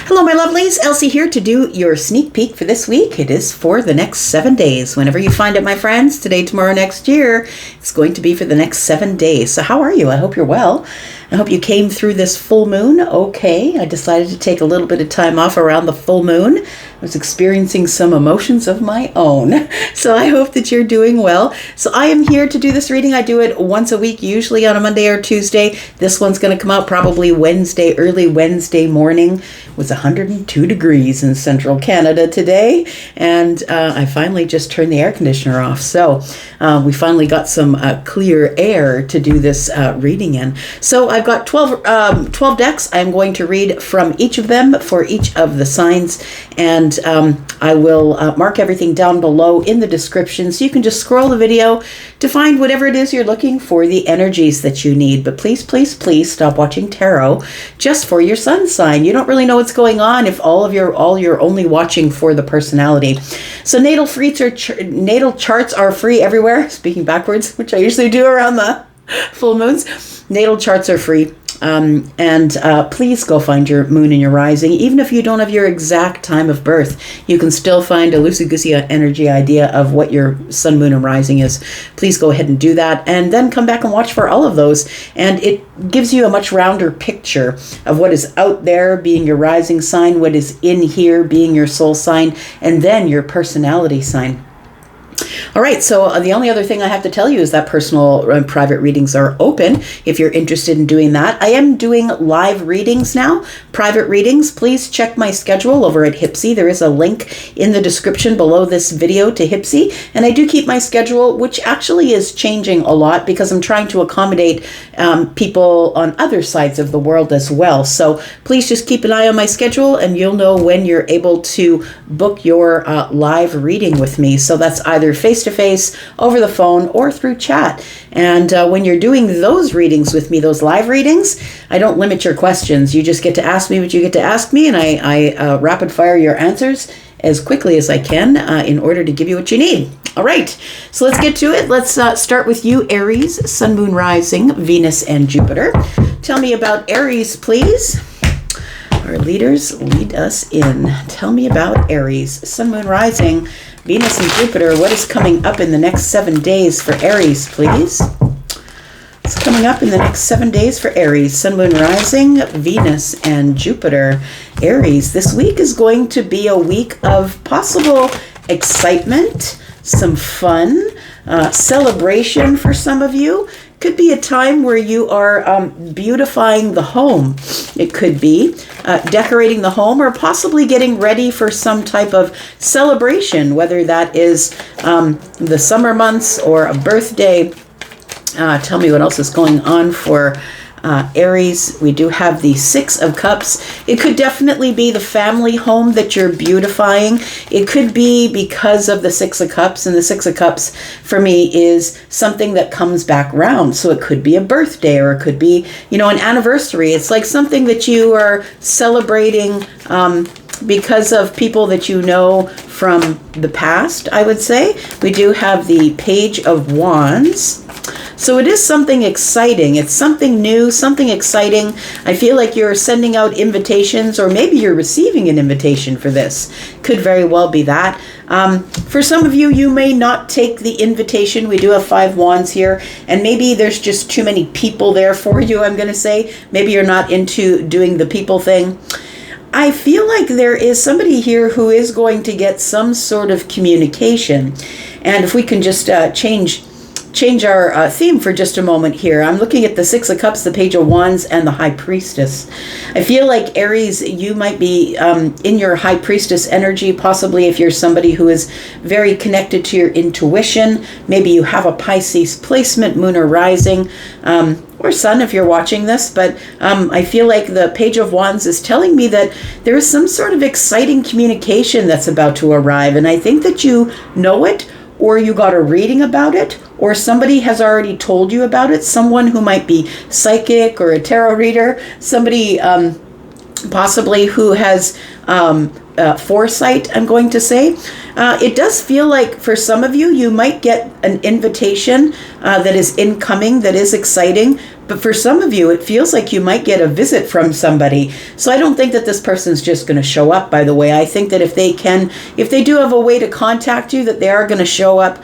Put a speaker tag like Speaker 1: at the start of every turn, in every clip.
Speaker 1: Hello, my lovelies. Elsie here to do your sneak peek for this week. It is for the next 7 days. Whenever you find it, my friends, today, tomorrow, next year, it's going to be for the next 7 days. So how are you? I hope you're well. I hope you came through this full moon okay. I decided to take a little bit of time off around the full moon. I was experiencing some emotions of my own. So I hope that you're doing well. So I am here to do this reading. I do it once a week, usually on a Monday or Tuesday. This one's going to come out probably Wednesday, early Wednesday morning. It was 102 degrees in central Canada today. And I finally just turned the air conditioner off. So we finally got some clear air to do this reading in. So I've got 12 decks. I'm going to read from each of them for each of the signs. And I will mark everything down below in the description. So you can just scroll the video to find whatever it is you're looking for, the energies that you need. But please, please, please stop watching tarot just for your sun sign. You don't really know what's going on if all you're only watching for the personality. So natal charts are free everywhere. Speaking backwards, which I usually do around the full moons. Natal charts are free. Please go find your moon and your rising. Even if you don't have your exact time of birth, you can still find a loosey-goosey energy idea of what your sun, moon, and rising is. Please go ahead and do that, and then come back and watch for all of those. And it gives you a much rounder picture of what is out there being your rising sign, what is in here being your soul sign, and then your personality sign. All right, so the only other thing I have to tell you is that personal and private readings are open if you're interested in doing that. I am doing live readings now, private readings. Please check my schedule over at Hipsy. There is a link in the description below this video to Hipsy. And I do keep my schedule, which actually is changing a lot because I'm trying to accommodate people on other sides of the world as well. So please just keep an eye on my schedule and you'll know when you're able to book your live reading with me. So that's either face-to-face, over the phone, or through chat. And when you're doing those readings with me, those live readings, I don't limit your questions. You just get to ask me what you get to ask me, and I rapid fire your answers as quickly as I can in order to give you what you need. All right, so let's get to it. Let's start with you, Aries, Sun, Moon, Rising, Venus, and Jupiter. Tell me about Aries, please. Our leaders, lead us in. Tell me about Aries, Sun, Moon, Rising, Venus, and Jupiter. What is coming up in the next 7 days for Aries, please? What's coming up in the next 7 days for Aries, Sun, Moon, Rising, Venus, and Jupiter? Aries, this week is going to be a week of possible excitement, some fun, celebration for some of you. Could be a time where you are beautifying the home. It could be decorating the home or possibly getting ready for some type of celebration, whether that is the summer months or a birthday. Tell me what else is going on for Aries. We do have the Six of Cups. It could definitely be the family home that you're beautifying. It could be because of the Six of Cups, and the Six of Cups for me is something that comes back round. So it could be a birthday, or it could be, an anniversary. It's like something that you are celebrating because of people that you know from the past, I would say. We do have the Page of Wands. So it is something exciting. It's something new, something exciting. I feel like you're sending out invitations, or maybe you're receiving an invitation for this. Could very well be that. For some of you, you may not take the invitation. We do have 5 wands here, and maybe there's just too many people there for you, I'm going to say. Maybe you're not into doing the people thing. I feel like there is somebody here who is going to get some sort of communication. And if we can just change our theme for just a moment here. I'm looking at the Six of Cups, the Page of Wands, and the High Priestess. I feel like, Aries, you might be in your High Priestess energy, possibly if you're somebody who is very connected to your intuition. Maybe you have a Pisces placement, Moon or Rising, or Sun if you're watching this. But I feel like the Page of Wands is telling me that there is some sort of exciting communication that's about to arrive. And I think that you know it, or you got a reading about it, or somebody has already told you about it. Someone who might be psychic or a tarot reader, somebody possibly who has foresight, I'm going to say. It does feel like for some of you, you might get an invitation that is incoming, that is exciting, But for some of you, it feels like you might get a visit from somebody. So I don't think that this person's just going to show up, by the way. I think that if they do have a way to contact you, that they are going to show up,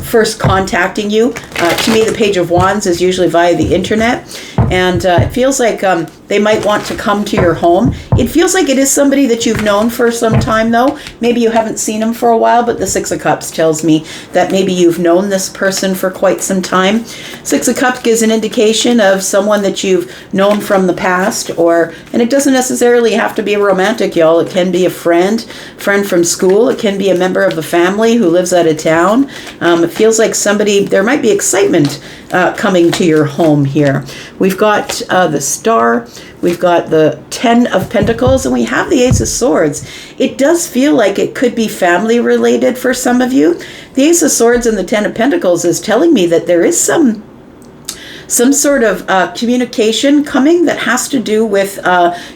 Speaker 1: first contacting you. To me, the Page of Wands is usually via the internet. And it feels like they might want to come to your home. It feels like it is somebody that you've known for some time, though. Maybe you haven't seen them for a while, but the Six of Cups tells me that maybe you've known this person for quite some time. Six of Cups gives an indication of someone that you've known from the past, and it doesn't necessarily have to be a romantic, y'all. It can be a friend from school. It can be a member of the family who lives out of town. It feels like there might be excitement coming to your home here. We've got the Star, we've got the Ten of Pentacles, and we have the Ace of Swords. It does feel like it could be family related for some of you. The Ace of Swords and the Ten of Pentacles is telling me that there is some sort of communication coming that has to do with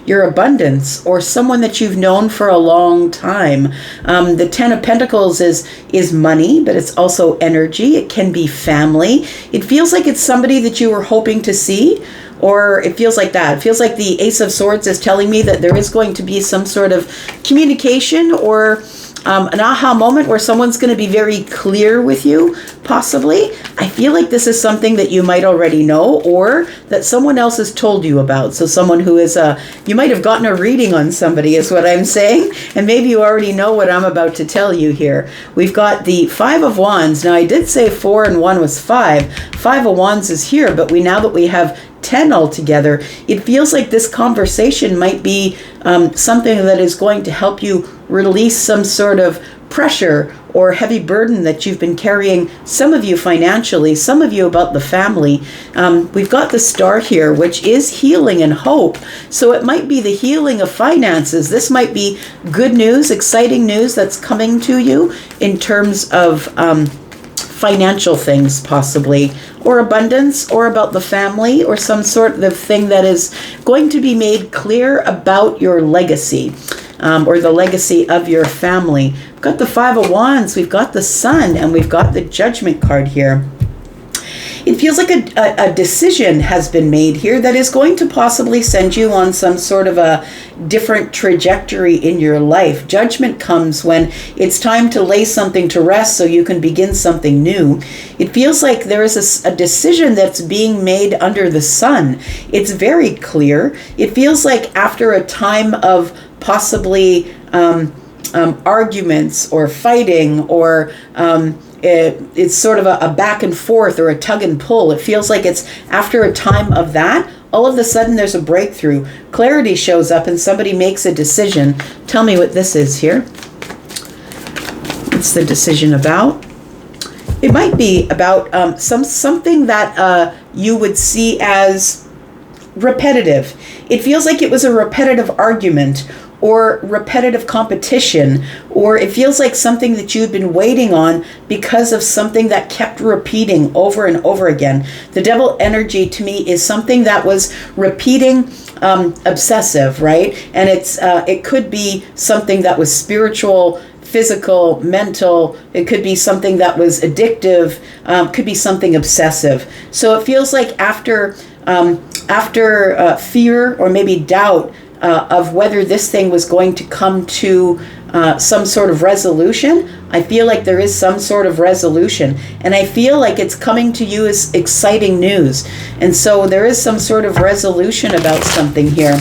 Speaker 1: your abundance or someone that you've known for a long time. The Ten of Pentacles is money, but it's also energy. It can be family. It feels like it's somebody that you were hoping to see, or it feels like that. It feels like the Ace of Swords is telling me that there is going to be some sort of communication or an aha moment where someone's going to be very clear with you, possibly. I feel like this is something that you might already know or that someone else has told you about. So someone who is, you might have gotten a reading on somebody is what I'm saying. And maybe you already know what I'm about to tell you here. We've got the Five of Wands. Now I did say 4 and 1 was 5. Five of Wands is here, but now that we have 10 altogether, it feels like this conversation might be something that is going to help you release some sort of pressure or heavy burden that you've been carrying, some of you financially, some of you about the family. We've got the Star here, which is healing and hope. So it might be the healing of finances. This might be good news, exciting news that's coming to you in terms of financial things, possibly, or abundance, or about the family, or some sort of thing that is going to be made clear about your legacy, or the legacy of your family. We've got the Five of Wands, we've got the Sun, and we've got the Judgment card here. It feels like a decision has been made here that is going to possibly send you on some sort of a different trajectory in your life. Judgment comes when it's time to lay something to rest so you can begin something new. It feels like there is a decision that's being made under the sun. It's very clear. It feels like after a time of possibly arguments or fighting or it's sort of a back and forth or a tug and pull. It feels like it's after a time of that, all of a sudden there's a breakthrough. Clarity shows up and somebody makes a decision. Tell me what this is here. What's the decision about? It might be about something that you would see as repetitive. It feels like it was a repetitive argument or repetitive competition, or it feels like something that you've been waiting on because of something that kept repeating over and over again. The Devil energy to me is something that was repeating, obsessive, right? And it could be something that was spiritual, physical, mental. It could be something that was addictive, could be something obsessive. So it feels like after fear or maybe doubt of whether this thing was going to come to some sort of resolution, I feel like there is some sort of resolution. And I feel like it's coming to you as exciting news. And so there is some sort of resolution about something here.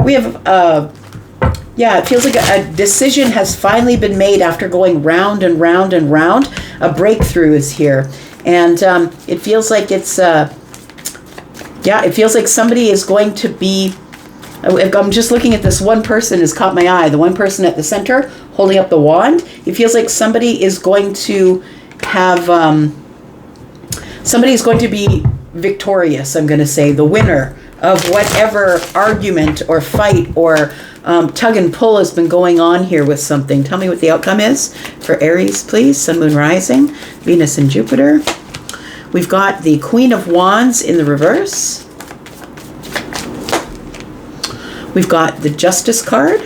Speaker 1: We have, it feels like a decision has finally been made after going round and round and round. A breakthrough is here. And it feels like it's, it feels like somebody is going to be, I'm just looking at this one person has caught my eye. The one person at the center holding up the wand. It feels like somebody is going to have, somebody is going to be victorious, I'm going to say, the winner of whatever argument or fight or tug and pull has been going on here with something. Tell me what the outcome is for Aries, please. Sun, Moon, Rising, Venus, and Jupiter. We've got the Queen of Wands in the reverse. We've got the Justice card.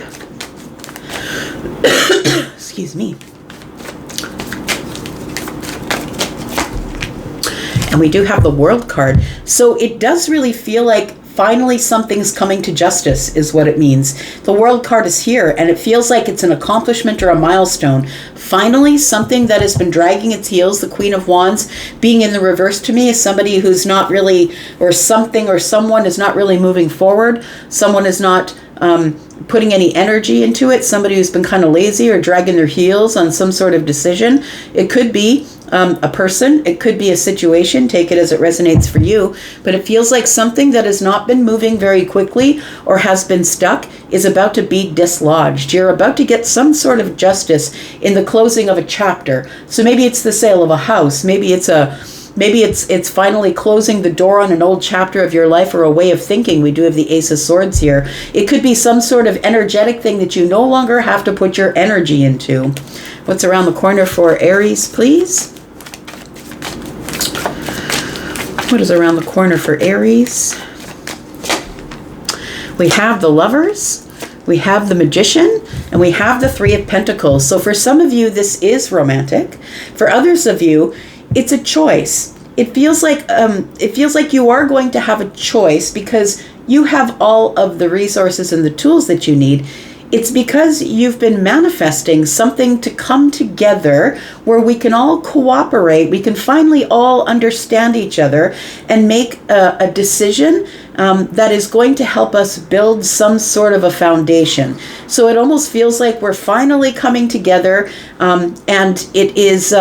Speaker 1: Excuse me. And we do have the World card. So it does really feel like finally something's coming to justice is what it means. The World card is here, and it feels like it's an accomplishment or a milestone. Finally, something that has been dragging its heels, the Queen of Wands being in the reverse to me is somebody who's not really, or something or someone is not really moving forward. Someone is not putting any energy into it. Somebody who's been kind of lazy or dragging their heels on some sort of decision. It could be a person, it could be a situation, take it as it resonates for you, but it feels like something that has not been moving very quickly or has been stuck is about to be dislodged. You're about to get some sort of justice in the closing of a chapter. So maybe it's the sale of a house, maybe it's finally closing the door on an old chapter of your life or a way of thinking. We do have the Ace of Swords here. It could be some sort of energetic thing that you no longer have to put your energy into. What's around the corner for Aries, please? What is around the corner for Aries? We have the Lovers, we have the Magician, and we have the Three of Pentacles. So for some of you, this is romantic. For others of you, it's a choice. It feels like you are going to have a choice because you have all of the resources and the tools that you need. It's because you've been manifesting something to come together where we can all cooperate. We can finally all understand each other and make a decision that is going to help us build some sort of a foundation. So it almost feels like we're finally coming together, and it is.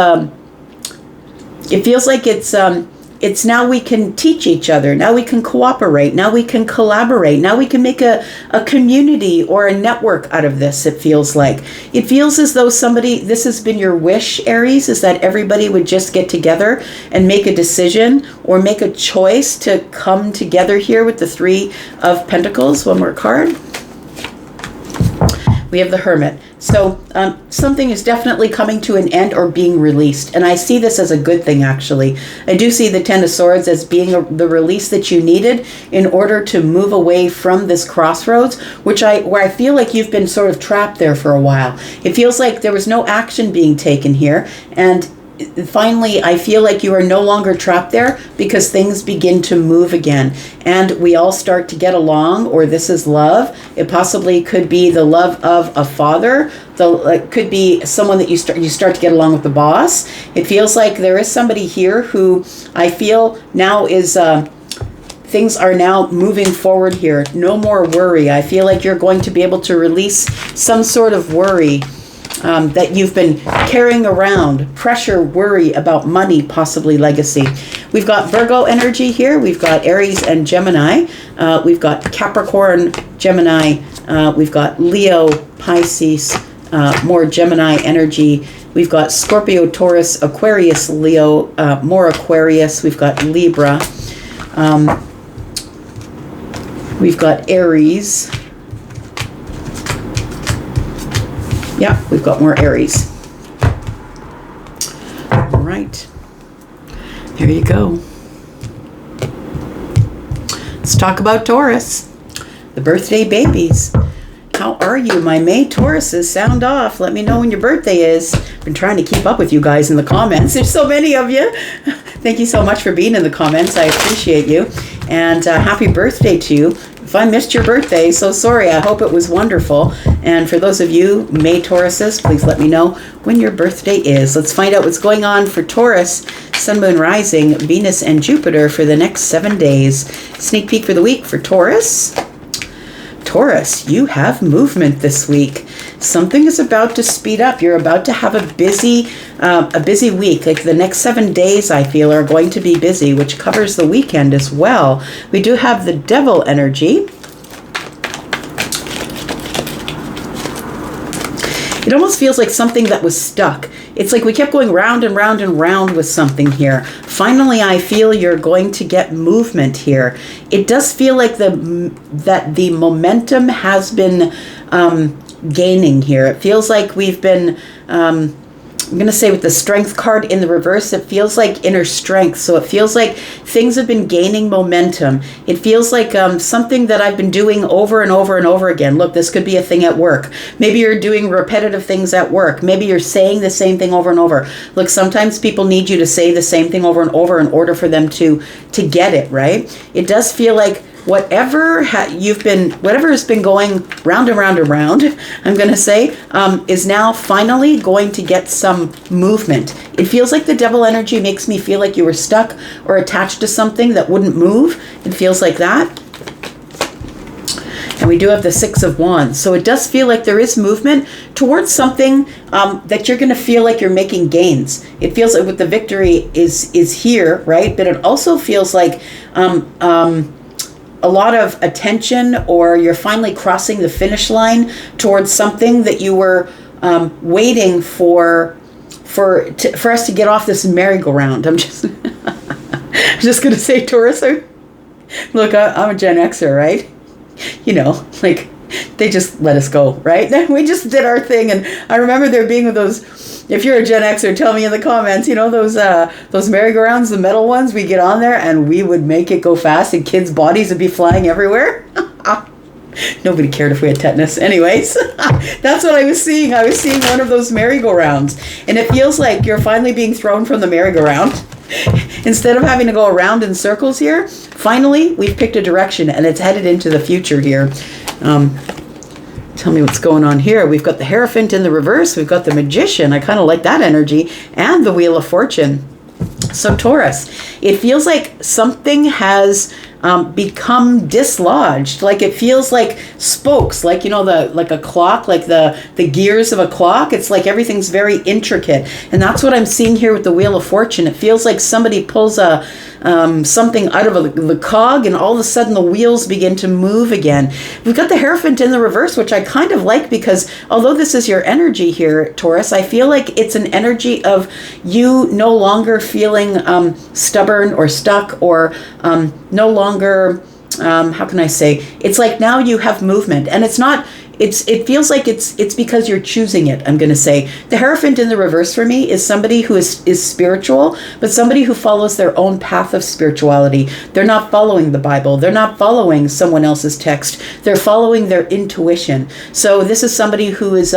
Speaker 1: It feels like it's now we can teach each other. Now we can cooperate. Now we can collaborate. Now we can make a community or a network out of this, it feels like. It feels as though this has been your wish, Aries, is that everybody would just get together and make a decision or make a choice to come together here with the Three of Pentacles. One more card. We have the Hermit. So something is definitely coming to an end or being released. And I see this as a good thing, actually. I do see the Ten of Swords as being the release that you needed in order to move away from this crossroads, where I feel like you've been sort of trapped there for a while. It feels like there was no action being taken here. And finally, I feel like you are no longer trapped there because things begin to move again. And we all start to get along, or this is love. It possibly could be the love of a father. It could be someone that you start to get along with the boss. It feels like there is somebody here who I feel now is... things are now moving forward here. No more worry. I feel like you're going to be able to release some sort of worry that you've been carrying around, pressure, worry about money, possibly legacy. We've got Virgo energy here. We've got Aries and Gemini. We've got Capricorn, Gemini. We've got Leo, Pisces, more Gemini energy. We've got Scorpio, Taurus, Aquarius, Leo, more Aquarius. We've got Libra. We've got Aries. Yeah, we've got more Aries. All right. There you go. Let's talk about Taurus, the birthday babies. How are you, my May Tauruses? Sound off. Let me know when your birthday is. I've been trying to keep up with you guys in the comments. There's so many of you. Thank you so much for being in the comments. I appreciate you. And happy birthday to you. If I missed your birthday, so sorry. I hope it was wonderful. And for those of you May Tauruses, please let me know when your birthday is. Let's find out what's going on for Taurus, Sun, Moon, Rising, Venus, and Jupiter for the next 7 days. Sneak peek for the week for Taurus. Taurus, you have movement this week. Something is about to speed up. You're about to have a busy week. Like the next 7 days, I feel, are going to be busy, which covers the weekend as well. We do have the Devil energy. It almost feels like something that was stuck. It's like we kept going round and round and round with something here. Finally, I feel you're going to get movement here. It does feel like that the momentum has been gaining here. It feels like we've been I'm going to say with the Strength card in the reverse, it feels like inner strength. So it feels like things have been gaining momentum. It feels like something that I've been doing over and over and over again. Look, this could be a thing at work. Maybe you're doing repetitive things at work. Maybe you're saying the same thing over and over. Look, sometimes people need you to say the same thing over and over in order for them to get it, right? It does feel like whatever has been going round and round and round, I'm going to say, is now finally going to get some movement. It feels like the devil energy makes me feel like you were stuck or attached to something that wouldn't move. It feels like that. And we do have the Six of Wands. So it does feel like there is movement towards something that you're going to feel like you're making gains. It feels like with the victory is here, right? But it also feels like a lot of attention, or you're finally crossing the finish line towards something that you were waiting for us to get off this merry-go-round. I'm just going to say, Taurus, look, I'm a Gen Xer, right? You know, like, they just let us go, right? We just did our thing. And I remember there being those, if you're a Gen Xer, tell me in the comments, you know, those merry-go-rounds, the metal ones, we get on there and we would make it go fast and kids' bodies would be flying everywhere. Nobody cared if we had tetanus. Anyways, that's what I was seeing. I was seeing one of those merry-go-rounds. And it feels like you're finally being thrown from the merry-go-round. Instead of having to go around in circles here, finally, we've picked a direction and it's headed into the future here. Tell me what's going on here. We've got the Hierophant in the reverse. We've got the Magician. I kind of like that energy. And the Wheel of Fortune. So Taurus, it feels like something has become dislodged. Like it feels like spokes, like, you know, like a clock, like the gears of a clock. It's like everything's very intricate. And that's what I'm seeing here with the Wheel of Fortune. It feels like somebody pulls something out of the cog and all of a sudden the wheels begin to move again. We've got the Hierophant in the reverse, which I kind of like, because although this is your energy here, Taurus, I feel like it's an energy of you no longer feeling stubborn or stuck, or no longer, how can I say, it's like now you have movement, and it feels like it's because you're choosing it, I'm going to say. The Hierophant in the reverse for me is somebody who is spiritual, but somebody who follows their own path of spirituality. They're not following the Bible. They're not following someone else's text. They're following their intuition. So this is somebody who is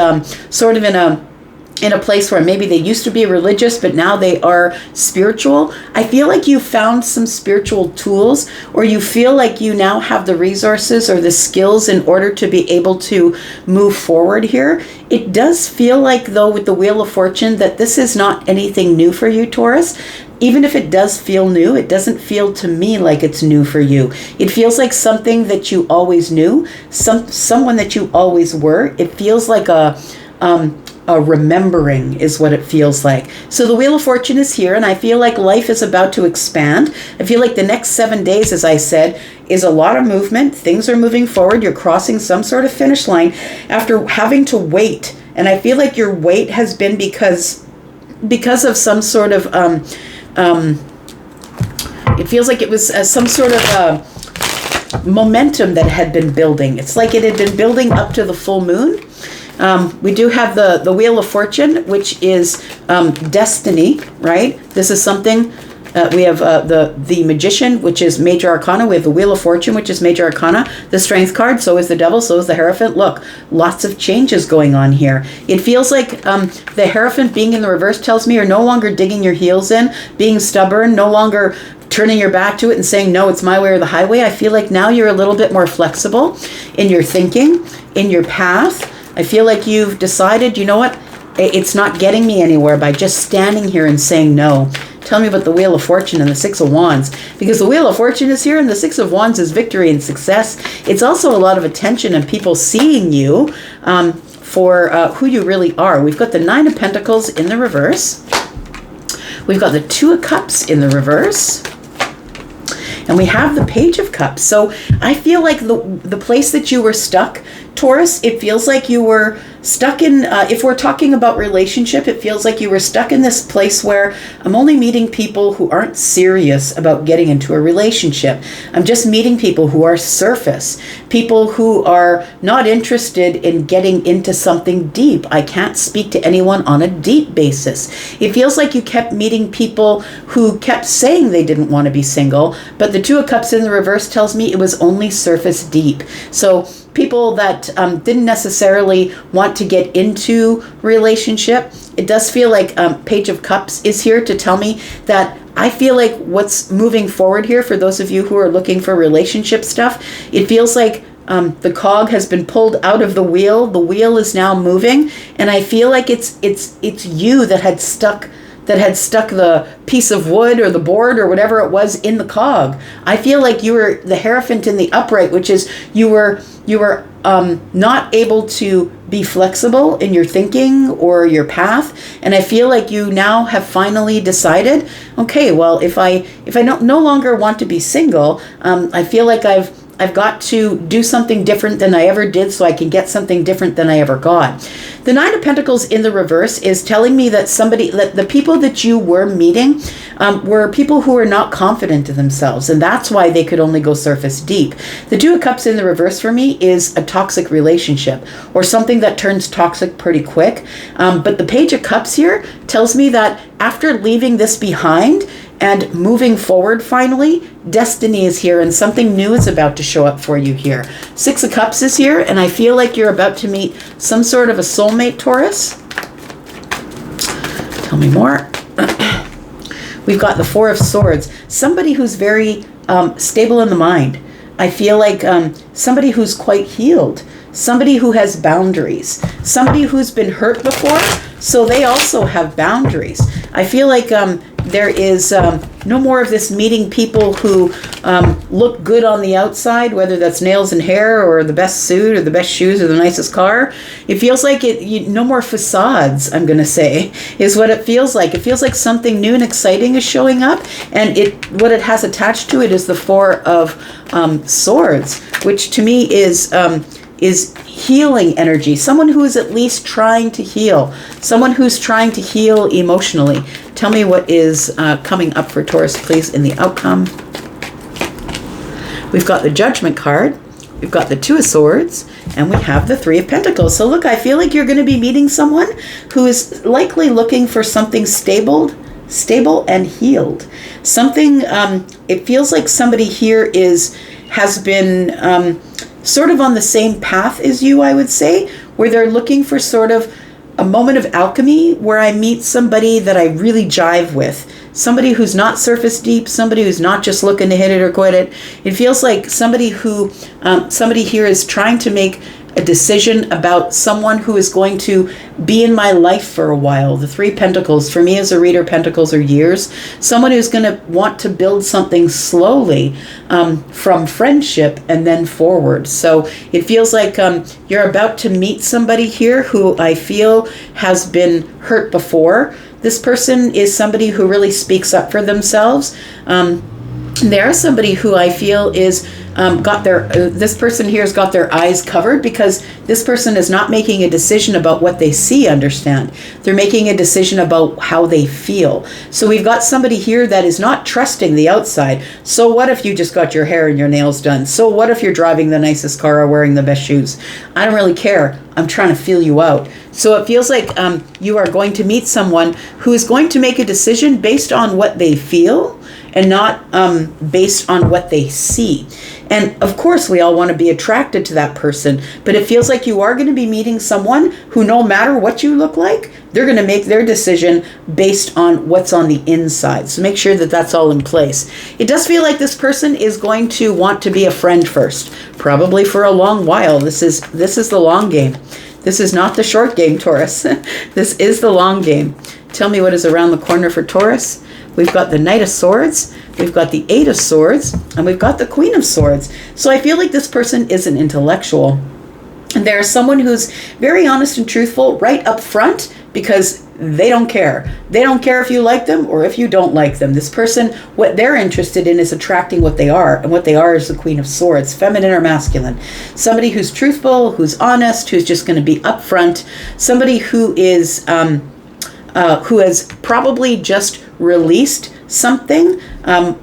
Speaker 1: sort of in a place where maybe they used to be religious, but now they are spiritual. I feel like you found some spiritual tools, or you feel like you now have the resources or the skills in order to be able to move forward here. It does feel like, though, with the Wheel of Fortune, that this is not anything new for you, Taurus. Even if it does feel new, it doesn't feel to me like it's new for you. It feels like something that you always knew, someone that you always were. It feels like a remembering is what it feels like. So the Wheel of Fortune is here, and I feel like life is about to expand. I feel like the next 7 days, as I said, is a lot of movement. Things are moving forward. You're crossing some sort of finish line after having to wait. And I feel like your wait has been because of some sort of, it feels like it was some sort of momentum that had been building. It's like it had been building up to the full moon. We do have the Wheel of Fortune, which is destiny, right? This is something, we have the Magician, which is Major Arcana. We have the Wheel of Fortune, which is Major Arcana. The Strength card, so is the Devil, so is the Hierophant. Look, lots of changes going on here. It feels like the Hierophant being in the reverse tells me you're no longer digging your heels in, being stubborn, no longer turning your back to it and saying, no, it's my way or the highway. I feel like now you're a little bit more flexible in your thinking, in your path. I feel like you've decided, you know what, it's not getting me anywhere by just standing here and saying no. Tell me about the Wheel of Fortune and the Six of Wands, because the Wheel of Fortune is here and the Six of Wands is victory and success. It's also a lot of attention and people seeing you for who you really are. We've got the Nine of Pentacles in the reverse. We've got the Two of Cups in the reverse. And we have the Page of Cups. So I feel like the place that you were stuck, Taurus, it feels like you were stuck in, if we're talking about relationship, it feels like you were stuck in this place where I'm only meeting people who aren't serious about getting into a relationship. I'm just meeting people who are surface, people who are not interested in getting into something deep. I can't speak to anyone on a deep basis. It feels like you kept meeting people who kept saying they didn't want to be single, but the Two of Cups in the reverse tells me it was only surface deep. So people that didn't necessarily want to get into relationship. It does feel like Page of Cups is here to tell me that I feel like what's moving forward here for those of you who are looking for relationship stuff, it feels like the cog has been pulled out of the wheel. The wheel is now moving, and I feel like it's you that had stuck the piece of wood or the board or whatever it was in the cog. I feel like you were the hierophant in the upright, which is you were not able to be flexible in your thinking or your path. And I feel like you now have finally decided, okay, well, if I no longer want to be single, I feel like I've got to do something different than I ever did so I can get something different than I ever got. The Nine of Pentacles in the reverse is telling me that the people that you were meeting were people who are not confident in themselves, and that's why they could only go surface deep. The Two of Cups in the reverse for me is a toxic relationship or something that turns toxic pretty quick. But the Page of Cups here tells me that after leaving this behind and moving forward finally, destiny is here and something new is about to show up for you here. Six of Cups is here, and I feel like you're about to meet some sort of a soulmate, Taurus. Tell me more. We've got the Four of Swords. Somebody who's very stable in the mind. I feel like somebody who's quite healed. Somebody who has boundaries. Somebody who's been hurt before, so they also have boundaries. I feel like there is no more of this meeting people who look good on the outside, whether that's nails and hair or the best suit or the best shoes or the nicest car. It feels like no more facades, I'm going to say, is what it feels like. It feels like something new and exciting is showing up, and what it has attached to it is the Four of Swords, which to me is healing energy. Someone who is at least trying to heal. Someone who's trying to heal emotionally. Tell me what is coming up for Taurus, please, in the outcome. We've got the Judgment card. We've got the Two of Swords. And we have the Three of Pentacles. So look, I feel like you're going to be meeting someone who is likely looking for something stable and healed. Something, it feels like somebody here has been sort of on the same path as you, I would say, where they're looking for sort of a moment of alchemy where I meet somebody that I really jive with. Somebody who's not surface deep, somebody who's not just looking to hit it or quit it. It feels like somebody here is trying to make a decision about someone who is going to be in my life for a while. The Three Pentacles, for me as a reader, Pentacles are years. Someone who's going to want to build something slowly from friendship and then forward. So it feels like you're about to meet somebody here who I feel has been hurt before. This person is somebody who really speaks up for themselves. They're somebody who I feel is this person here has got their eyes covered because this person is not making a decision about what they see, understand. They're making a decision about how they feel. So we've got somebody here that is not trusting the outside. So what if you just got your hair and your nails done? So what if you're driving the nicest car or wearing the best shoes? I don't really care. I'm trying to feel you out. So it feels like you are going to meet someone who is going to make a decision based on what they feel and not based on what they see. And of course, we all want to be attracted to that person, but it feels like you are going to be meeting someone who, no matter what you look like, they're going to make their decision based on what's on the inside. So make sure that that's all in place. It does feel like this person is going to want to be a friend first, probably for a long while. This is the long game. This is not the short game, Taurus. This is the long game. Tell me what is around the corner for Taurus. We've got the Knight of Swords, we've got the Eight of Swords, and we've got the Queen of Swords. So I feel like this person is an intellectual. And there's someone who's very honest and truthful right up front because they don't care. They don't care if you like them or if you don't like them. This person, what they're interested in is attracting what they are. And what they are is the Queen of Swords, feminine or masculine. Somebody who's truthful, who's honest, who's just going to be upfront. Somebody who is, who has probably just released something.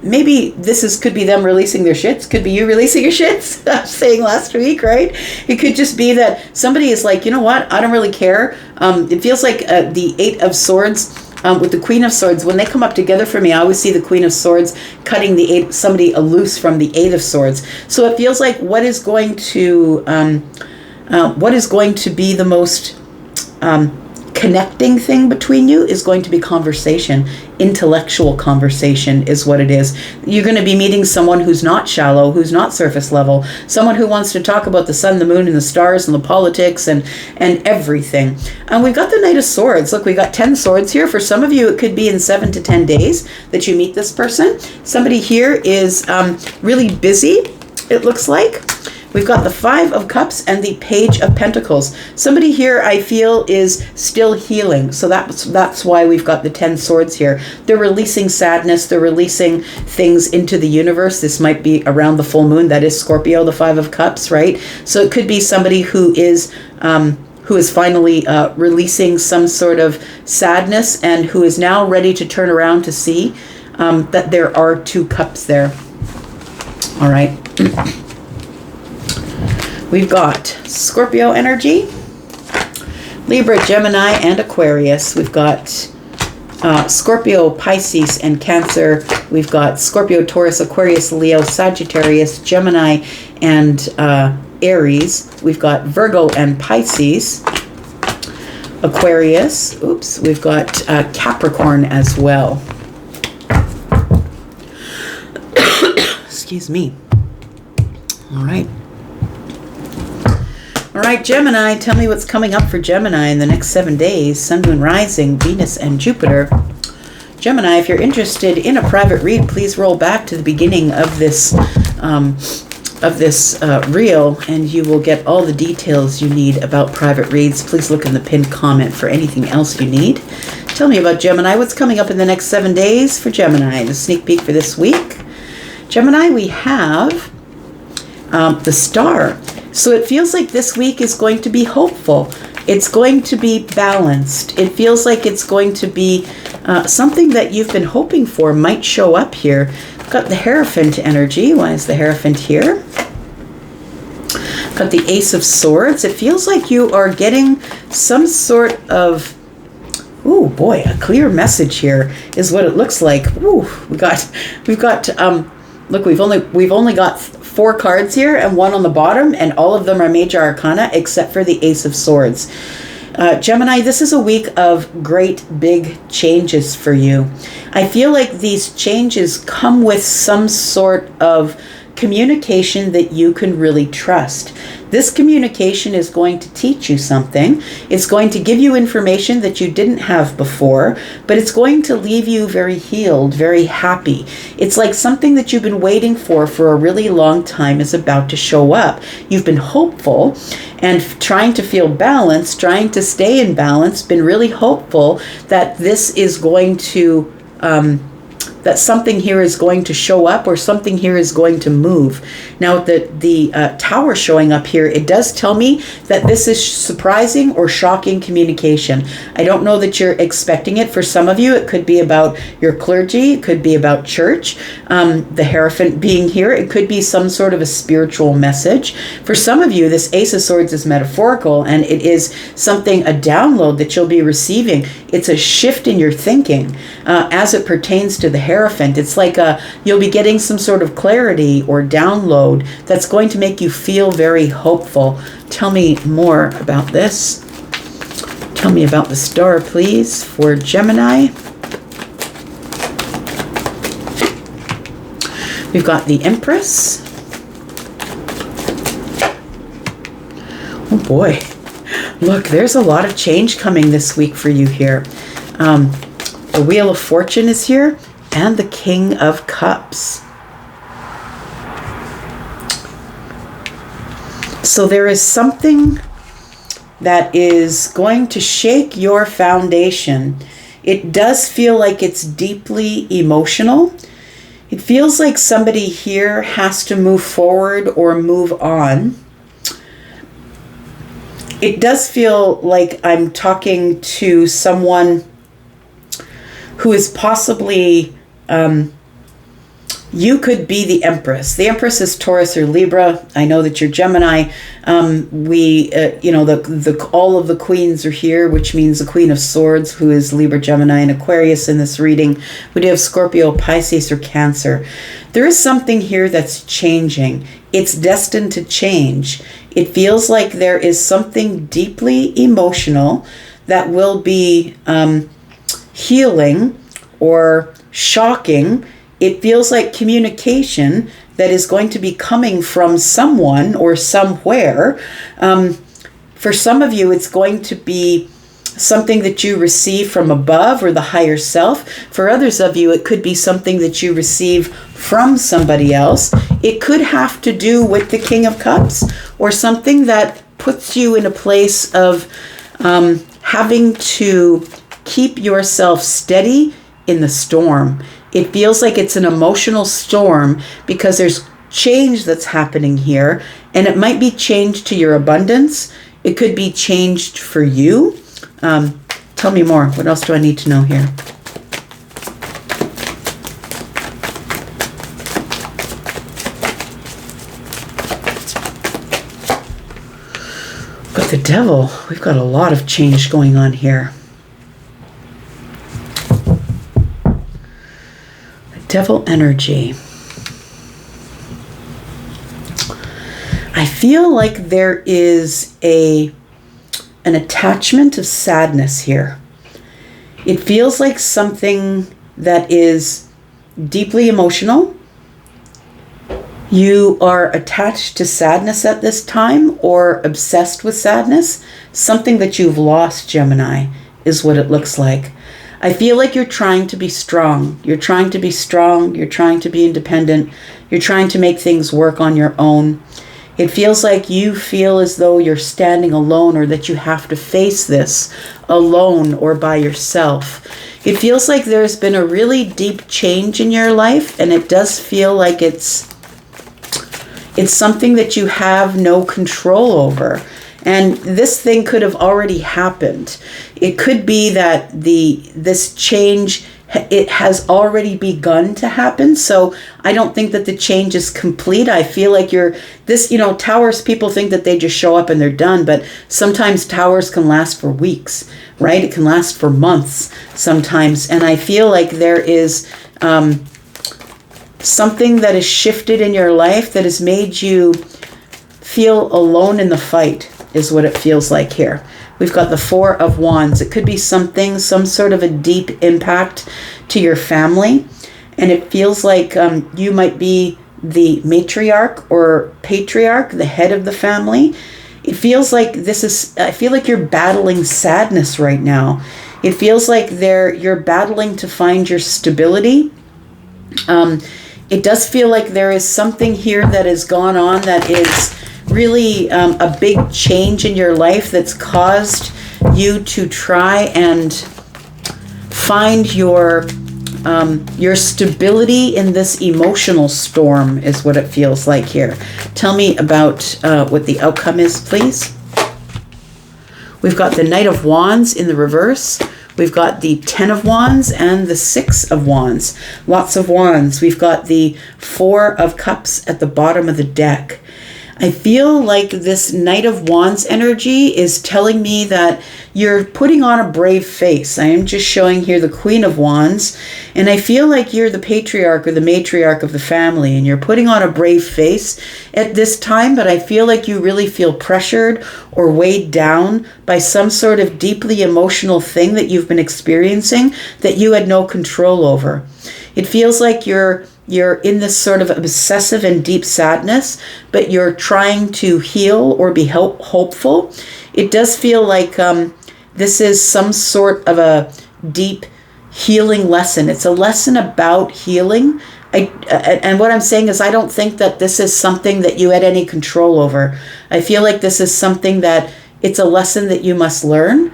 Speaker 1: Maybe could be them releasing their shits. Could be you releasing your shits. I was saying last week, right? It could just be that somebody is like, you know what? I don't really care. It feels like the Eight of Swords with the Queen of Swords. When they come up together for me, I always see the Queen of Swords cutting somebody loose from the Eight of Swords. So it feels like what is going to be the most connecting thing between you is going to be conversation. Intellectual conversation is what it is. You're going to be meeting someone who's not shallow, who's not surface level, someone who wants to talk about the sun, the moon, and the stars, and the politics, and everything. And we've got the Knight of Swords. Look, we got 10 swords here. For some of you, it could be in 7 to 10 days that you meet this person. Somebody here is really busy, it looks like. We've got the Five of Cups and the Page of Pentacles. Somebody here, I feel, is still healing. So that's why we've got the 10 swords here. They're releasing sadness. They're releasing things into the universe. This might be around the full moon. That is Scorpio, the Five of Cups, right? So it could be somebody who is finally releasing some sort of sadness and who is now ready to turn around to see that there are 2 cups there. All right. We've got Scorpio energy, Libra, Gemini, and Aquarius. We've got Scorpio, Pisces, and Cancer. We've got Scorpio, Taurus, Aquarius, Leo, Sagittarius, Gemini, and Aries. We've got Virgo and Pisces, Aquarius. Oops, we've got Capricorn as well. Excuse me. All right. All right, Gemini, tell me what's coming up for Gemini in the next 7 days. Sun, Moon, Rising, Venus, and Jupiter. Gemini, if you're interested in a private read, please roll back to the beginning of this reel, and you will get all the details you need about private reads. Please look in the pinned comment for anything else you need. Tell me about Gemini. What's coming up in the next 7 days for Gemini? The sneak peek for this week. Gemini, we have the Star. So it feels like this week is going to be hopeful. It's going to be balanced. It feels like it's going to be something that you've been hoping for might show up here. We've got the Hierophant energy. Why is the Hierophant here? Got the Ace of Swords. It feels like you are getting some sort of, ooh boy, a clear message here is what it looks like. Ooh, we've got look, we've only got 4 cards here and 1 on the bottom, and all of them are major arcana except for the Ace of Swords. Gemini, this is a week of great big changes for you. I feel like these changes come with some sort of communication that you can really trust. This communication is going to teach you something. It's going to give you information that you didn't have before, but it's going to leave you very healed, very happy. It's like something that you've been waiting for a really long time is about to show up. You've been hopeful and trying to feel balanced, trying to stay in balance, been really hopeful that this is going to that something here is going to show up or something here is going to move. Now, the Tower showing up here, it does tell me that this is surprising or shocking communication. I don't know that you're expecting it. For some of you, it could be about your clergy. It could be about church. The Hierophant being here, it could be some sort of a spiritual message. For some of you, this Ace of Swords is metaphorical, and it is something, a download that you'll be receiving. It's a shift in your thinking as it pertains to the Hierophant. It's like you'll be getting some sort of clarity or download that's going to make you feel very hopeful. Tell me more about this. Tell me about the Star, please, for Gemini. We've got the Empress. Oh boy. Look, there's a lot of change coming this week for you here. The Wheel of Fortune is here, and the King of Cups. So there is something that is going to shake your foundation. It does feel like it's deeply emotional. It feels like somebody here has to move forward or move on. It does feel like I'm talking to someone who is possibly, you could be the Empress. The Empress is Taurus or Libra. I know that you're Gemini. All of the queens are here, which means the Queen of Swords, who is Libra, Gemini, and Aquarius in this reading. We do have Scorpio, Pisces, or Cancer. There is something here that's changing. It's destined to change. It feels like there is something deeply emotional that will be healing or shocking. It feels like communication that is going to be coming from someone or somewhere. For some of you, it's going to be something that you receive from above or the higher self. For others of you, it could be something that you receive from somebody else. It could have to do with the King of Cups or something that puts you in a place of having to keep yourself steady in the storm. It feels like it's an emotional storm because there's change that's happening here, and it might be change to your abundance. It could be changed for you. Tell me more. What else do I need to know here? But the Devil, we've got a lot of change going on here. Devil energy. I feel like there is an attachment of sadness here. It feels like something that is deeply emotional. You are attached to sadness at this time or obsessed with sadness. Something that you've lost, Gemini, is what it looks like. I feel like you're trying to be strong. You're trying to be strong. You're trying to be independent. You're trying to make things work on your own. It feels like you feel as though you're standing alone or that you have to face this alone or by yourself. It feels like there's been a really deep change in your life, and it does feel like it's something that you have no control over. And this thing could have already happened. It could be that this change, it has already begun to happen. So I don't think that the change is complete. I feel like towers, people think that they just show up and they're done, but sometimes towers can last for weeks, right? It can last for months sometimes. And I feel like there is something that has shifted in your life that has made you feel alone in the fight, is what it feels like here. We've got the Four of Wands. It could be some sort of a deep impact to your family. And it feels like you might be the matriarch or patriarch, the head of the family. It feels like I feel like you're battling sadness right now. It feels like you're battling to find your stability. It does feel like there is something here that has gone on that is really a big change in your life that's caused you to try and find your stability in this emotional storm, is what it feels like here. Tell me about what the outcome is, please. We've got the Knight of Wands in the reverse. We've got the 10 of Wands and the 6 of Wands. Lots of wands. We've got the 4 of Cups at the bottom of the deck. I feel like this Knight of Wands energy is telling me that you're putting on a brave face. I am just showing here the Queen of Wands, and I feel like you're the patriarch or the matriarch of the family, and you're putting on a brave face at this time, but I feel like you really feel pressured or weighed down by some sort of deeply emotional thing that you've been experiencing that you had no control over. It feels like you're in this sort of obsessive and deep sadness, but you're trying to heal or be hopeful. It does feel like this is some sort of a deep healing lesson. It's a lesson about healing. And what I'm saying is I don't think that this is something that you had any control over. I feel like this is something that it's a lesson that you must learn.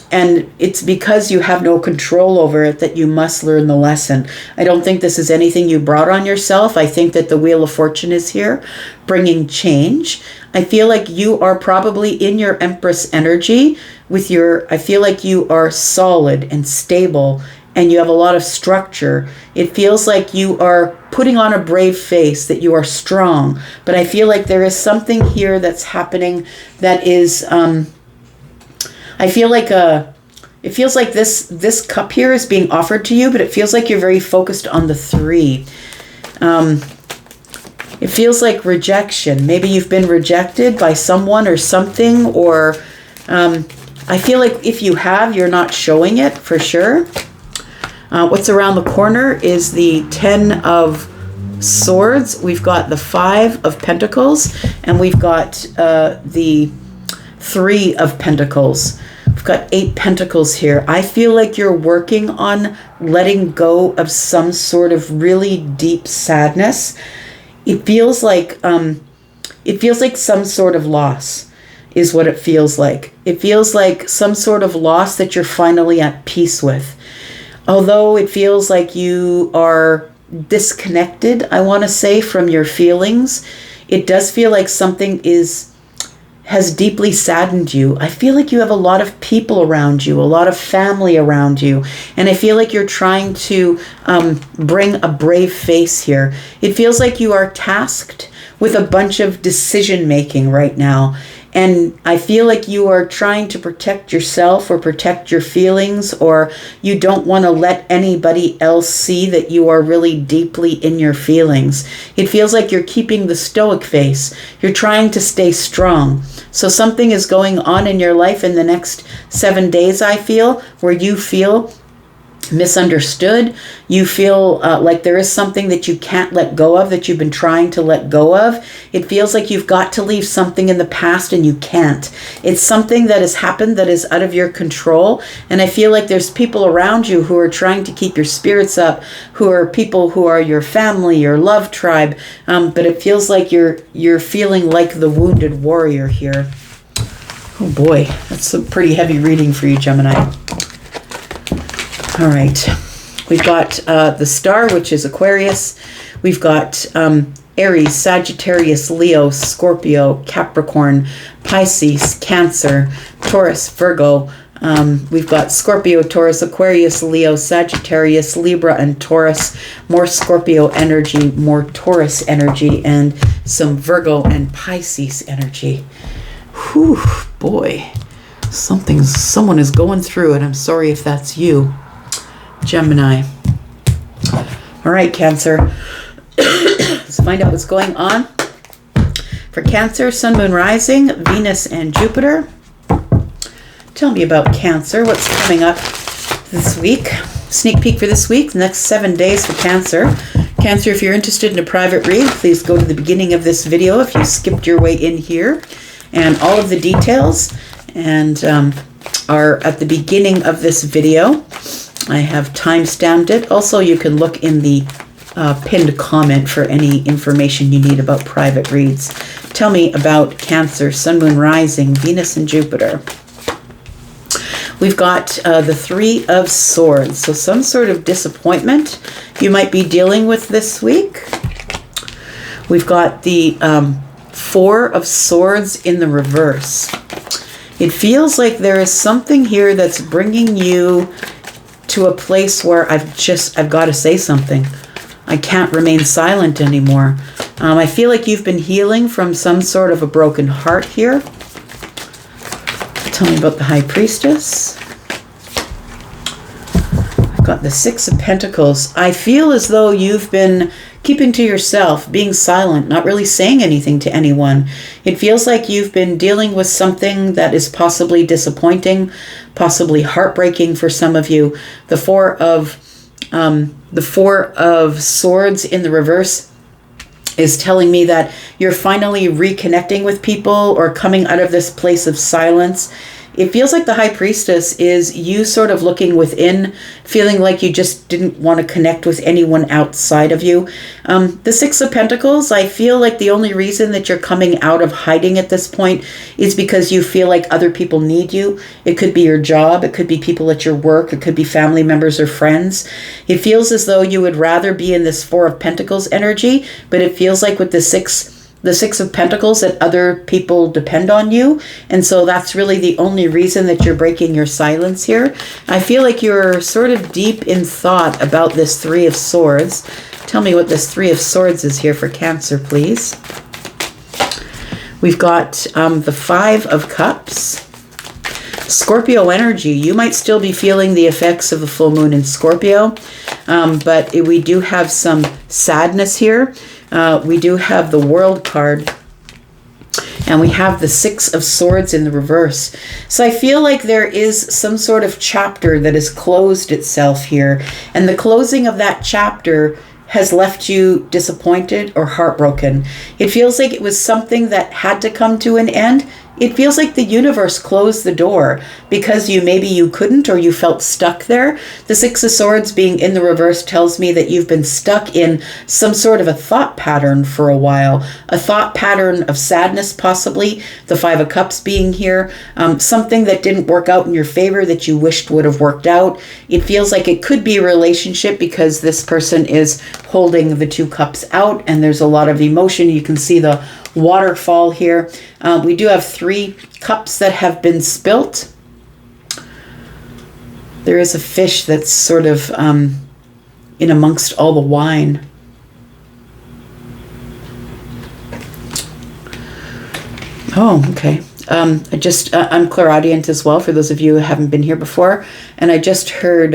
Speaker 1: And it's because you have no control over it that you must learn the lesson. I don't think this is anything you brought on yourself. I think that the Wheel of Fortune is here, bringing change. I feel like you are probably in your Empress energy with I feel like you are solid and stable and you have a lot of structure. It feels like you are putting on a brave face, that you are strong. But I feel like there is something here that's happening that is... I feel like it feels like this cup here is being offered to you, but it feels like you're very focused on the 3. It feels like rejection. Maybe you've been rejected by someone or something, or I feel like if you have, you're not showing it for sure. What's around the corner is the 10 of Swords. We've got the 5 of Pentacles, and we've got the 3 of Pentacles. We've got 8 Pentacles here. I feel like you're working on letting go of some sort of really deep sadness. It feels like some sort of loss is what it feels like. It feels like some sort of loss that you're finally at peace with. Although it feels like you are disconnected, I want to say, from your feelings, it does feel like something has deeply saddened you. I feel like you have a lot of people around you, a lot of family around you, and I feel like you're trying to bring a brave face here. It feels like you are tasked with a bunch of decision making right now, and I feel like you are trying to protect yourself or protect your feelings, or you don't want to let anybody else see that you are really deeply in your feelings. It feels like you're keeping the stoic face. You're trying to stay strong. So something is going on in your life in the next 7 days, I feel, where you feel misunderstood. You feel like there is something that you can't let go of, that you've been trying to let go of. It feels like you've got to leave something in the past and you can't. It's something that has happened that is out of your control. And I feel like there's people around you who are trying to keep your spirits up, who are people who are your family, your love tribe. But it feels like you're feeling like the wounded warrior here. Oh boy, that's a pretty heavy reading for you, Gemini. All right, we've got the star, which is Aquarius. We've got Aries, Sagittarius, Leo, Scorpio, Capricorn, Pisces, Cancer, Taurus, Virgo. We've got Scorpio, Taurus, Aquarius, Leo, Sagittarius, Libra, and Taurus. More Scorpio energy, more Taurus energy, and some Virgo and Pisces energy. Whew, boy, someone is going through it. I'm sorry if that's you, Gemini. All right, Cancer. Let's find out what's going on. For Cancer, Sun, Moon, Rising, Venus, and Jupiter. Tell me about Cancer. What's coming up this week? Sneak peek for this week, the next 7 days for Cancer. Cancer, if you're interested in a private read, please go to the beginning of this video if you skipped your way in here. And all of the details are at the beginning of this video. I have time-stamped it. Also, you can look in the pinned comment for any information you need about private reads. Tell me about Cancer, Sun, Moon, Rising, Venus, and Jupiter. We've got the 3 of Swords. So some sort of disappointment you might be dealing with this week. We've got the 4 of Swords in the reverse. It feels like there is something here that's bringing you to a place where I've got to say something. I can't remain silent anymore. I feel like you've been healing from some sort of a broken heart here. Tell me about the High Priestess. I've got the 6 of Pentacles. I feel as though you've been keeping to yourself, being silent, not really saying anything to anyone. It feels like you've been dealing with something that is possibly disappointing, possibly heartbreaking for some of you. The 4 of Swords in the reverse is telling me that you're finally reconnecting with people or coming out of this place of silence. it feels like the High Priestess is you sort of looking within, feeling like you just didn't want to connect with anyone outside of you. The Six of Pentacles, I feel like the only reason that you're coming out of hiding at this point is because you feel like other people need you. It could be your job. It could be people at your work. It could be family members or friends. It feels as though you would rather be in this Four of Pentacles energy, but it feels like with the Six of Pentacles that other people depend on you. And so that's really the only reason that you're breaking your silence here. I feel like you're sort of deep in thought about this Three of Swords. Tell me what this Three of Swords is here for Cancer, please. We've got the Five of Cups. Scorpio energy. You might still be feeling the effects of the full moon in Scorpio, but we do have some sadness here. We do have the World card, and we have the Six of Swords in the reverse. So I feel like there is some sort of chapter that has closed itself here, and the closing of that chapter has left you disappointed or heartbroken. It feels like it was something that had to come to an end. It feels like the universe closed the door because maybe you couldn't, or you felt stuck there. The Six of Swords being in the reverse tells me that you've been stuck in some sort of a thought pattern for a while. A thought pattern of sadness, possibly. The Five of Cups being here. Something that didn't work out in your favor that you wished would have worked out. It feels like it could be a relationship because this person is holding the Two Cups out and there's a lot of emotion. You can see the waterfall here. We do have 3 cups that have been spilt. There is a fish that's sort of in amongst all the wine. Oh, okay. I'm clairaudient as well, for those of you who haven't been here before. And I just heard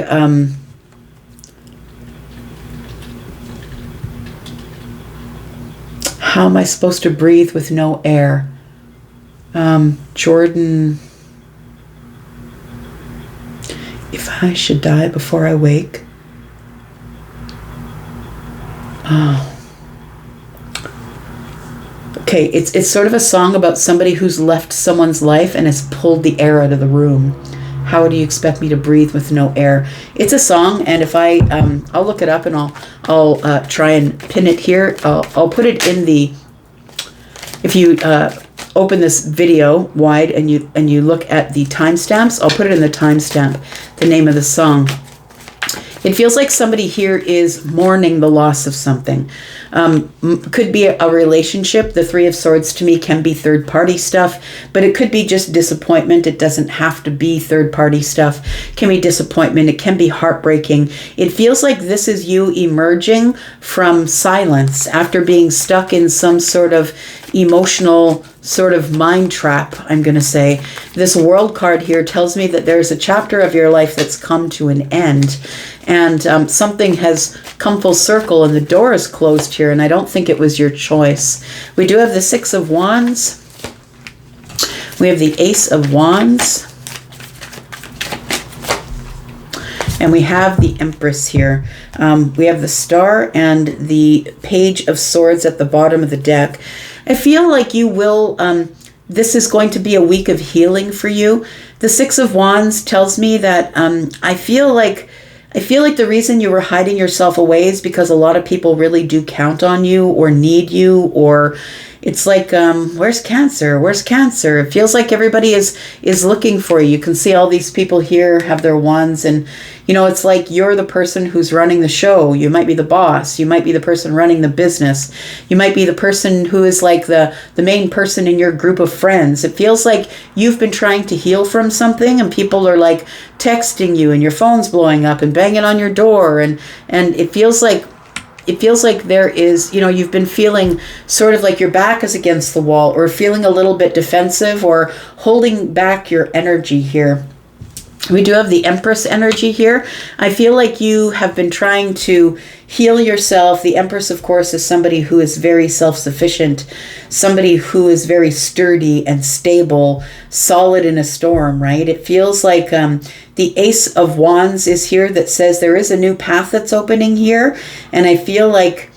Speaker 1: how am I supposed to breathe with no air? Jordan, if I should die before I wake. Oh. Okay, it's sort of a song about somebody who's left someone's life and has pulled the air out of the room. How do you expect me to breathe with no air? It's a song, and if I'll look it up and I'll try and pin it here. I'll put it in the. If you open this video wide and you look at the timestamps, I'll put it in the timestamp. The name of the song. It feels like somebody here is mourning the loss of something. Could be a relationship. The Three of Swords to me can be third-party stuff, but it could be just disappointment. It doesn't have to be third-party stuff. It can be disappointment. It can be heartbreaking. It feels like this is you emerging from silence after being stuck in some sort of emotional sort of mind trap, I'm going to say. This World card here tells me that there's a chapter of your life that's come to an end, and something has come full circle and the door is closed here, and I don't think it was your choice. We do have the Six of Wands. We have the Ace of Wands. And we have the Empress here. We have the Star and the Page of Swords at the bottom of the deck. I feel like you will, this is going to be a week of healing for you. The Six of Wands tells me that I feel like the reason you were hiding yourself away is because a lot of people really do count on you or need you, or it's like, where's Cancer? Where's Cancer? It feels like everybody is looking for you. You can see all these people here have their wands, and it's like you're the person who's running the show. You might be the boss. You might be the person running the business. You might be the person who is like the main person in your group of friends. It feels like you've been trying to heal from something, and people are like texting you, and your phone's blowing up and banging on your door, and it feels like there is, you've been feeling sort of like your back is against the wall, or feeling a little bit defensive, or holding back your energy here. We do have the Empress energy here. I feel like you have been trying to heal yourself. The Empress, of course, is somebody who is very self-sufficient, somebody who is very sturdy and stable, solid in a storm, right? It feels like the Ace of Wands is here that says there is a new path that's opening here. And I feel like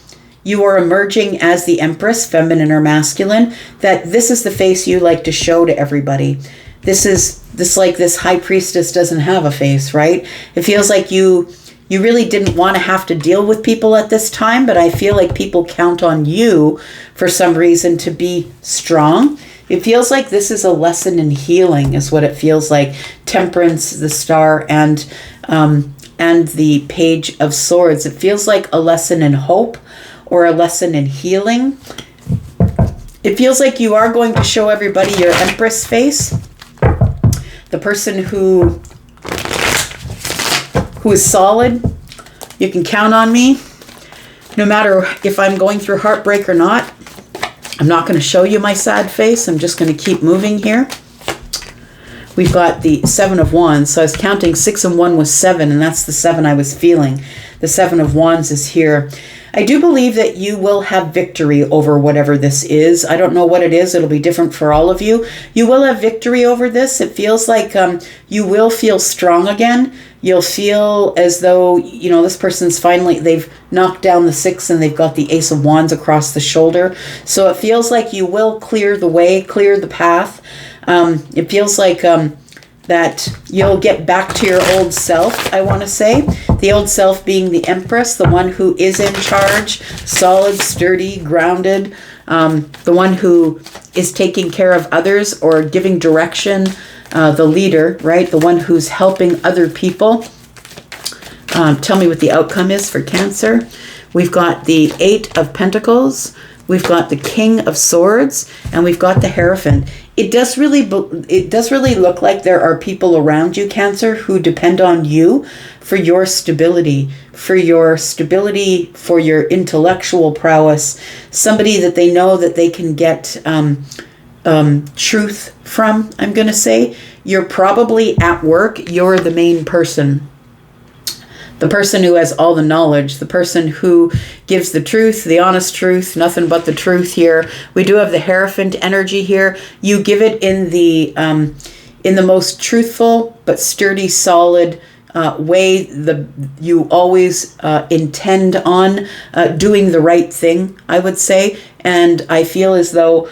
Speaker 1: you are emerging as the Empress, feminine or masculine, that this is the face you like to show to everybody. this high priestess doesn't have a face, right? It feels like you really didn't want to have to deal with people at this time, but I feel like people count on you for some reason to be strong. It feels like this is a lesson in healing is what it feels like. Temperance, the Star, and the Page of Swords. It feels like a lesson in hope or a lesson in healing. It feels like you are going to show everybody your Empress face. The person who is solid. You can count on me. No matter if I'm going through heartbreak or not. I'm not going to show you my sad face. I'm just going to keep moving here. We've got the 7 of Wands. So I was counting 6 and 1 was 7, and that's the 7 I was feeling. The 7 of Wands is here. I do believe that you will have victory over whatever this is. I don't know what it is. It'll be different for all of you. You will have victory over this. It feels like you will feel strong again. You'll feel as though, you know, this person's finally, they've knocked down the 6 and they've got the Ace of Wands across the shoulder. So it feels like you will clear the way, clear the path. It feels like that you'll get back to your old self, I want to say. The old self being the Empress, the one who is in charge, solid, sturdy, grounded, the one who is taking care of others or giving direction, the leader, right? The one who's helping other people. Tell me what the outcome is for Cancer. We've got the 8 of Pentacles. We've got the King of Swords, and we've got the Hierophant. It does really look like there are people around you, Cancer, who depend on you for your stability, for your intellectual prowess. Somebody that they know that they can get truth from, I'm going to say. You're probably at work. You're the main person. The person who has all the knowledge, the person who gives the truth, the honest truth, nothing but the truth here. We do have the Hierophant energy here. You give it in the most truthful but sturdy, solid way. You always intend on doing the right thing, I would say. And I feel as though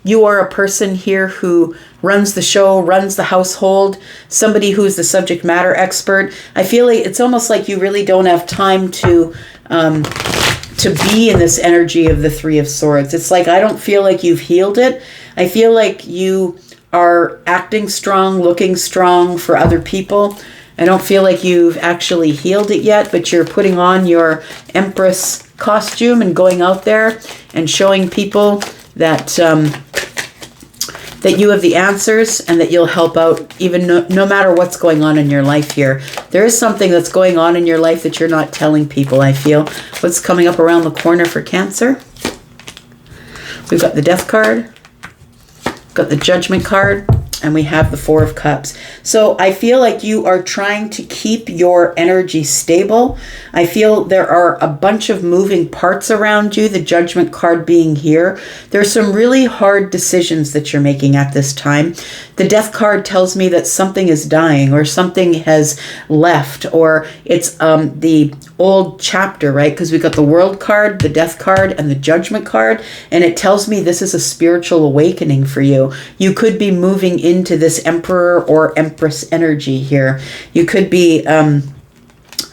Speaker 1: you are a person here who runs the show, runs the household, somebody who's the subject matter expert. I feel like it's almost like you really don't have time to be in this energy of the 3 of Swords. It's like I don't feel like you've healed it. I feel like you are acting strong, looking strong for other people. I don't feel like you've actually healed it yet, but you're putting on your Empress costume and going out there and showing people that that you have the answers and that you'll help out even no matter what's going on in your life here. There is something that's going on in your life that you're not telling people, I feel. What's coming up around the corner for Cancer? We've got the Death card, got the Judgment card, and we have the 4 of Cups. So I feel like you are trying to keep your energy stable. I feel there are a bunch of moving parts around you, the Judgment card being here. There's some really hard decisions that you're making at this time. The Death card tells me that something is dying or something has left, or it's the old chapter, right? Because we've got the World card, the Death card, and the Judgment card. And it tells me this is a spiritual awakening for you. You could be moving into this Emperor or Empress energy here. You could be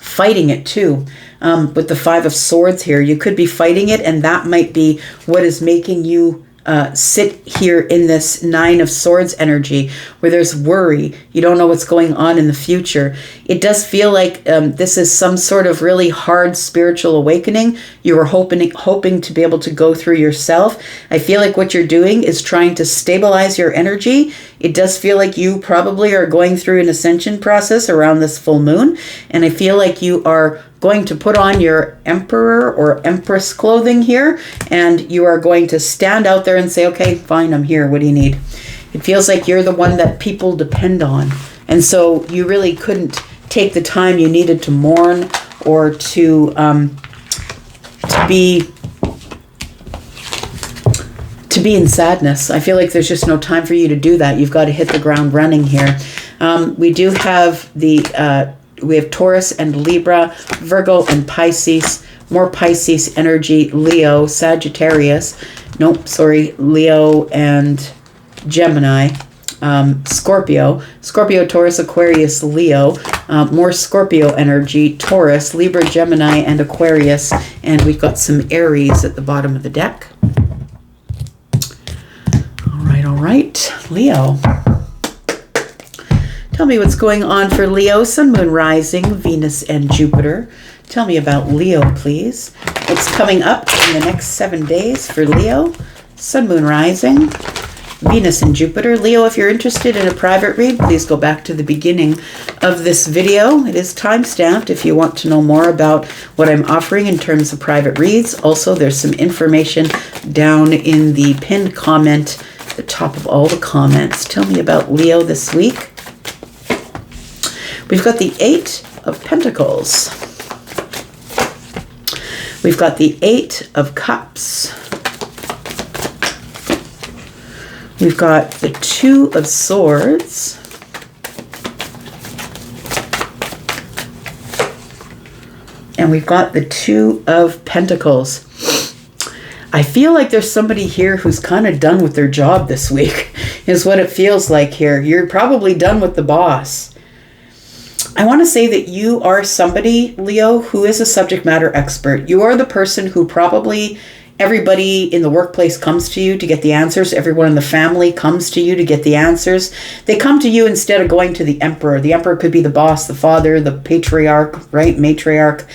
Speaker 1: fighting it too. With the 5 of Swords here, you could be fighting it, and that might be what is making you sit here in this 9 of Swords energy where there's worry. You don't know what's going on in the future. It does feel like this is some sort of really hard spiritual awakening you were hoping to be able to go through yourself. I feel like what you're doing is trying to stabilize your energy. It does feel like you probably are going through an ascension process around this full moon, and I feel like you are going to put on your Emperor or Empress clothing here, and you are going to stand out there and say, okay, fine, I'm here. What do you need? It feels like you're the one that people depend on. And so you really couldn't take the time you needed to mourn or to be in sadness. I feel like there's just no time for you to do that. You've got to hit the ground running here. We do have we have Taurus and Libra, Virgo and Pisces, more Pisces energy, Leo, Sagittarius. Nope, sorry, Leo and Gemini, Scorpio, Taurus, Aquarius, Leo, more Scorpio energy, Taurus, Libra, Gemini, and Aquarius. And we've got some Aries at the bottom of the deck. All right, Leo. Tell me what's going on for Leo, Sun, Moon, Rising, Venus, and Jupiter. Tell me about Leo, please. What's coming up in the next 7 days for Leo, Sun, Moon, Rising, Venus, and Jupiter. Leo, if you're interested in a private read, please go back to the beginning of this video. It is time-stamped if you want to know more about what I'm offering in terms of private reads. Also, there's some information down in the pinned comment, the top of all the comments. Tell me about Leo this week. We've got the 8 of Pentacles. We've got the 8 of Cups. We've got the 2 of Swords. And we've got the 2 of Pentacles. I feel like there's somebody here who's kind of done with their job this week, is what it feels like here. You're probably done with the boss. I want to say that you are somebody, Leo, who is a subject matter expert. You are the person who probably everybody in the workplace comes to you to get the answers. Everyone in the family comes to you to get the answers. They come to you instead of going to the emperor. The emperor could be the boss, the father, the patriarch, right? Matriarch.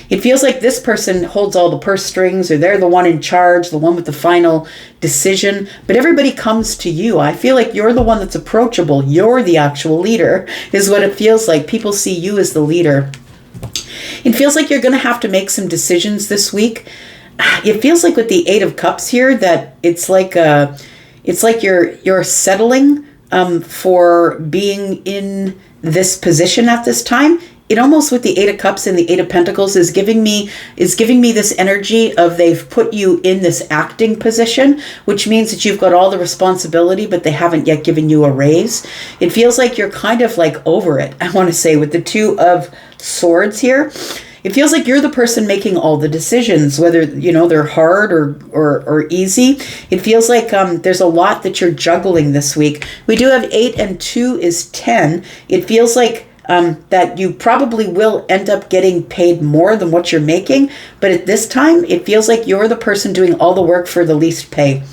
Speaker 1: It feels like this person holds all the purse strings, or they're the one in charge, the one with the final decision. But everybody comes to you. I feel like you're the one that's approachable. You're the actual leader, is what it feels like. People see you as the leader. It feels like you're going to have to make some decisions this week. It feels like with the 8 of Cups here that it's like you're settling for being in this position at this time. It almost, with the 8 of Cups and the 8 of Pentacles, is giving me this energy of they've put you in this acting position, which means that you've got all the responsibility, but they haven't yet given you a raise. It feels like you're kind of like over it, I want to say, with the 2 of Swords here. It feels like you're the person making all the decisions, whether, you know, they're hard or easy. It feels like there's a lot that you're juggling this week. We do have 8 and 2 is 10. It feels like that you probably will end up getting paid more than what you're making. But at this time, it feels like you're the person doing all the work for the least pay,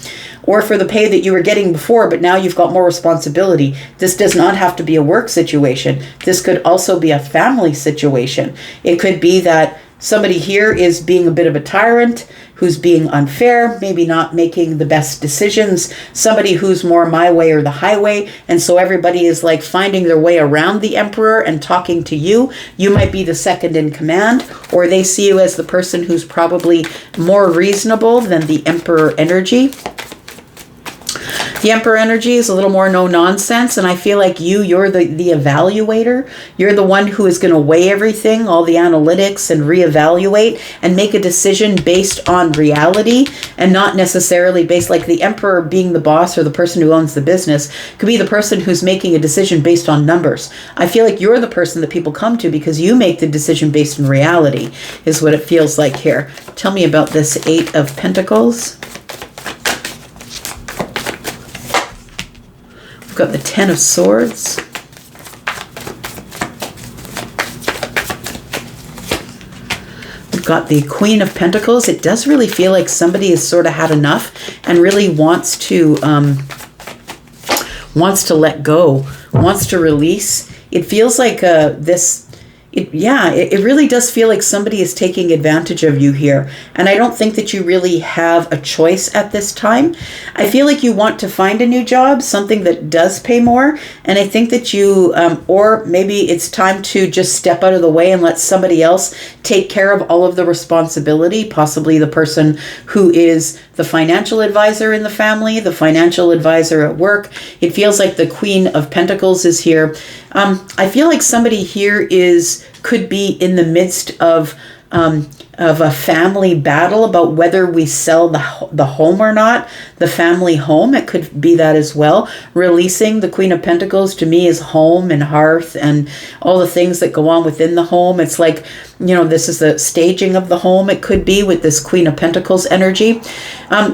Speaker 1: or for the pay that you were getting before, but now you've got more responsibility. This does not have to be a work situation. This could also be a family situation. It could be that somebody here is being a bit of a tyrant, who's being unfair, maybe not making the best decisions, somebody who's more my way or the highway, and so everybody is like finding their way around the emperor and talking to you. You might be the second in command, or they see you as the person who's probably more reasonable than the emperor energy. The Emperor energy is a little more no nonsense, and I feel like you're the evaluator. You're the one who is going to weigh everything, all the analytics, and reevaluate and make a decision based on reality, and not necessarily based, like the Emperor being the boss or the person who owns the business could be the person who's making a decision based on numbers. I feel like you're the person that people come to because you make the decision based on reality, is what it feels like here. Tell me about this 8 of Pentacles. We've got the 10 of Swords. We've got the Queen of Pentacles. It does really feel like somebody has sort of had enough and really wants to let go, wants to release. It feels like it really does feel like somebody is taking advantage of you here. And I don't think that you really have a choice at this time. I feel like you want to find a new job, something that does pay more. And I think that you, or maybe it's time to just step out of the way and let somebody else take care of all of the responsibility, possibly the person who is the financial advisor in the family, the financial advisor at work. It feels like the Queen of Pentacles is here. I feel like somebody here could be in the midst of of a family battle about whether we sell the home or not, the family home. It could be that as well. Releasing the Queen of Pentacles to me is home and hearth and all the things that go on within the home. It's like, this is the staging of the home. It could be with this Queen of Pentacles energy.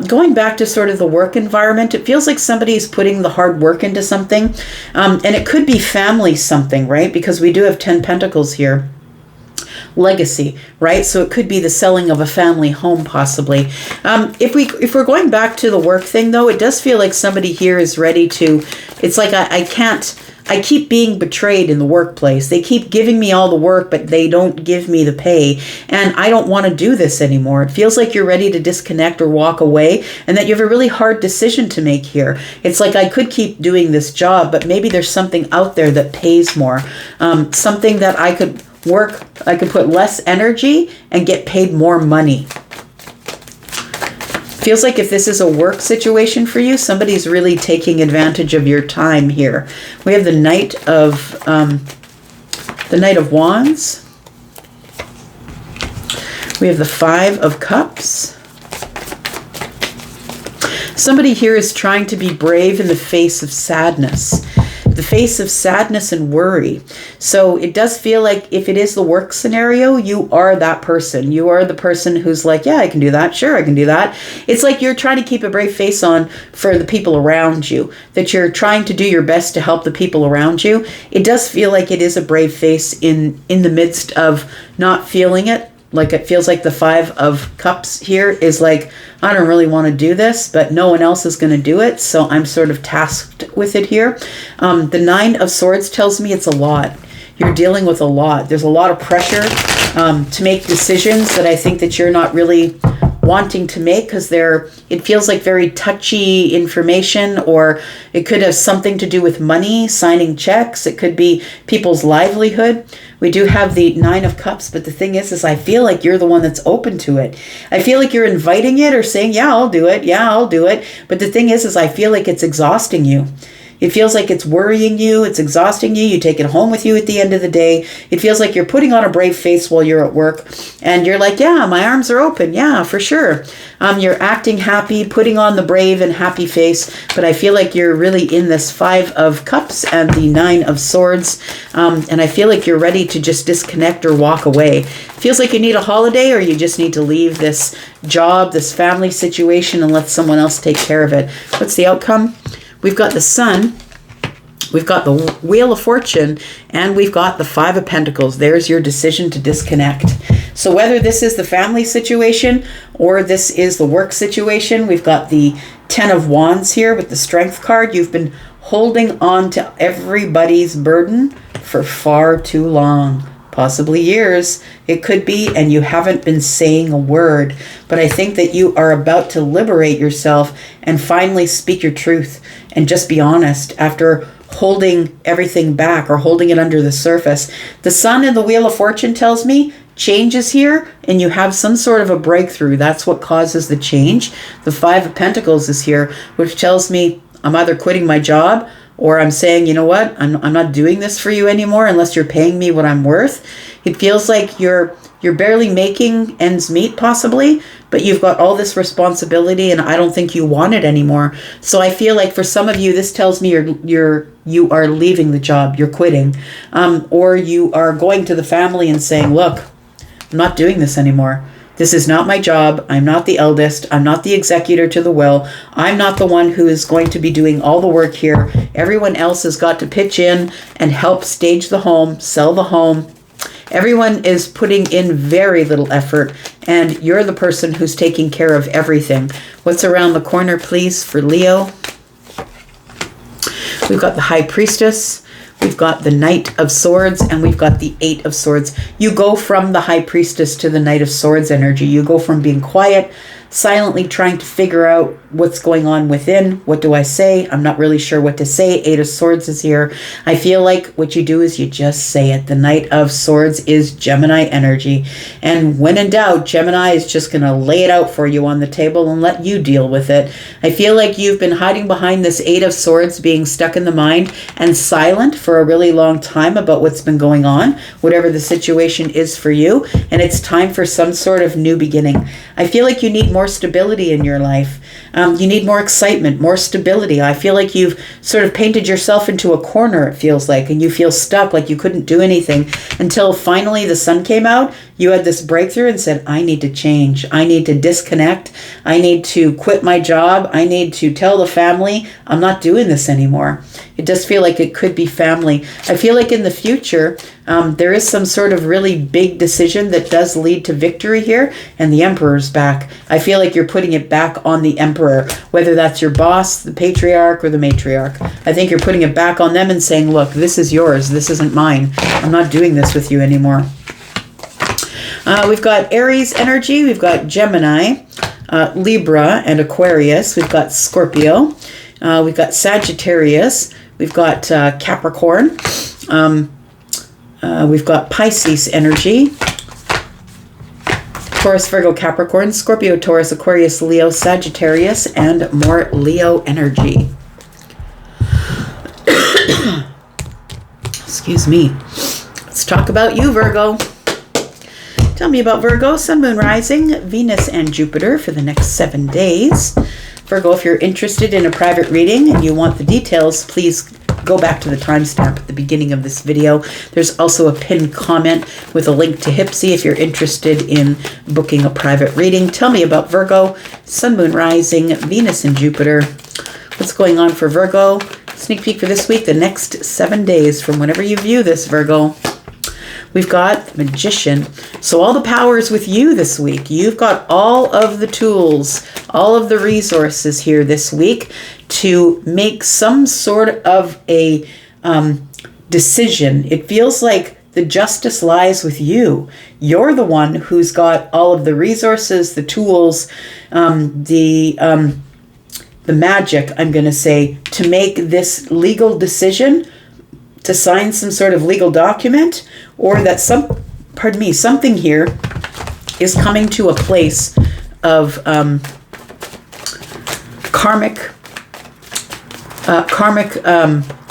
Speaker 1: Going back to sort of the work environment, it feels like somebody's putting the hard work into something. And it could be family something, right? Because we do have 10 Pentacles here. Legacy, right? So it could be the selling of a family home, possibly. If we're going back to the work thing, though, it does feel like somebody here is ready to. It's like I keep being betrayed in the workplace. They keep giving me all the work, but they don't give me the pay, and I don't want to do this anymore. It feels like you're ready to disconnect or walk away, and that you have a really hard decision to make here. It's like I could keep doing this job, but maybe there's something out there that pays more, something that I could put less energy and get paid more money. Feels like if this is a work situation for you, somebody's really taking advantage of your time here. We have the Knight of Wands. We have the Five of Cups. Somebody here is trying to be brave in the face of sadness. The face of sadness and worry. So it does feel like if it is the work scenario, you are that person. You are the person who's like, yeah, I can do that. Sure, I can do that. It's like you're trying to keep a brave face on for the people around you, that you're trying to do your best to help the people around you. It does feel like it is a brave face in the midst of not feeling it. Like it feels like the Five of Cups here is like, I don't really want to do this, but no one else is going to do it. So I'm sort of tasked with it here. The Nine of Swords tells me it's a lot. You're dealing with a lot. There's a lot of pressure to make decisions that I think that you're not really wanting to make, because it feels like very touchy information, or it could have something to do with money, signing checks. It could be people's livelihood. We do have the Nine of Cups, but the thing is I feel like you're the one that's open to it. I feel like you're inviting it or saying, yeah, I'll do it. Yeah, I'll do it. But the thing is I feel like it's exhausting you. It feels like it's worrying you. It's exhausting you. You take it home with you at the end of the day. It feels like you're putting on a brave face while you're at work. And you're like, yeah, my arms are open. Yeah, for sure. You're acting happy, putting on the brave and happy face. But I feel like you're really in this Five of Cups and the Nine of Swords. And I feel like you're ready to just disconnect or walk away. Feels like you need a holiday, or you just need to leave this job, this family situation, and let someone else take care of it. What's the outcome? We've got the Sun, we've got the Wheel of Fortune, and we've got the Five of Pentacles. There's your decision to disconnect. So whether this is the family situation or this is the work situation, we've got the Ten of Wands here with the Strength card. You've been holding on to everybody's burden for far too long. Possibly years, it could be, and you haven't been saying a word. But I think that you are about to liberate yourself and finally speak your truth and just be honest after holding everything back or holding it under the surface. The Sun and the Wheel of Fortune tells me change is here, and you have some sort of a breakthrough. That's what causes the change. The Five of Pentacles is here, which tells me I'm either quitting my job, or I'm saying, you know what, I'm not doing this for you anymore unless you're paying me what I'm worth. It feels like you're barely making ends meet, possibly, but you've got all this responsibility, and I don't think you want it anymore. So I feel like for some of you, this tells me you are leaving the job, you're quitting, or you are going to the family and saying, look, I'm not doing this anymore. This is not my job. I'm not the eldest. I'm not the executor to the will. I'm not the one who is going to be doing all the work here. Everyone else has got to pitch in and help stage the home, sell the home. Everyone is putting in very little effort, and you're the person who's taking care of everything. What's around the corner, please, for Leo? We've got the High Priestess. We've got the Knight of Swords, and we've got the Eight of Swords. You go from the High Priestess to the Knight of Swords energy. You go from being quiet silently trying to figure out what's going on within. What do I say? I'm not really sure what to say. Eight of Swords is here. I feel like what you do is you just say it. The Knight of Swords is Gemini energy. And when in doubt, Gemini is just going to lay it out for you on the table and let you deal with it. I feel like you've been hiding behind this Eight of Swords, being stuck in the mind and silent for a really long time about what's been going on, whatever the situation is for you. And it's time for some sort of new beginning. I feel like you need more stability in your life. You need more excitement, more stability. I feel like you've sort of painted yourself into a corner, it feels like, and you feel stuck, like you couldn't do anything until finally the sun came out. You had this breakthrough and said, I need to change. I need to disconnect. I need to quit my job. I need to tell the family I'm not doing this anymore. It does feel like it could be family. I feel like in the future, there is some sort of really big decision that does lead to victory here, and the Emperor's back. I feel like you're putting it back on the Emperor, whether that's your boss, the patriarch, or the matriarch. I think you're putting it back on them and saying, look, this is yours. This isn't mine. I'm not doing this with you anymore. We've got Aries energy. We've got Gemini, Libra, and Aquarius. We've got Scorpio. We've got Sagittarius. We've got Capricorn. We've got Pisces energy. Taurus, Virgo, Capricorn, Scorpio, Taurus, Aquarius, Leo, Sagittarius, and more Leo energy. Excuse me. Let's talk about you, Virgo. Tell me about Virgo, Sun, Moon, Rising, Venus, and Jupiter for the next 7 days. Virgo, if you're interested in a private reading and you want the details, please go back to the timestamp at the beginning of this video. There's also a pinned comment with a link to Hipsy if you're interested in booking a private reading. Tell me about Virgo, Sun, Moon, Rising, Venus, and Jupiter. What's going on for Virgo? Sneak peek for this week, the next 7 days from whenever you view this, Virgo. We've got Magician. So all the power is with you this week. You've got all of the tools, all of the resources here this week to make some sort of a decision. It feels like the justice lies with you. You're the one who's got all of the resources, the tools, the magic, I'm going to say, to make this legal decision, to sign some sort of legal document, or that something here is coming to a place of karmic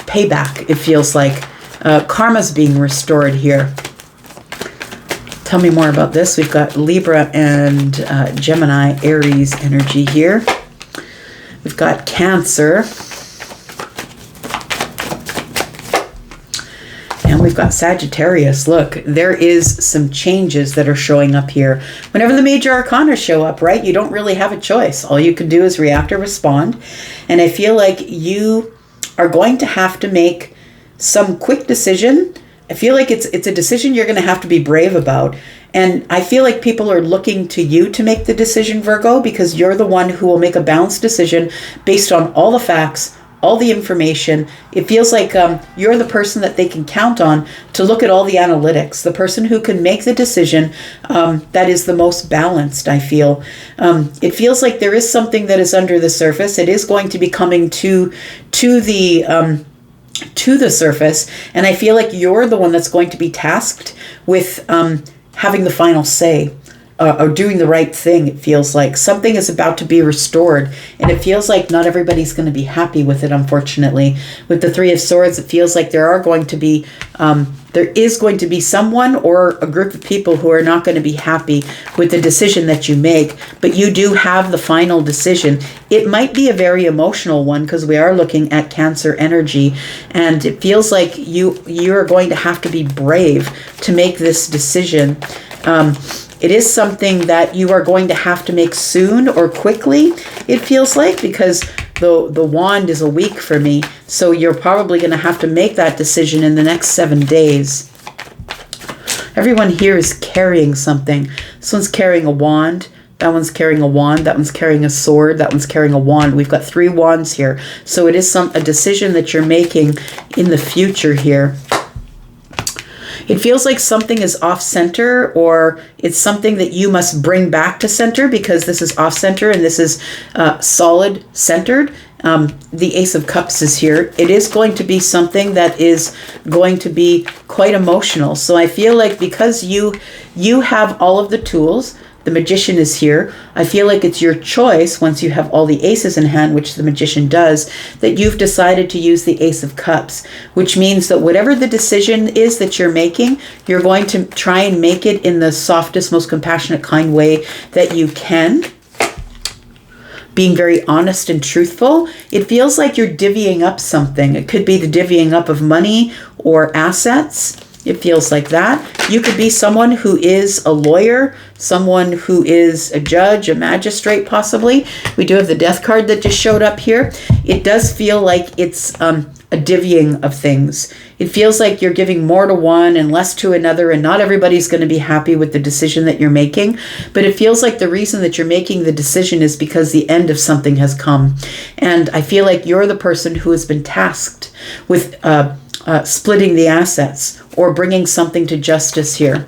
Speaker 1: payback. It feels like karma's being restored here. Tell me more about this. We've got Libra and Gemini, Aries energy here. We've got Cancer. And we've got Sagittarius. Look, there is some changes that are showing up here. Whenever the major arcana show up, right, you don't really have a choice. All you can do is react or respond. And I feel like you are going to have to make some quick decision. I feel like it's a decision you're going to have to be brave about. And I feel like people are looking to you to make the decision, Virgo, because you're the one who will make a balanced decision based on all the facts, all the information. It feels like you're the person that they can count on to look at all the analytics, the person who can make the decision that is the most balanced, I feel. It feels like there is something that is under the surface. It is going to be coming to the surface, and I feel like you're the one that's going to be tasked with having the final say. Or doing the right thing. It feels like something is about to be restored, and it feels like not everybody's going to be happy with it, unfortunately. With the Three of Swords, it feels like there is going to be someone or a group of people who are not going to be happy with the decision that you make, but you do have the final decision. It might be a very emotional one because we are looking at Cancer energy, and it feels like you're going to have to be brave to make this decision. It is something that you are going to have to make soon or quickly, it feels like, because the wand is a week for me. So you're probably going to have to make that decision in the next 7 days. Everyone here is carrying something. This one's carrying a wand. That one's carrying a wand. That one's carrying a sword. That one's carrying a wand. We've got 3 wands here. So it is a decision that you're making in the future here. It feels like something is off center, or it's something that you must bring back to center, because this is off center and this is solid centered. The Ace of Cups is here. It is going to be something that is going to be quite emotional. So I feel like because you have all of the tools, the Magician is here. I feel like it's your choice, once you have all the aces in hand, which the Magician does, that you've decided to use the Ace of Cups, which means that whatever the decision is that you're making, you're going to try and make it in the softest, most compassionate, kind way that you can. Being very honest and truthful. It feels like you're divvying up something. It could be the divvying up of money or assets. It feels like that. You could be someone who is a lawyer, someone who is a judge, a magistrate possibly. We do have the Death card that just showed up here. It does feel like it's a divvying of things. It feels like you're giving more to one and less to another, and not everybody's going to be happy with the decision that you're making. But it feels like the reason that you're making the decision is because the end of something has come. And I feel like you're the person who has been tasked with splitting the assets or bringing something to justice here.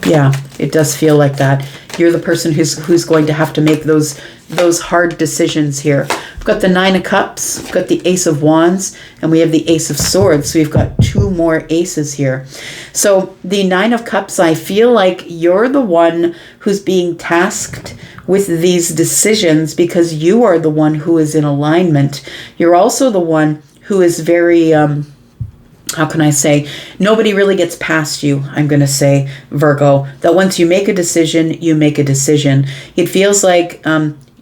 Speaker 1: Yeah, it does feel like that. You're the person who's going to have to make those hard decisions here. We've got the Nine of Cups, we've got the Ace of Wands, and we have the Ace of Swords. So we've got two more aces here. So the Nine of Cups, I feel like you're the one who's being tasked with these decisions because you are the one who is in alignment. You're also the one who is very, how can I say, nobody really gets past you, I'm going to say, Virgo, that once you make a decision, you make a decision. It feels like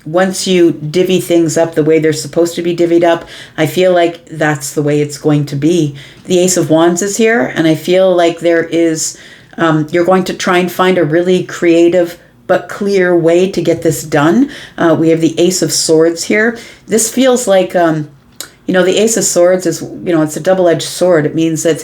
Speaker 1: once you divvy things up the way they're supposed to be divvied up, I feel like that's the way it's going to be. The Ace of Wands is here, and I feel like there is, you're going to try and find a really creative but clear way to get this done. We have the Ace of Swords here. This feels like, the Ace of Swords is, it's a double-edged sword. It means that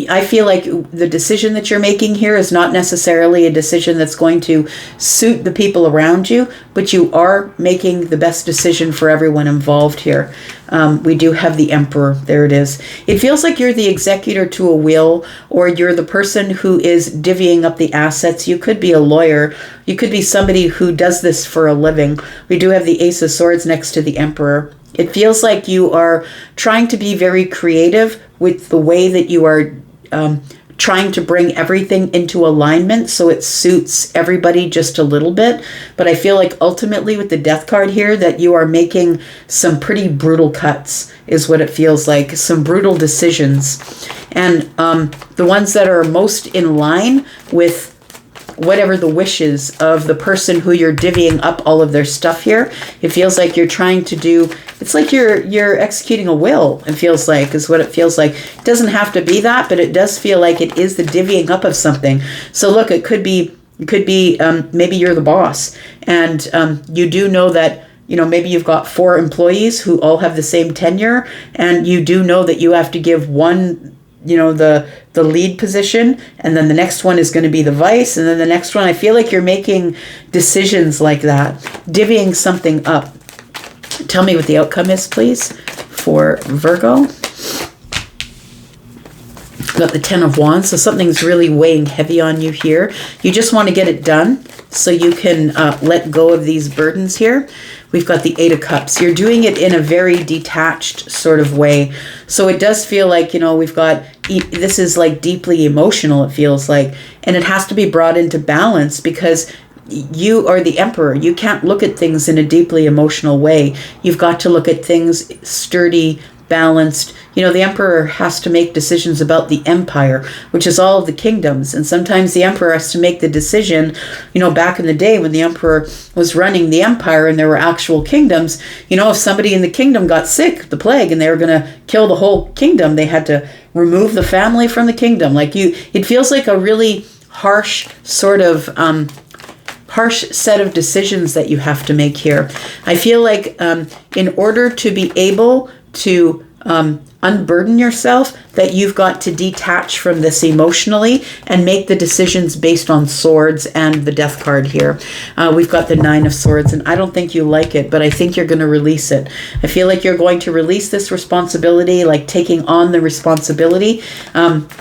Speaker 1: I feel like the decision that you're making here is not necessarily a decision that's going to suit the people around you, but you are making the best decision for everyone involved here. We do have the Emperor. There it is. It feels like you're the executor to a will, or you're the person who is divvying up the assets. You could be a lawyer. You could be somebody who does this for a living. We do have the Ace of Swords next to the Emperor. It feels like you are trying to be very creative with the way that you are trying to bring everything into alignment so it suits everybody just a little bit. But I feel like ultimately with the Death card here that you are making some pretty brutal cuts is what it feels like. Some brutal decisions. And the ones that are most in line with whatever the wishes of the person who you're divvying up all of their stuff here. It feels like you're trying to do, it's like you're executing a will, it feels like, is what it feels like. It doesn't have to be that, but it does feel like it is the divvying up of something. So look, it could be maybe you're the boss, and you do know that, maybe you've got 4 employees who all have the same tenure, and you do know that you have to give one, the lead position, and then the next one is going to be the vice, and then the next one. I feel like you're making decisions like that, divvying something up. Tell me what the outcome is, please, for Virgo. Got the Ten of Wands, so something's really weighing heavy on you here. You just want to get it done so you can let go of these burdens here. We've got the Eight of Cups. You're doing it in a very detached sort of way. So it does feel like, we've got, this is like deeply emotional, it feels like. And it has to be brought into balance because you are the Emperor. You can't look at things in a deeply emotional way. You've got to look at things sturdy, balanced. The Emperor has to make decisions about the empire, which is all of the kingdoms. And sometimes the Emperor has to make the decision, back in the day when the Emperor was running the empire and there were actual kingdoms, if somebody in the kingdom got sick, the plague, and they were going to kill the whole kingdom, they had to remove the family from the kingdom. It feels like a really harsh sort of harsh set of decisions that you have to make here. I feel like in order to be able to unburden yourself, that you've got to detach from this emotionally and make the decisions based on swords and the death card here. We've got the 9 of swords, and I don't think you like it, but I think you're going to release it. I feel like you're going to release this responsibility, like taking on the responsibility.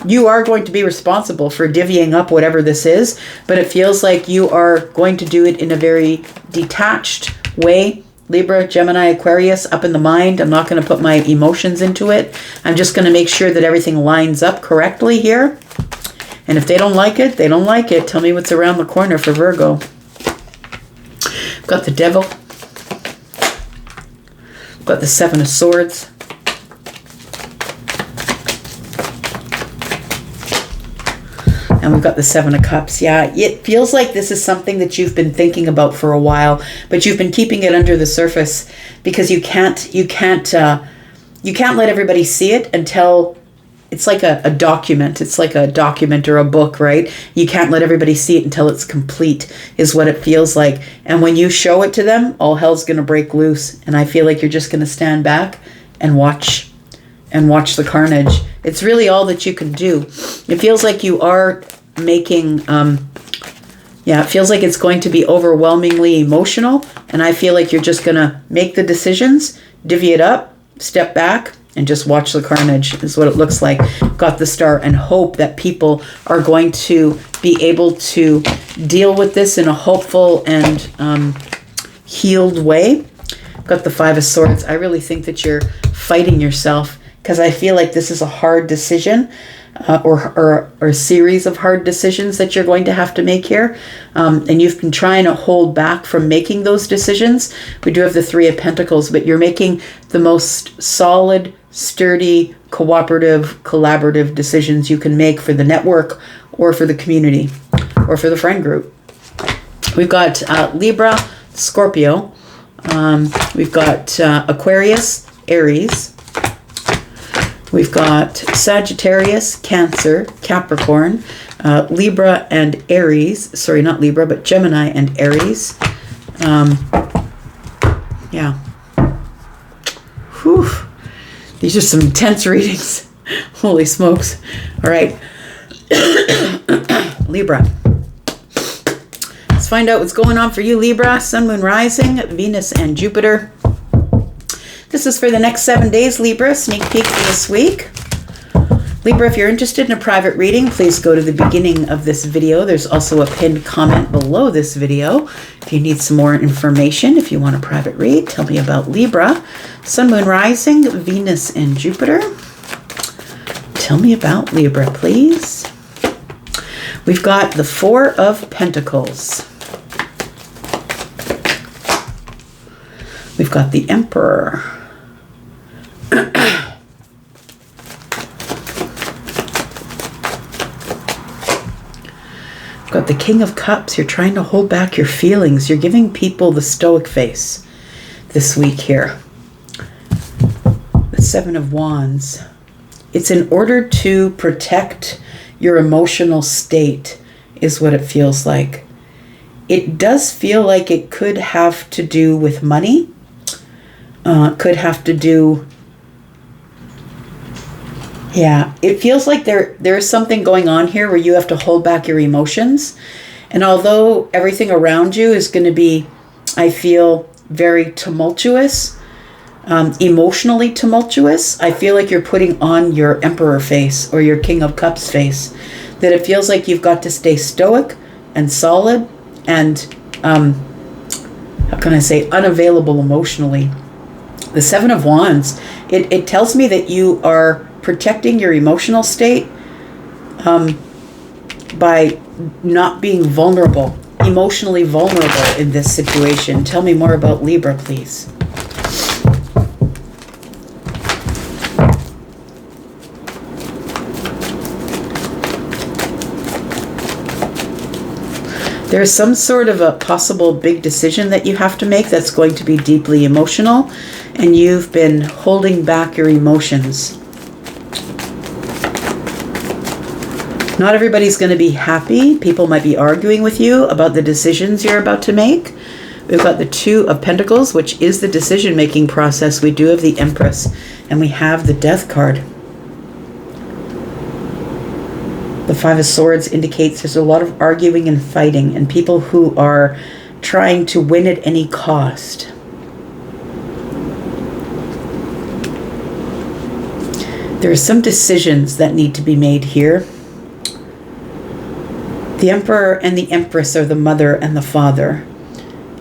Speaker 1: You are going to be responsible for divvying up whatever this is, but it feels like you are going to do it in a very detached way. Libra, Gemini, Aquarius, up in the mind. I'm not going to put my emotions into it. I'm just going to make sure that everything lines up correctly here. And if they don't like it, they don't like it. Tell me what's around the corner for Virgo. I've got the Devil. I've got the 7 of Swords. And we've got the 7 of Cups. Yeah, it feels like this is something that you've been thinking about for a while, but you've been keeping it under the surface because you can't let everybody see it until it's like a document. It's like a document or a book, right? You can't let everybody see it until it's complete, is what it feels like. And when you show it to them, all hell's going to break loose. And I feel like you're just going to stand back and watch the carnage. It's really all that you can do. It feels like you are making, it feels like it's going to be overwhelmingly emotional. And I feel like you're just going to make the decisions, divvy it up, step back, and just watch the carnage is what it looks like. Got the Star, and hope that people are going to be able to deal with this in a hopeful and healed way. Got the 5 of Swords. I really think that you're fighting yourself because I feel like this is a hard decision or a series of hard decisions that you're going to have to make here. And you've been trying to hold back from making those decisions. We do have the 3 of Pentacles, but you're making the most solid, sturdy, cooperative, collaborative decisions you can make for the network or for the community or for the friend group. We've got Libra, Scorpio. We've got Aquarius, Aries. We've got Sagittarius, Cancer, Capricorn, Libra and Aries. Sorry, not Libra, but Gemini and Aries. Yeah. Whew. These are some intense readings. Holy smokes. All right. Libra. Let's find out what's going on for you, Libra. Sun, Moon, Rising, Venus, and Jupiter. This is for the next 7 days, Libra. Sneak peek for this week. Libra, if you're interested in a private reading, please go to the beginning of this video. There's also a pinned comment below this video. If you need some more information, if you want a private read, tell me about Libra. Sun, Moon, Rising, Venus, and Jupiter. Tell me about Libra, please. We've got the 4 of Pentacles. We've got the Emperor. We've got the King of Cups. You're trying to hold back your feelings. You're giving people the stoic face this week here. The 7 of Wands. It's in order to protect your emotional state is what it feels like. It does feel like it could have to do with money. Could have to do... Yeah, it feels like there's something going on here where you have to hold back your emotions. And although everything around you is going to be, I feel, very tumultuous, emotionally tumultuous, I feel like you're putting on your Emperor face or your King of Cups face. That it feels like you've got to stay stoic and solid and, how can I say, unavailable emotionally. The 7 of Wands, it tells me that you are protecting your emotional state by not being vulnerable, emotionally vulnerable in this situation. Tell me more about Libra, please. There's some sort of a possible big decision that you have to make that's going to be deeply emotional, and you've been holding back your emotions. Not everybody's going to be happy. People might be arguing with you about the decisions you're about to make, We've got the Two of Pentacles, which is the decision-making process. We do have the Empress, and we have the Death card. The Five of Swords indicates there's a lot of arguing and fighting, and people who are trying to win at any cost. There are some decisions that need to be made here. The Emperor and the Empress are the mother and the father.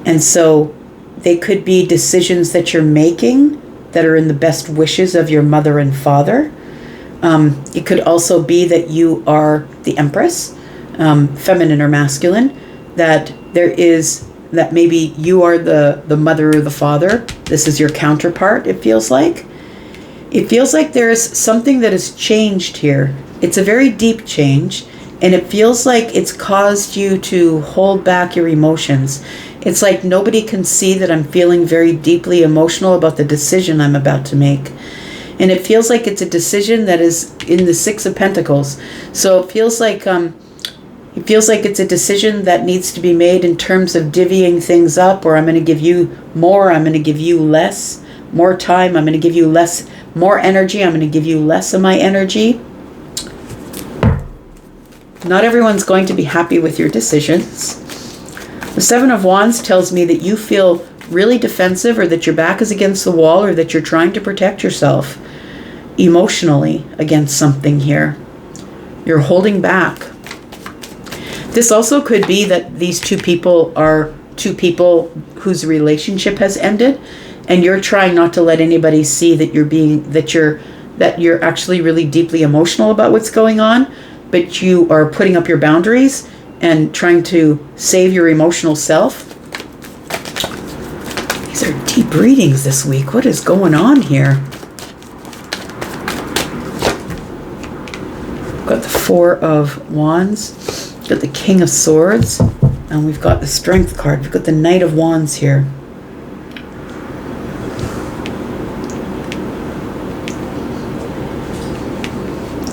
Speaker 1: And so they could be decisions that you're making that are in the best wishes of your mother and father. It could also be that you are the Empress, feminine or masculine, that maybe you are the mother or the father. This is your counterpart, it feels like. It feels like there's something that has changed here. It's a very deep change, and it feels like it's caused you to hold back your emotions. It's like nobody can see that I'm feeling very deeply emotional about the decision I'm about to make. And it feels like it's a decision that is in the Six of Pentacles. So it feels like it's a decision that needs to be made in terms of divvying things up, or I'm going to give you more, I'm going to give you less, more time, I'm going to give you less, more energy, I'm going to give you less of my energy. Not everyone's going to be happy with your decisions. The Seven of Wands tells me that you feel really defensive, or that your back is against the wall, or that you're trying to protect yourself emotionally against something here. You're holding back. This also could be that these two people are two people whose relationship has ended, and you're trying not to let anybody see that you're actually really deeply emotional about what's going on, but you are putting up your boundaries and trying to save your emotional self. These are deep readings this week. What is going on here? We've got the Four of Wands, we've got the King of Swords, and we've got the Strength card. We've got the Knight of Wands here.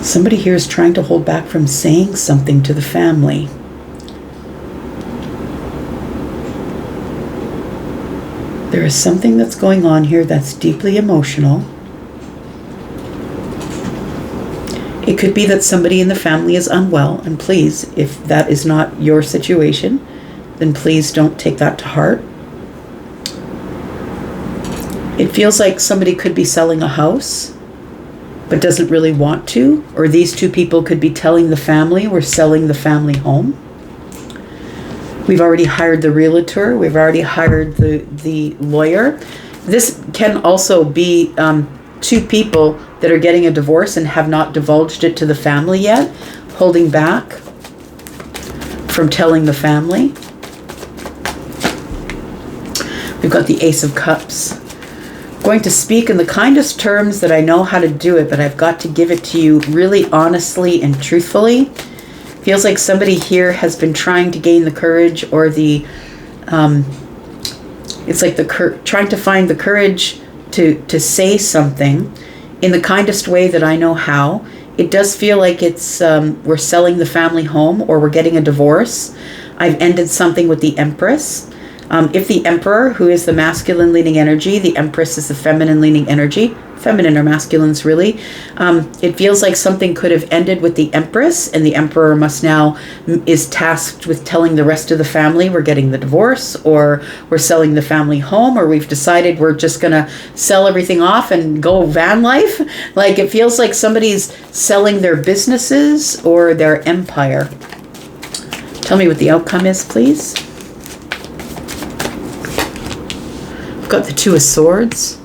Speaker 1: Somebody here is trying to hold back from saying something to the family. There is something that's going on here that's deeply emotional. It could be that somebody in the family is unwell, and please, if that is not your situation, then please don't take that to heart. It feels like somebody could be selling a house but doesn't really want to, or these two people could be telling the family we're selling the family home. We've already hired the realtor, we've already hired the lawyer. This can also be two people that are getting a divorce and have not divulged it to the family yet, holding back from telling the family. We've got the Ace of Cups. Going to speak in the kindest terms that I know how to do it, but I've got to give it to you really honestly and truthfully. Feels like somebody here has been trying to gain the courage, or it's like trying to find the courage to say something in the kindest way that I know how. It does feel like it's we're selling the family home, or we're getting a divorce. I've ended something with the Empress. If the Emperor, who is the masculine leaning energy, the Empress is the feminine leaning energy, feminine or masculines really, it feels like something could have ended with the Empress, and the Emperor is tasked with telling the rest of the family we're getting the divorce, or we're selling the family home, or we've decided we're just going to sell everything off and go van life. Like, it feels like somebody's selling their businesses or their empire. Tell me what the outcome is, please. Got the Two of Swords,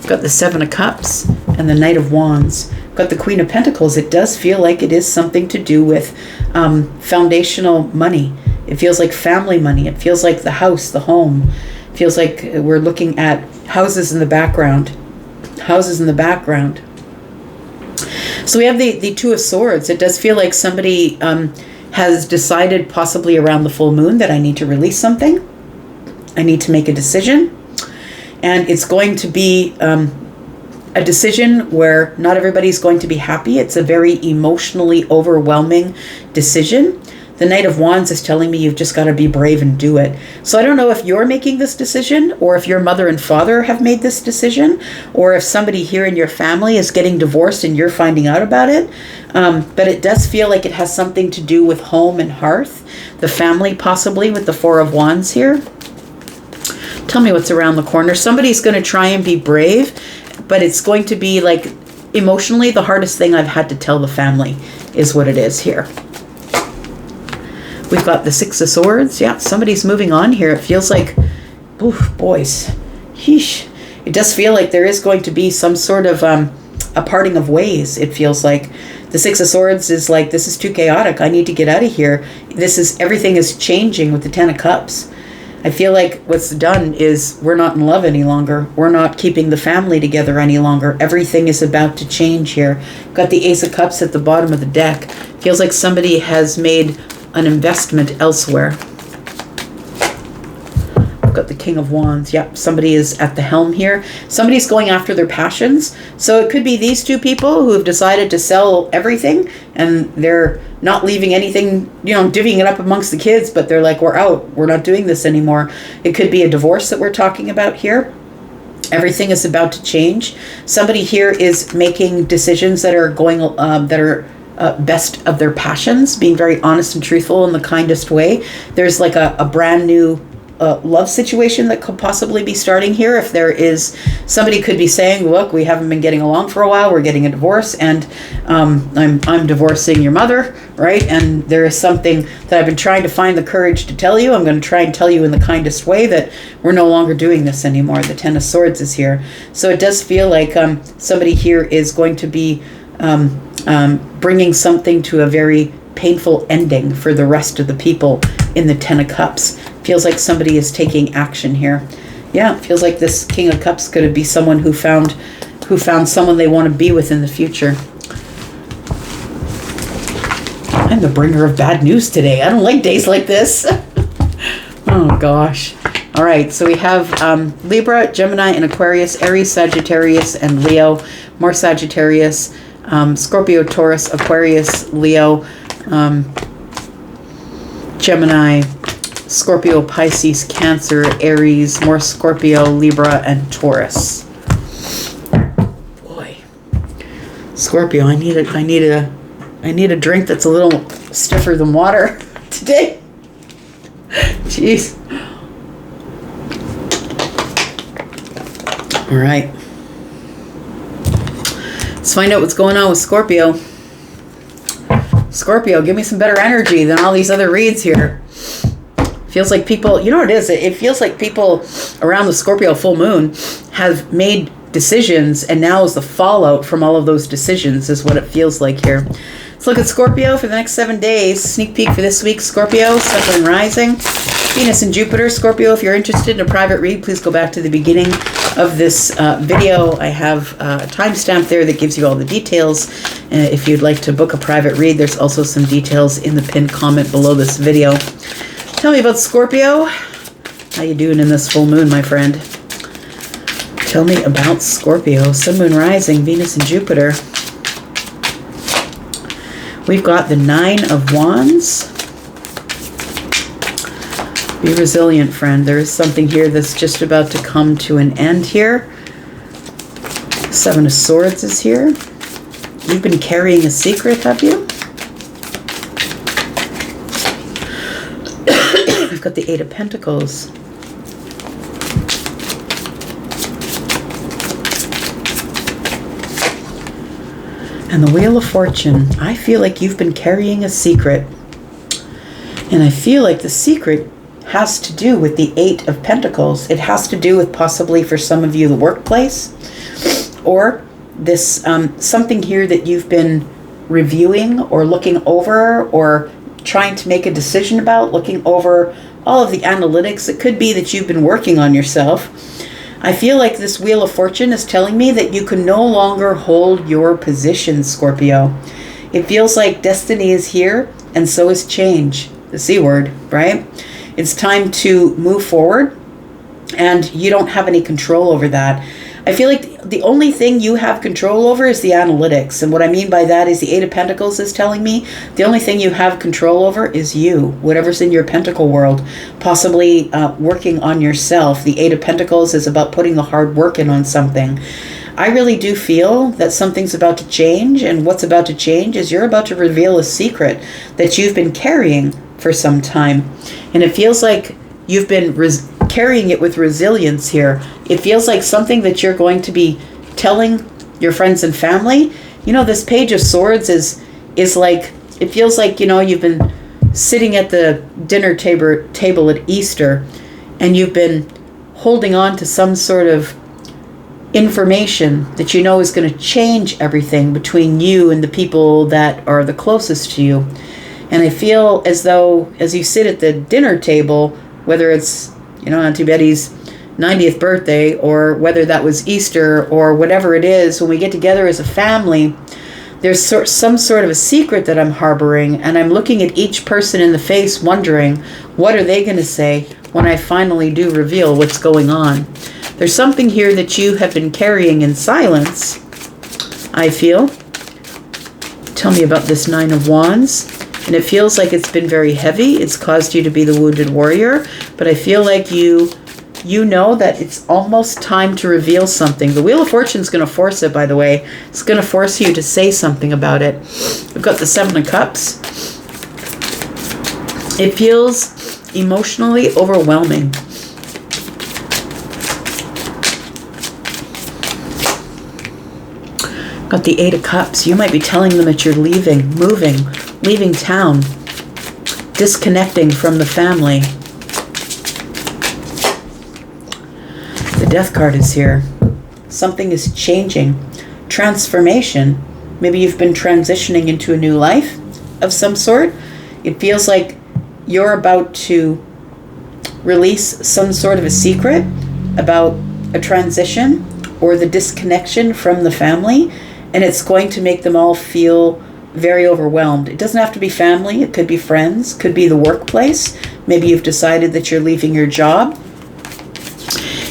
Speaker 1: got the Seven of Cups, and the Knight of Wands. Got the Queen of Pentacles. It does feel like it is something to do with foundational money. It feels like family money. It feels like the house, the home. It feels like we're looking at houses in the background. Houses in the background. So we have the Two of Swords. It does feel like somebody has decided, possibly around the full moon, that I need to release something. I need to make a decision. And it's going to be a decision where not everybody's going to be happy. It's a very emotionally overwhelming decision The Knight of Wands is telling me you've just got to be brave and do it. So I don't know if you're making this decision, or if your mother and father have made this decision, or if somebody here in your family is getting divorced and you're finding out about it. But it does feel like it has something to do with home and hearth, the family possibly, with the Four of Wands here. Tell me what's around the corner. Somebody's going to try and be brave, but it's going to be like emotionally the hardest thing I've had to tell the family is what it is here. We've got the Six of Swords. Yeah, somebody's moving on here. It feels like, oof, boys, sheesh. It does feel like there is going to be some sort of a parting of ways, it feels like. The Six of Swords is like, this is too chaotic. I need to get out of here. Everything is changing with the Ten of Cups. I feel like what's done is we're not in love any longer. We're not keeping the family together any longer. Everything is about to change here. Got the Ace of Cups at the bottom of the deck. Feels like somebody has made an investment elsewhere. I've got the King of Wands. Yep, somebody is at the helm here. Somebody's going after their passions. So it could be these two people who have decided to sell everything, and they're not leaving anything, divvying it up amongst the kids, but they're like, we're out. We're not doing this anymore. It could be a divorce that we're talking about here. Everything is about to change. Somebody here is making decisions that are going, best of their passions, being very honest and truthful in the kindest way. There's like a brand new love situation that could possibly be starting here. If there is, somebody could be saying, look, we haven't been getting along for a while, we're getting a divorce, and I'm divorcing your mother, right? And there is something that I've been trying to find the courage to tell you. I'm going to try and tell you in the kindest way that we're no longer doing this anymore. The Ten of Swords is here. So it does feel like somebody here is going to be bringing something to a very painful ending for the rest of the people in the Ten of Cups. Feels like somebody is taking action here. Yeah, it feels like this King of Cups could be someone who found someone they want to be with in the future. I'm the bringer of bad news today. I don't like days like this. Oh gosh. All right, so we have Libra, Gemini, and Aquarius, Aries, Sagittarius, and Leo. More Sagittarius, Scorpio, Taurus, Aquarius, Leo, Gemini, Scorpio, Pisces, Cancer, Aries, more Scorpio, Libra, and Taurus. Boy, Scorpio, I need a drink that's a little stiffer than water today. Jeez. All right. Let's find out what's going on with Scorpio. Scorpio, give me some better energy than all these other reads here. Feels like people, you know what it is? It feels like people around the Scorpio full moon have made decisions, and now is the fallout from all of those decisions is what it feels like here. Let's look at Scorpio for the next 7 days. Sneak peek for this week. Scorpio, Sun and Rising, Venus and Jupiter. Scorpio, if you're interested in a private read, please go back to the beginning of this video. I have a timestamp there that gives you all the details. If you'd like to book a private read, there's also some details in the pinned comment below this video. Tell me about Scorpio. How you doing in this full moon, my friend? Tell me about Scorpio. Sun, Moon, Rising, Venus and Jupiter. We've got the Nine of Wands. Be resilient, friend. There is something here that's just about to come to an end here. Seven of Swords is here. You've been carrying a secret, have you? We've got the Eight of Pentacles. And the Wheel of Fortune. I feel like you've been carrying a secret. And I feel like the secret has to do with the Eight of Pentacles. It has to do with possibly for some of you the workplace, or this something here that you've been reviewing or looking over or trying to make a decision about, looking over all of the analytics. It could be that you've been working on yourself. I feel like this Wheel of Fortune is telling me that you can no longer hold your position, Scorpio. It feels like destiny is here, and so is change, the C word, right? It's time to move forward, and you don't have any control over that. I feel like the only thing you have control over is the analytics. And what I mean by that is the Eight of Pentacles is telling me the only thing you have control over is you, whatever's in your pentacle world, possibly working on yourself. The Eight of Pentacles is about putting the hard work in on something. I really do feel that something's about to change, and what's about to change is you're about to reveal a secret that you've been carrying for some time. And it feels like you've been carrying it with resilience here. It feels like something that you're going to be telling your friends and family. You know, this Page of Swords is like, it feels like, you know, you've been sitting at the dinner table at Easter, and you've been holding on to some sort of information that you know is going to change everything between you and the people that are the closest to you. And I feel as though as you sit at the dinner table, whether it's, you know, Auntie Betty's 90th birthday, or whether that was Easter, or whatever it is, when we get together as a family, there's some sort of a secret that I'm harboring, and I'm looking at each person in the face wondering, what are they going to say when I finally do reveal what's going on? There's something here that you have been carrying in silence, I feel. Tell me about this Nine of Wands. And it feels like it's been very heavy. It's caused you to be the wounded warrior. But I feel like you know that it's almost time to reveal something. The Wheel of Fortune is going to force it, by the way. It's going to force you to say something about it. We've got the Seven of Cups. It feels emotionally overwhelming. Got the Eight of Cups. You might be telling them that you're leaving, moving, leaving town, disconnecting from the family. The Death card is here. Something is changing. Transformation. Maybe you've been transitioning into a new life of some sort. It feels like you're about to release some sort of a secret about a transition or the disconnection from the family. And it's going to make them all feel very overwhelmed. It doesn't have to be family. It could be friends. Could be the workplace. Maybe you've decided that you're leaving your job.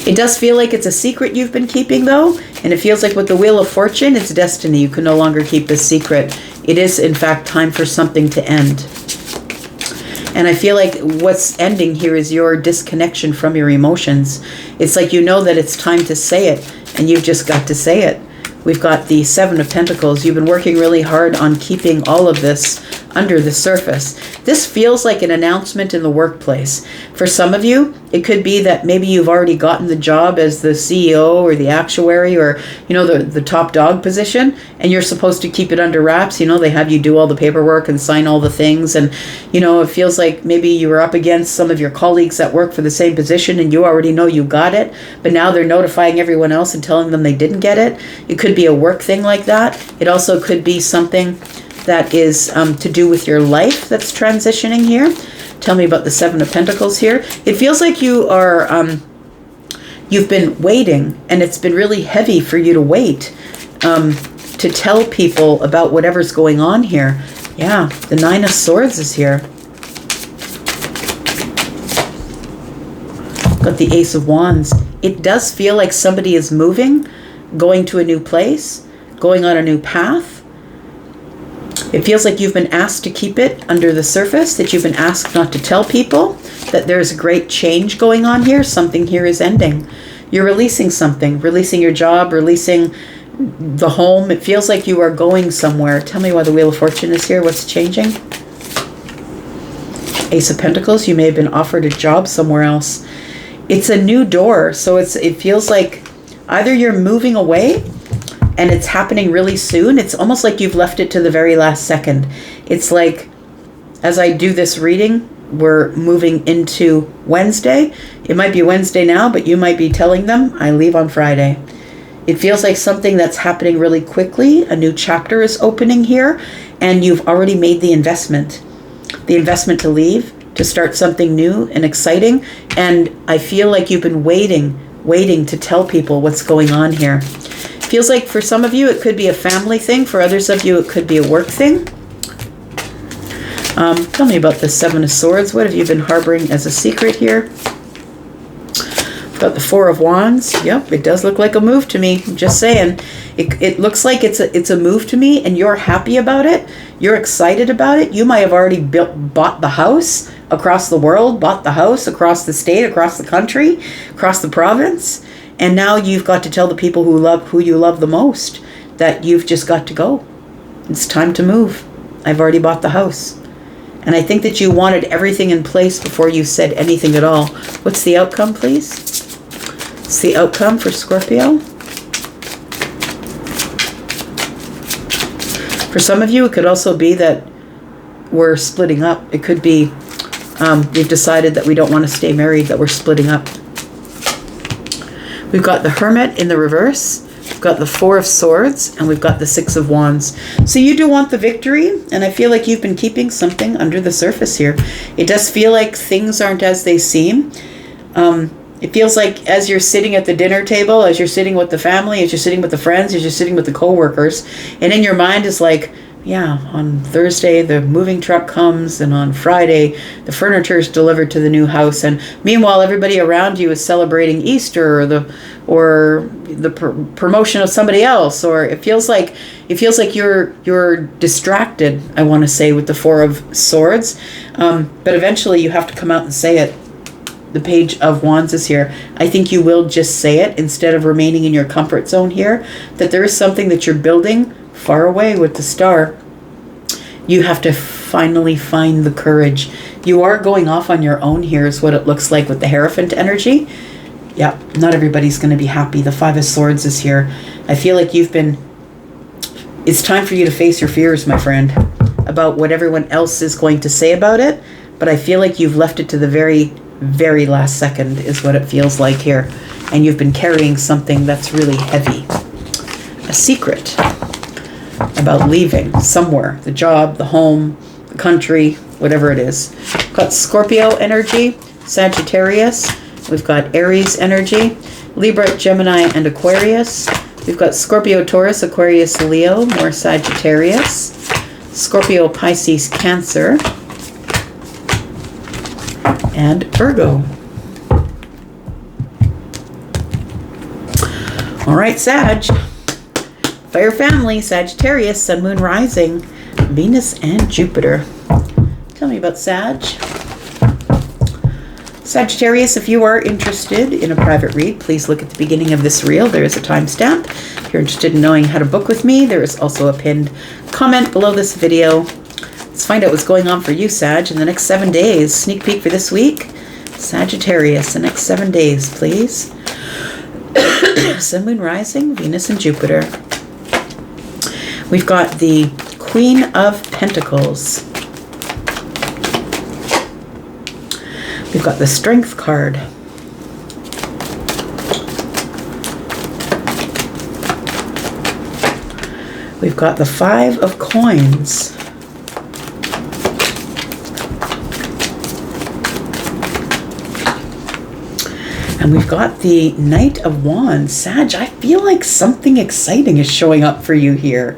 Speaker 1: It does feel like it's a secret you've been keeping, though. And it feels like with the Wheel of Fortune, it's destiny. You can no longer keep this secret. It is, in fact, time for something to end. And I feel like what's ending here is your disconnection from your emotions. It's like you know that it's time to say it, and you've just got to say it. We've got the Seven of Pentacles. You've been working really hard on keeping all of this under the surface. This feels like an announcement in the workplace. For some of you, it could be that maybe you've already gotten the job as the CEO or the actuary, or, you know, the top dog position, and you're supposed to keep it under wraps. You know, they have you do all the paperwork and sign all the things. And, you know, it feels like maybe you were up against some of your colleagues that work for the same position and you already know you got it, but now they're notifying everyone else and telling them they didn't get it. It could be a work thing like that. It also could be something that is to do with your life that's transitioning here. Tell me about the Seven of Pentacles here. It feels like you are, you've been waiting, and it's been really heavy for you to wait to tell people about whatever's going on here. Yeah, the Nine of Swords is here. Got the Ace of Wands. It does feel like somebody is moving, going to a new place, going on a new path. It feels like you've been asked to keep it under the surface, that you've been asked not to tell people, that there's a great change going on here. Something here is ending. You're releasing something, releasing your job, releasing the home. It feels like you are going somewhere. Tell me why the Wheel of Fortune is here. What's changing? Ace of Pentacles. You may have been offered a job somewhere else. It's a new door. So it feels like either you're moving away, and it's happening really soon. It's almost like you've left it to the very last second. It's like, as I do this reading, we're moving into Wednesday. It might be Wednesday now, but you might be telling them, I leave on Friday. It feels like something that's happening really quickly. A new chapter is opening here, and you've already made the investment. The investment to leave, to start something new and exciting. And I feel like you've been waiting to tell people what's going on here. Feels like for some of you it could be a family thing. For others of you it could be a work thing. Tell me about the Seven of Swords. What have you been harboring as a secret here? Got the Four of Wands. Yep, it does look like a move to me. I'm just saying. It looks like it's a move to me, and you're happy about it. You're excited about it. You might have already bought the house across the world, bought the house across the state, across the country, across the province, and now you've got to tell the people who you love the most that you've just got to go. It's time to move. I've already bought the house. And I think that you wanted everything in place before you said anything at all. What's the outcome, please? What's the outcome for Scorpio? For some of you, it could also be that we're splitting up. It could be we've decided that we don't want to stay married, that we're splitting up. We've got the Hermit in the reverse. We've got the Four of Swords, and we've got the Six of Wands. So you do want the victory, and I feel like you've been keeping something under the surface here. It does feel like things aren't as they seem. It feels like as you're sitting at the dinner table, as you're sitting with the family, as you're sitting with the friends, as you're sitting with the co-workers, and in your mind is like, yeah, on Thursday the moving truck comes, and on Friday the furniture is delivered to the new house, and meanwhile everybody around you is celebrating Easter or the promotion of somebody else, or it feels like you're distracted, I want to say, with the Four of Swords, but eventually you have to come out and say it. The Page of Wands is here. I think you will just say it instead of remaining in your comfort zone here, that there is something that you're building far away with the Star. You have to finally find the courage. You are going off on your own here is what it looks like with the Hierophant energy. Yeah, not everybody's going to be happy. The Five of Swords is here. I feel like it's time for you to face your fears, my friend, about what everyone else is going to say about it. But I feel like you've left it to the very, very last second is what it feels like here. And you've been carrying something that's really heavy. A secret about leaving somewhere. The job, the home, the country, whatever it is. We've got Scorpio energy, Sagittarius. We've got Aries energy, Libra, Gemini, and Aquarius. We've got Scorpio, Taurus, Aquarius, Leo, more Sagittarius. Scorpio, Pisces, Cancer, and Virgo. All right, Sag. Fire family, Sagittarius, Sun, Moon, Rising, Venus, and Jupiter. Tell me about Sag. Sagittarius, if you are interested in a private read, please look at the beginning of this reel. There is a timestamp. If you're interested in knowing how to book with me, there is also a pinned comment below this video. Let's find out what's going on for you, Sag, in the next 7 days. Sneak peek for this week. Sagittarius, the next 7 days, please. Sun, Moon, Rising, Venus, and Jupiter. We've got the Queen of Pentacles. We've got the Strength card. We've got the Five of Coins. And we've got the Knight of Wands. Sag, I feel like something exciting is showing up for you here.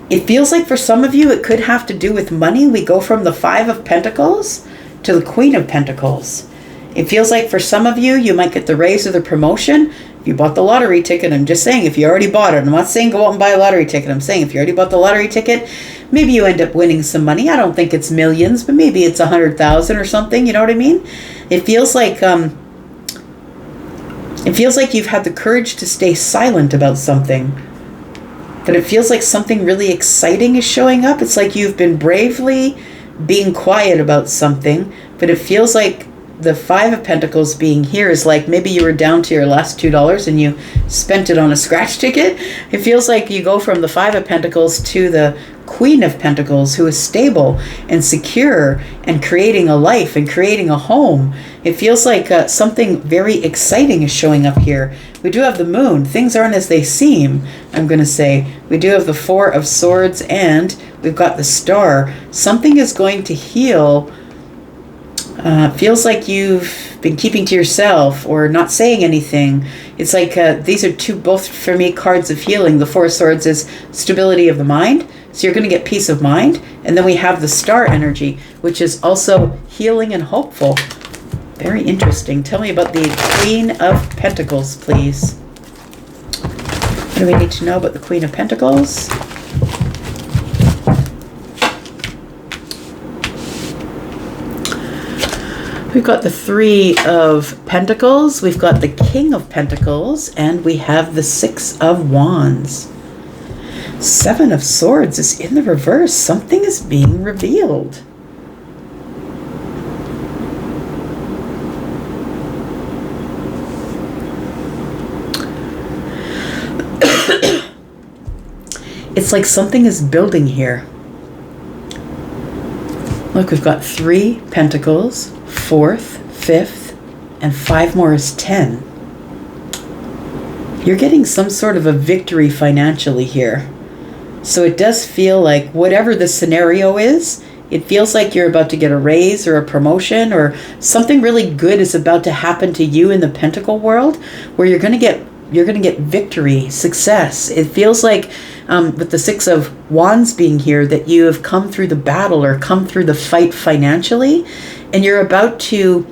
Speaker 1: It feels like for some of you it could have to do with money. We go from the Five of Pentacles to the Queen of Pentacles. It feels like for some of you, you might get the raise or the promotion. If you bought the lottery ticket, I'm just saying, if you already bought it, I'm not saying go out and buy a lottery ticket. I'm saying if you already bought the lottery ticket, maybe you end up winning some money. I don't think it's millions, but maybe it's 100,000 or something. You know what I mean? It feels like you've had the courage to stay silent about something. But it feels like something really exciting is showing up. It's like you've been bravely being quiet about something, but it feels like the Five of Pentacles being here is like maybe you were down to your last $2 and you spent it on a scratch ticket. It feels like you go from the Five of Pentacles to the Queen of Pentacles, who is stable and secure and creating a life and creating a home. It feels like something very exciting is showing up here. We do have the Moon. Things aren't as they seem, I'm going to say. We do have the Four of Swords, and we've got the Star. Something is going to heal. Feels like you've been keeping to yourself or not saying anything. It's like these are both for me, cards of healing. The Four of Swords is stability of the mind. So you're going to get peace of mind. And then we have the Star energy, which is also healing and hopeful. Very interesting. Tell me about the Queen of Pentacles, please. What do we need to know about the Queen of Pentacles? We've got the Three of Pentacles, we've got the King of Pentacles, and we have the Six of Wands. Seven of Swords is in the reverse. Something is being revealed. It's like something is building here. Look, we've got 3 Pentacles, 4th, 5th, and 5 more is 10. You're getting some sort of a victory financially here. So it does feel like whatever the scenario is, it feels like you're about to get a raise or a promotion, or something really good is about to happen to you in the Pentacle world, where you're going to get victory, success. It feels like with the Six of Wands being here, that you have come through the battle or come through the fight financially, and you're about to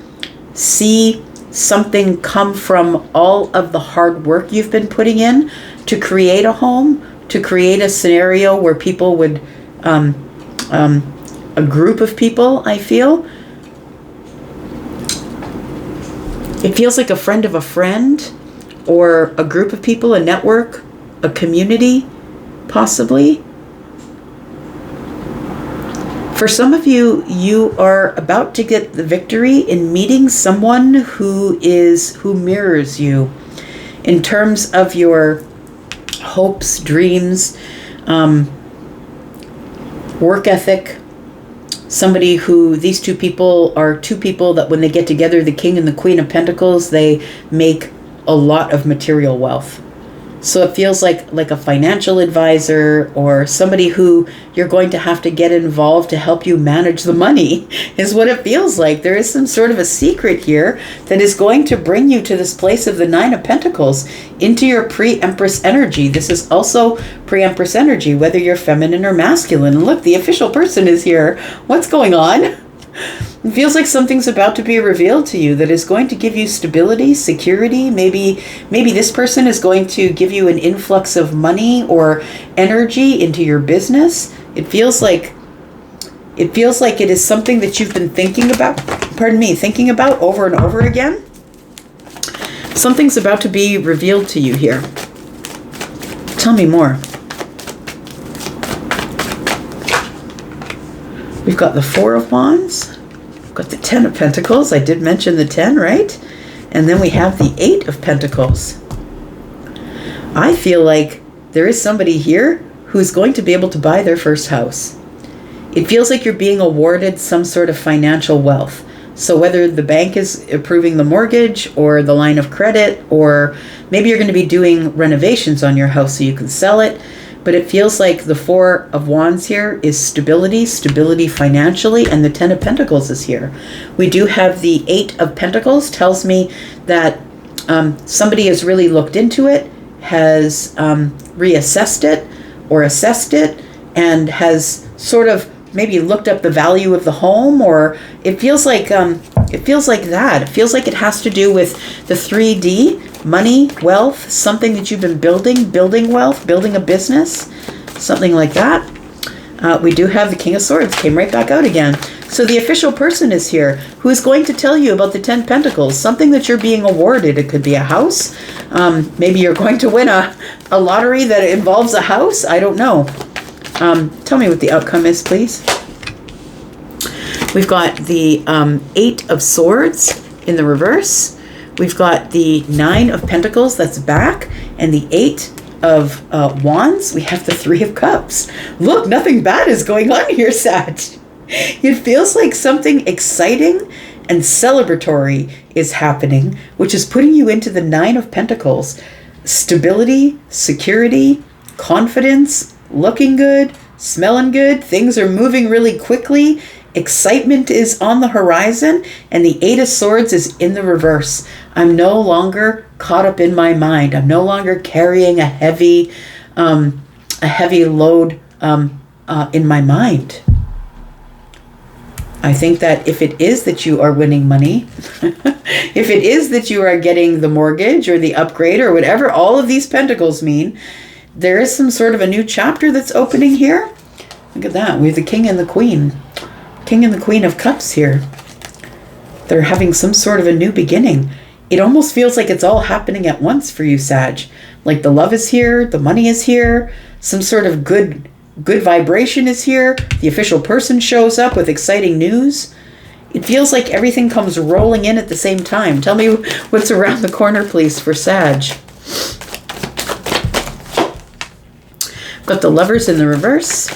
Speaker 1: see something come from all of the hard work you've been putting in to create a home, to create a scenario where people would, a group of people, I feel. It feels like a friend of a friend, or a group of people, a network, a community, possibly. For some of you, you are about to get the victory in meeting someone who mirrors you in terms of your hopes, dreams, work ethic. Somebody who, these two people are two people that when they get together, the King and the Queen of Pentacles, they make a lot of material wealth. So it feels like a financial advisor, or somebody who you're going to have to get involved to help you manage the money, is what it feels like. There is some sort of a secret here that is going to bring you to this place of the Nine of Pentacles, into your pre-Empress energy. This is also pre-Empress energy, whether you're feminine or masculine. Look, the official person is here. What's going on? It feels like something's about to be revealed to you that is going to give you stability, security. Maybe this person is going to give you an influx of money or energy into your business. It feels like it is something that you've been thinking about over and over again. Something's about to be revealed to you here. Tell me more. We've got the Four of Wands. We've got the Ten of Pentacles. I did mention the 10, right? And then we have the Eight of Pentacles. I feel like there is somebody here who's going to be able to buy their first house. It feels like you're being awarded some sort of financial wealth. So whether the bank is approving the mortgage or the line of credit, or maybe you're going to be doing renovations on your house so you can sell it. But it feels like the Four of Wands here is stability financially, and the Ten of Pentacles is here. We do have the Eight of Pentacles, tells me that somebody has really looked into it, has reassessed it or assessed it, and has sort of maybe looked up the value of the home, or it feels like that. It feels like it has to do with the 3D, money, wealth, something that you've been building wealth, building a business, something like that. We do have the King of Swords, came right back out again. So the official person is here who is going to tell you about the 10 Pentacles, something that you're being awarded. It could be a house. Maybe you're going to win a lottery that involves a house. I don't know. Tell me what the outcome is, please. We've got the Eight of Swords in the reverse. We've got the Nine of Pentacles that's back, and the Eight of Wands. We have the Three of Cups. Look, nothing bad is going on here, Sag. It feels like something exciting and celebratory is happening, which is putting you into the Nine of Pentacles. Stability, security, confidence, looking good, smelling good. Things are moving really quickly. Excitement is on the horizon, and the Eight of Swords is in the reverse. I'm no longer caught up in my mind. I'm no longer carrying a heavy load in my mind. I think that if it is that you are winning money, if it is that you are getting the mortgage or the upgrade or whatever all of these pentacles mean, there is some sort of a new chapter that's opening here. Look at that. We have the King and the Queen. King and the Queen of Cups here. They're having some sort of a new beginning. It almost feels like it's all happening at once for you, Sag. Like the love is here, the money is here, some sort of good vibration is here. The official person shows up with exciting news. It feels like everything comes rolling in at the same time. Tell me what's around the corner, please, for Sag. Got the Lovers in the reverse.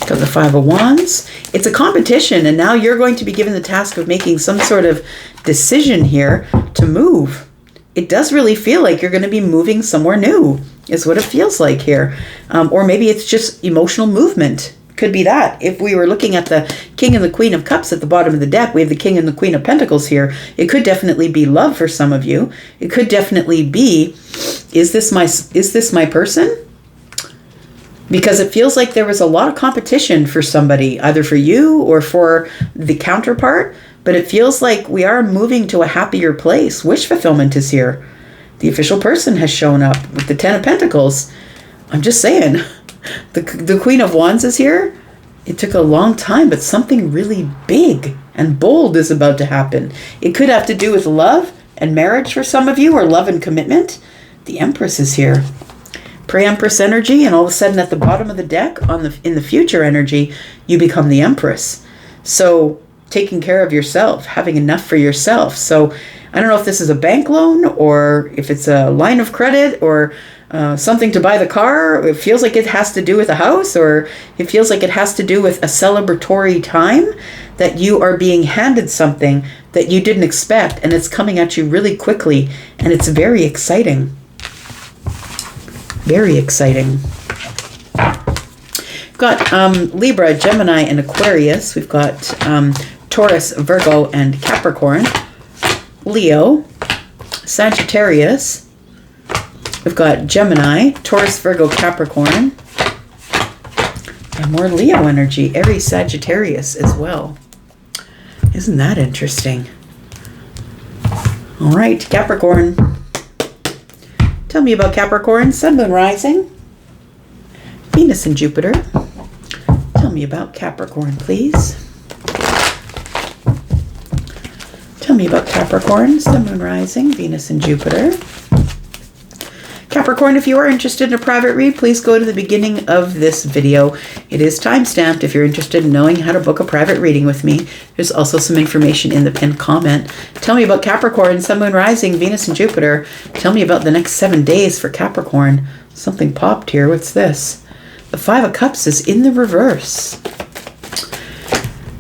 Speaker 1: Got the Five of Wands. It's a competition, and now you're going to be given the task of making some sort of decision here to move. It does really feel like you're going to be moving somewhere new, is what it feels like here. Or maybe it's just emotional movement. Could be that. If we were looking at the King and the Queen of Cups at the bottom of the deck, we have the King and the Queen of Pentacles here. It could definitely be love for some of you. It could definitely be, is this my person? Because it feels like there was a lot of competition for somebody, either for you or for the counterpart. But it feels like we are moving to a happier place. Wish fulfillment is here. The official person has shown up with the Ten of Pentacles. I'm just saying, the Queen of Wands is here. It took a long time, but something really big and bold is about to happen. It could have to do with love and marriage for some of you, or love and commitment. The Empress is here. Pre-Empress energy, and all of a sudden at the bottom of the deck, in the future energy, you become the Empress. So taking care of yourself, having enough for yourself. So I don't know if this is a bank loan or if it's a line of credit or something to buy the car. It feels like it has to do with a house, or it feels like it has to do with a celebratory time that you are being handed something that you didn't expect, and it's coming at you really quickly, and it's very exciting. Very exciting. We've got Libra, Gemini, and Aquarius. We've got Taurus, Virgo, and Capricorn. Leo, Sagittarius. We've got Gemini, Taurus, Virgo, Capricorn. And more Leo energy. Aries, Sagittarius as well. Isn't that interesting? All right, Capricorn. Tell me about Capricorn, Sun, Moon, Rising, Venus and Jupiter. Tell me about Capricorn, please. Tell me about Capricorn, Sun, Moon, Rising, Venus and Jupiter. Capricorn, if you are interested in a private read, please go to the beginning of this video. It is time-stamped if you're interested in knowing how to book a private reading with me. There's also some information in the pinned comment. Tell me about Capricorn, Sun, Moon, Rising, Venus, and Jupiter. Tell me about the next 7 days for Capricorn. Something popped here. What's this? The Five of Cups is in the reverse.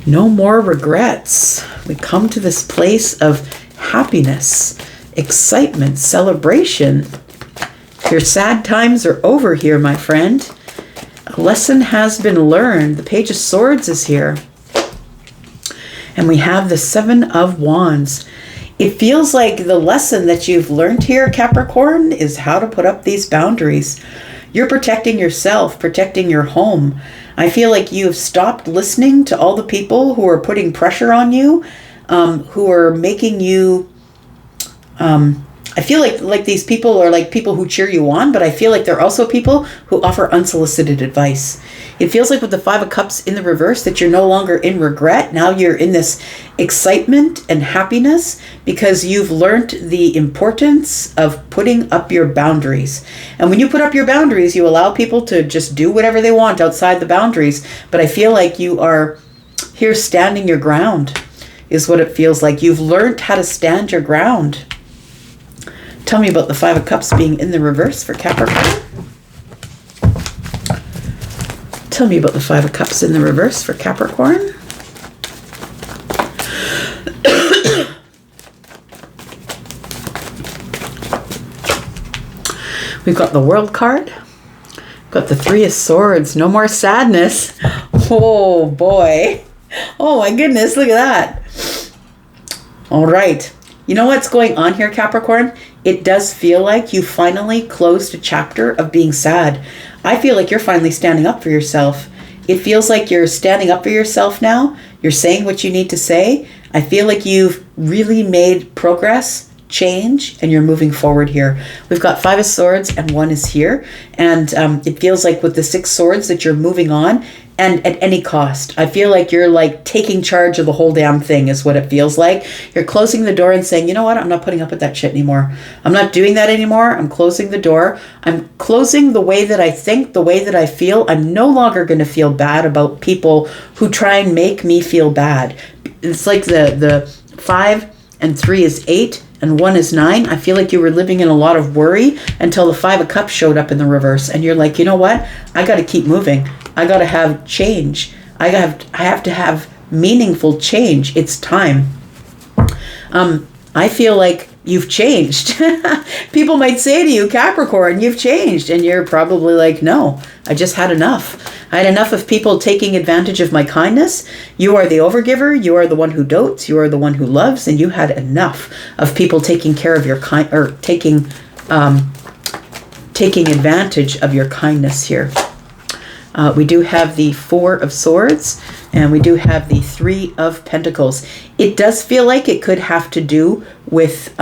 Speaker 1: No more regrets. We come to this place of happiness, excitement, celebration. Your sad times are over here, my friend. A lesson has been learned. The Page of Swords is here. And we have the Seven of Wands. It feels like the lesson that you've learned here, Capricorn, is how to put up these boundaries. You're protecting yourself, protecting your home. I feel like you've stopped listening to all the people who are putting pressure on you, who are making you... I feel like these people are like people who cheer you on, but I feel like they're also people who offer unsolicited advice. It feels like with the Five of Cups in the reverse that you're no longer in regret. Now you're in this excitement and happiness because you've learned the importance of putting up your boundaries. And when you put up your boundaries, you allow people to just do whatever they want outside the boundaries. But I feel like you are here standing your ground is what it feels like. You've learned how to stand your ground. Tell me about the Five of Cups being in the reverse for Capricorn. Tell me about the Five of Cups in the reverse for Capricorn. We've got the World card. We've got the Three of Swords. No more sadness. Oh, boy. Oh, my goodness. Look at that. All right. You know what's going on here, Capricorn? It does feel like you finally closed a chapter of being sad. I feel like you're finally standing up for yourself. It feels like you're standing up for yourself now. You're saying what you need to say. I feel like you've really made progress, change, and you're moving forward here. We've got 5 of Swords and 1 is here. And it feels like with the 6 Swords that you're moving on, and at any cost. I feel like you're like taking charge of the whole damn thing is what it feels like. You're closing the door and saying, you know what? I'm not putting up with that shit anymore. I'm not doing that anymore. I'm closing the door. I'm closing the way that I think, the way that I feel. I'm no longer going to feel bad about people who try and make me feel bad. It's like the 5 and 3 is 8 and 1 is 9. I feel like you were living in a lot of worry until the 5 of Cups showed up in the reverse. And you're like, you know what? I got to keep moving. I got to have change. I have to have meaningful change. It's time. I feel like you've changed. People might say to you, Capricorn, you've changed. And you're probably like, no, I just had enough. I had enough of people taking advantage of my kindness. You are the overgiver. You are the one who dotes. You are the one who loves. And you had enough of people taking care of your taking advantage of your kindness here. We do have the 4 of Swords, and we do have the 3 of Pentacles. It does feel like it could have to do with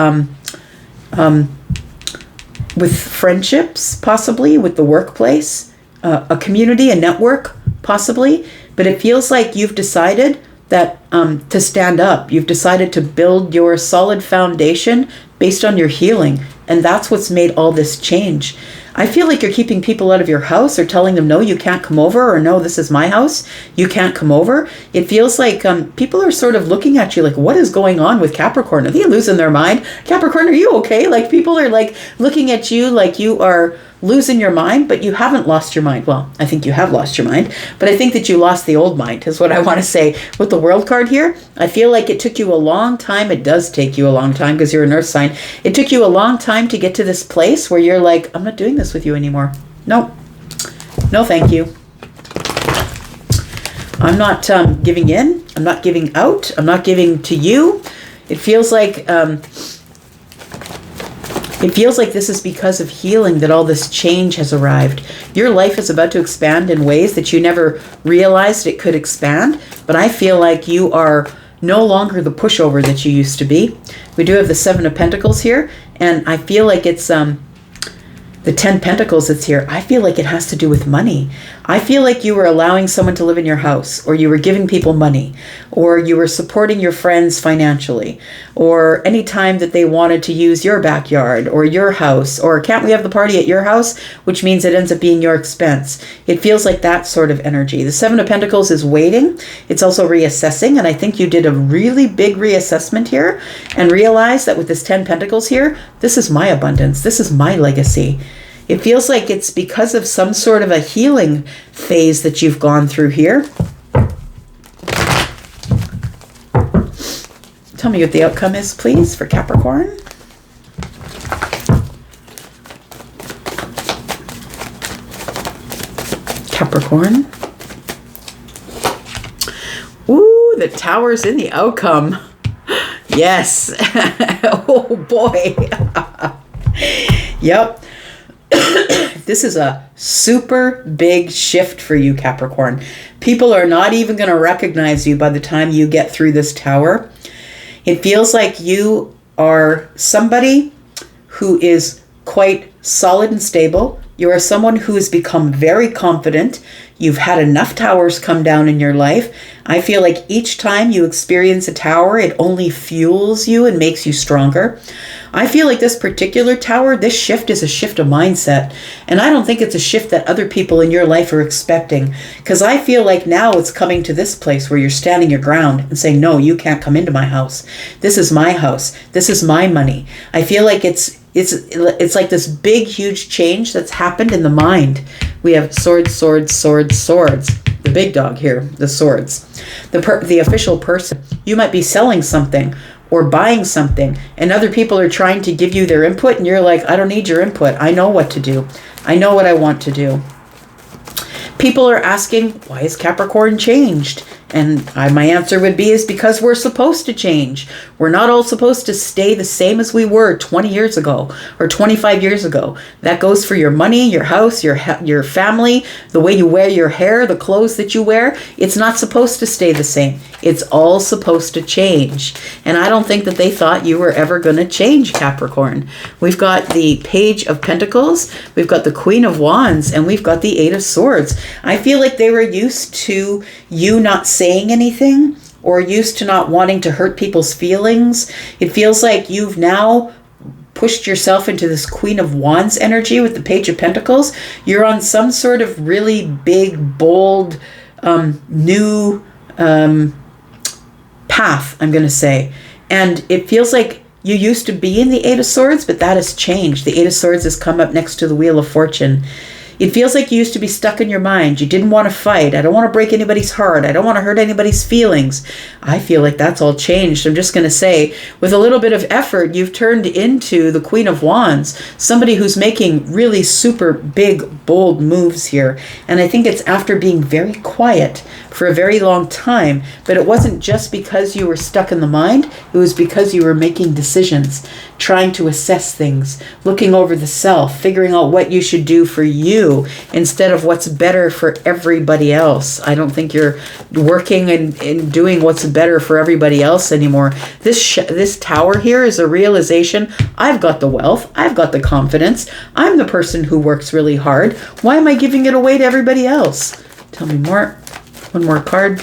Speaker 1: friendships, possibly, with the workplace, a community, a network, possibly. But it feels like you've decided that to stand up. You've decided to build your solid foundation based on your healing, and that's what's made all this change. I feel like you're keeping people out of your house or telling them, no, you can't come over, or no, this is my house, you can't come over. It feels like people are sort of looking at you like, what is going on with Capricorn? Are they losing their mind? Capricorn, are you okay? Like, people are like looking at you like you are losing your mind, but you haven't lost your mind. Well, I think you have lost your mind, but I think that you lost the old mind is what I want to say. With the World card here, I feel like it took you a long time. It does take you a long time because you're an earth sign. It took you a long time to get to this place where you're like, I'm not doing this with you anymore. No, thank you. I'm not giving in. I'm not giving out. I'm not giving to you. It feels like this is because of healing that all this change has arrived. Your life is about to expand in ways that you never realized it could expand. But I feel like you are no longer the pushover that you used to be. We do have the 7 of Pentacles here. And I feel like it's the 10 Pentacles that's here. I feel like it has to do with money. I feel like you were allowing someone to live in your house, or you were giving people money, or you were supporting your friends financially, or any time that they wanted to use your backyard or your house, or can't we have the party at your house, which means it ends up being your expense. It feels like that sort of energy. The 7 of Pentacles is waiting. It's also reassessing, and I think you did a really big reassessment here and realized that with this 10 Pentacles here, this is my abundance. This is my legacy. It feels like it's because of some sort of a healing phase that you've gone through here. Tell me what the outcome is, please, for Capricorn. Capricorn. Ooh, the Tower's in the outcome. Yes. Oh, boy. Yep. This is a super big shift for you, Capricorn. People are not even going to recognize you by the time you get through this Tower. It feels like you are somebody who is quite solid and stable. You are someone who has become very confident. You've had enough Towers come down in your life. I feel like each time you experience a Tower, it only fuels you and makes you stronger. I feel like this particular Tower, this shift is a shift of mindset. And I don't think it's a shift that other people in your life are expecting. Because I feel like now it's coming to this place where you're standing your ground and saying, no, you can't come into my house. This is my house. This is my money. I feel like it's like this big, huge change that's happened in the mind. We have swords, swords, swords, swords. The big dog here, the swords. The official person. You might be selling something or buying something, and other people are trying to give you their input, and you're like, I don't need your input. I know what to do. I know what I want to do. People are asking, why is Capricorn changed? And my answer would be is because we're supposed to change. We're not all supposed to stay the same as we were 20 years ago or 25 years ago. That goes for your money, your house, your family, the way you wear your hair, the clothes that you wear. It's not supposed to stay the same. It's all supposed to change. And I don't think that they thought you were ever going to change, Capricorn. We've got the Page of Pentacles, we've got the Queen of Wands, and we've got the Eight of Swords. I feel like they were used to you not saying anything, or used to not wanting to hurt people's feelings. It feels like you've now pushed yourself into this Queen of Wands energy with the Page of Pentacles. You're on some sort of really big, bold, new path, I'm going to say. And it feels like you used to be in the Eight of Swords, but that has changed. The Eight of Swords has come up next to the Wheel of Fortune. It feels like you used to be stuck in your mind. You didn't want to fight. I don't want to break anybody's heart. I don't want to hurt anybody's feelings. I feel like that's all changed. I'm just going to say, with a little bit of effort, you've turned into the Queen of Wands, somebody who's making really super big, bold moves here. And I think it's after being very quiet for a very long time, but it wasn't just because you were stuck in the mind. It was because you were making decisions, trying to assess things, looking over the self, figuring out what you should do for you instead of what's better for everybody else. I don't think you're working and doing what's better for everybody else anymore. This tower here is a realization. I've got the wealth. I've got the confidence. I'm the person who works really hard. Why am I giving it away to everybody else? Tell me more. One more card.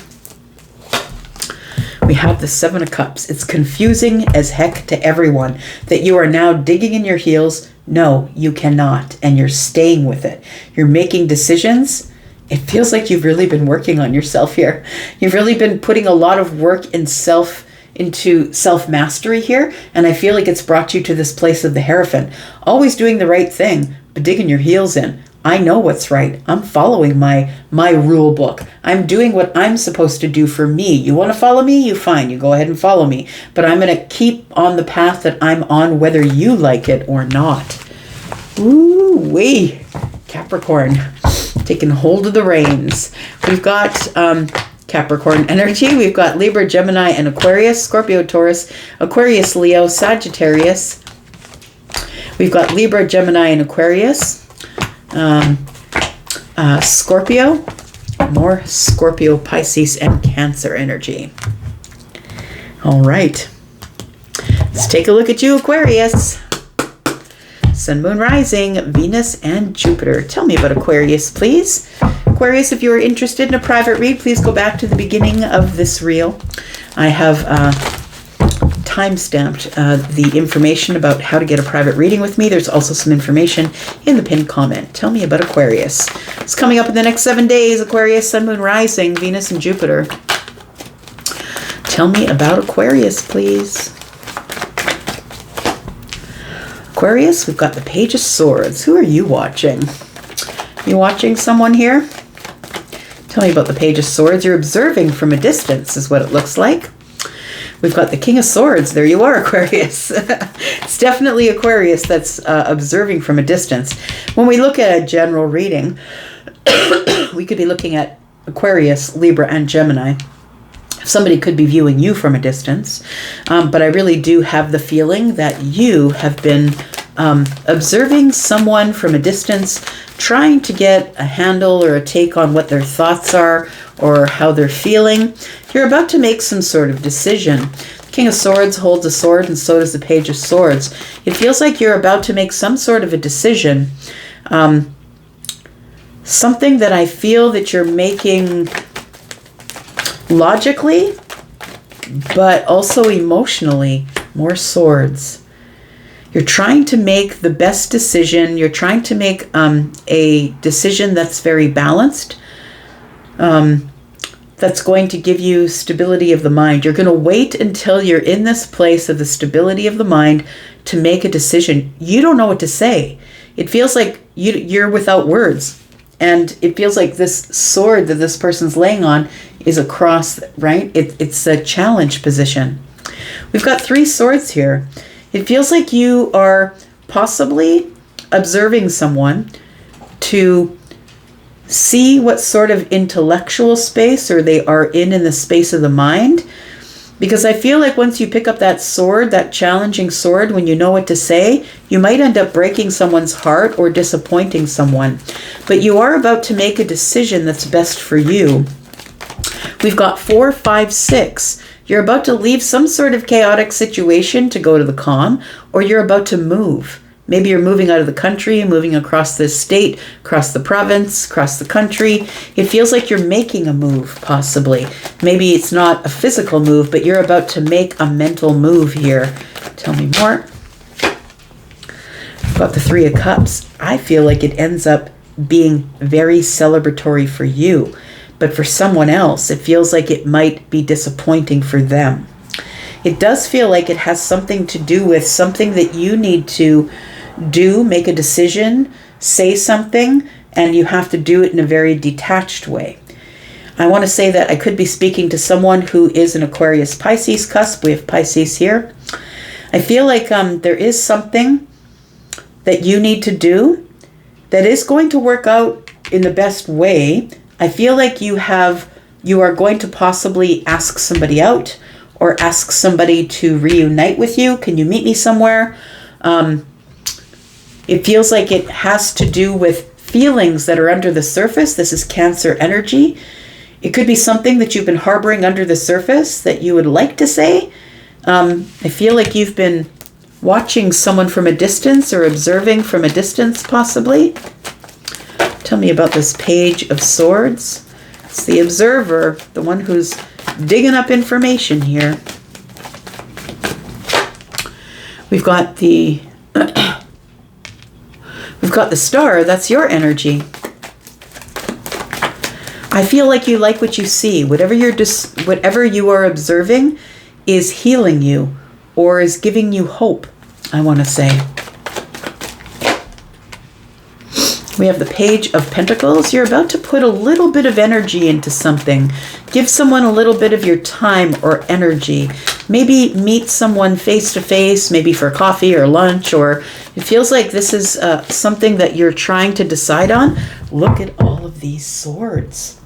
Speaker 1: We have the Seven of Cups. It's confusing as heck to everyone that you are now digging in your heels. No, you cannot. And you're staying with it. You're making decisions. It feels like you've really been working on yourself here. You've really been putting a lot of work into self-mastery here. And I feel like it's brought you to this place of the Hierophant. Always doing the right thing, but digging your heels in. I know what's right. I'm following my rule book. I'm doing what I'm supposed to do for me. You want to follow me? You fine. You go ahead and follow me. But I'm going to keep on the path that I'm on, whether you like it or not. Ooh-wee. Capricorn, taking hold of the reins. We've got Capricorn energy. We've got Libra, Gemini, and Aquarius. Scorpio, Taurus, Aquarius, Leo, Sagittarius. We've got Libra, Gemini, and Aquarius. Scorpio, more Scorpio, Pisces, and Cancer energy. All right. Let's take a look at you, Aquarius. Sun, Moon, Rising, Venus, and Jupiter. Tell me about Aquarius, please. Aquarius, if you are interested in a private read, please go back to the beginning of this reel. I have time-stamped the information about how to get a private reading with me. There's also some information in the pinned comment. Tell me about Aquarius. It's coming up in the next 7 days. Aquarius, Sun, Moon, Rising, Venus, and Jupiter. Tell me about Aquarius, please. Aquarius, we've got the Page of Swords. Who are you watching? You watching someone here? Tell me about the Page of Swords. You're observing from a distance is what it looks like. We've got the King of Swords. There you are, Aquarius. It's definitely Aquarius that's observing from a distance. When we look at a general reading, we could be looking at Aquarius, Libra, and Gemini. Somebody could be viewing you from a distance, but I really do have the feeling that you have been observing someone from a distance, trying to get a handle or a take on what their thoughts are or how they're feeling. You're about to make some sort of decision. The King of Swords holds a sword, and so does the Page of Swords. It feels like you're about to make some sort of a decision. Something that I feel that you're making logically, but also emotionally. More swords. You're trying to make the best decision. You're trying to make a decision that's very balanced. That's going to give you stability of the mind. You're going to wait until you're in this place of the stability of the mind to make a decision. You don't know what to say. It feels like you're without words. And it feels like this sword that this person's laying on is a cross, right? It's a challenge position. We've got 3 swords here. It feels like you are possibly observing someone to see what sort of intellectual space or they are in the space of the mind. Because I feel like once you pick up that sword, that challenging sword, when you know what to say, you might end up breaking someone's heart or disappointing someone. But you are about to make a decision that's best for you. We've got 4, 5, 6. You're about to leave some sort of chaotic situation to go to the calm, or you're about to move. Maybe you're moving out of the country, moving across the state, across the province, across the country. It feels like you're making a move, possibly. Maybe it's not a physical move, but you're about to make a mental move here. Tell me more. About the 3 of Cups. I feel like it ends up being very celebratory for you. But for someone else, it feels like it might be disappointing for them. It does feel like it has something to do with something that you need to do, make a decision, say something, and you have to do it in a very detached way. I want to say that I could be speaking to someone who is an Aquarius Pisces cusp. We have Pisces here. I feel like there is something that you need to do that is going to work out in the best way. I feel like you are going to possibly ask somebody out or ask somebody to reunite with you. Can you meet me somewhere? It feels like it has to do with feelings that are under the surface. This is Cancer energy. It could be something that you've been harboring under the surface that you would like to say. I feel like you've been watching someone from a distance or observing from a distance, possibly. Tell me about this Page of Swords. It's the observer, the one who's digging up information here. We've got the Star. That's your energy. I feel like you like what you see. Whatever you are observing is healing you or is giving you hope, I want to say. We have the Page of Pentacles. You're about to put a little bit of energy into something. Give someone a little bit of your time or energy. Maybe meet someone face to face, maybe for coffee or lunch, or it feels like this is something that you're trying to decide on. Look at all of these swords.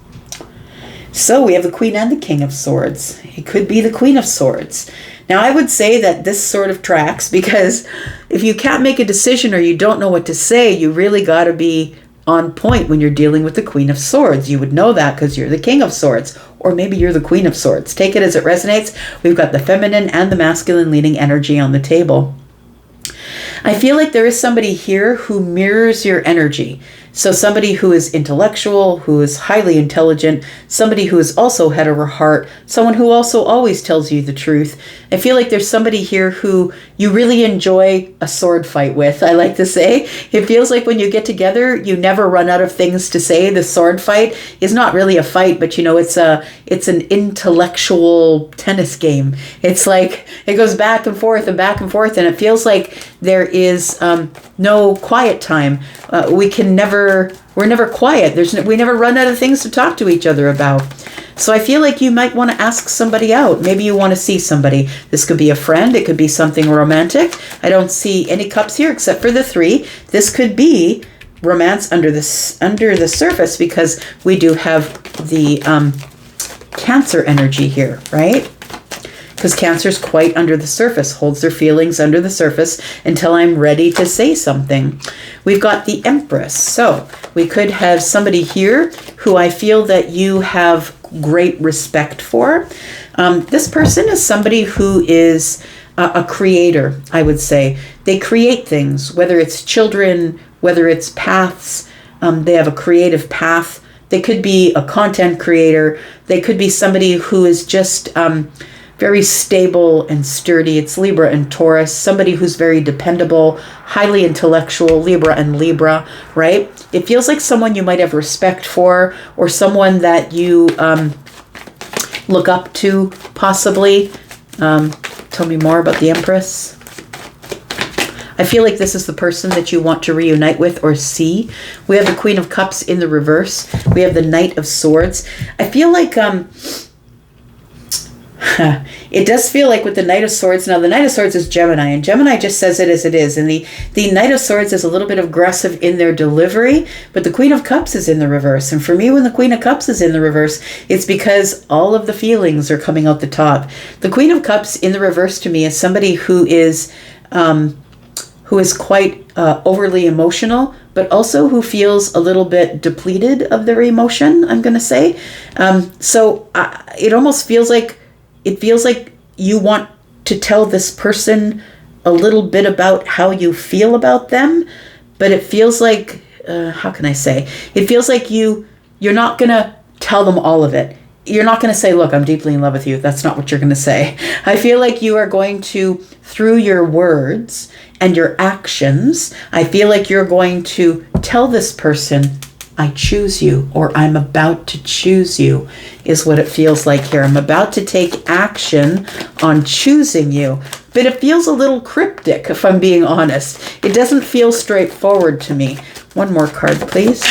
Speaker 1: So we have the Queen and the King of Swords. It could be the Queen of Swords. Now, I would say that this sort of tracks because if you can't make a decision or you don't know what to say, you really got to be on point when you're dealing with the Queen of Swords. You would know that because you're the King of Swords, or maybe you're the Queen of Swords. Take it as it resonates. We've got the feminine and the masculine leading energy on the table. I feel like there is somebody here who mirrors your energy. So somebody who is intellectual, who is highly intelligent, somebody who is also head over heart, someone who also always tells you the truth. I feel like there's somebody here who you really enjoy a sword fight with, I like to say. It feels like when you get together, you never run out of things to say. The sword fight is not really a fight, but it's an intellectual tennis game. It's like it goes back and forth, and it feels like there is no quiet time. We're never quiet. We never run out of things to talk to each other about. So I feel like you might want to ask somebody out. Maybe you want to see somebody. This could be a friend. It could be something romantic. I don't see any cups here except for the 3. This could be romance under the surface because we do have the Cancer energy here, right? Because Cancer's quite under the surface, holds their feelings under the surface until I'm ready to say something. We've got the Empress. So we could have somebody here who I feel that you have great respect for. This person is somebody who is a creator, I would say. They create things, whether it's children, whether it's paths. They have a creative path. They could be a content creator. They could be somebody who is just very stable and sturdy. It's Libra and Taurus, somebody who's very dependable, highly intellectual, Libra and Libra, right? It feels like someone you might have respect for or someone that you look up to, possibly. Tell me more about the Empress. I feel like this is the person that you want to reunite with or see. We have the Queen of Cups in the reverse. We have the Knight of Swords. I feel like It does feel like with the Knight of Swords, now the Knight of Swords is Gemini, and Gemini just says it as it is, and the Knight of Swords is a little bit aggressive in their delivery, but the Queen of Cups is in the reverse. And for me, when the Queen of Cups is in the reverse, it's because all of the feelings are coming out the top. The Queen of Cups in the reverse to me is somebody who is quite overly emotional, but also who feels a little bit depleted of their emotion, I'm going to say. So it almost feels like, you want to tell this person a little bit about how you feel about them, but it feels like, how can I say? It feels like you're not going to tell them all of it. You're not going to say, look, I'm deeply in love with you. That's not what you're going to say. I feel like you are going to, through your words and your actions, I feel like you're going to tell this person, I choose you, or I'm about to choose you, is what it feels like here. I'm about to take action on choosing you. But it feels a little cryptic, if I'm being honest. It doesn't feel straightforward to me. One more card, please.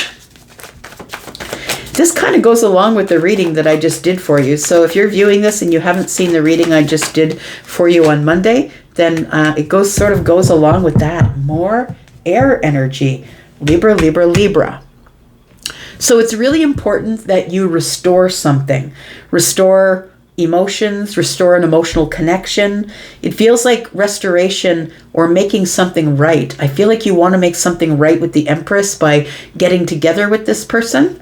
Speaker 1: This kind of goes along with the reading that I just did for you. So if you're viewing this and you haven't seen the reading I just did for you on Monday, then it sort of goes along with that. More air energy. Libra, Libra, Libra. So it's really important that you restore something. Restore emotions, restore an emotional connection. It feels like restoration or making something right. I feel like you want to make something right with the Empress by getting together with this person.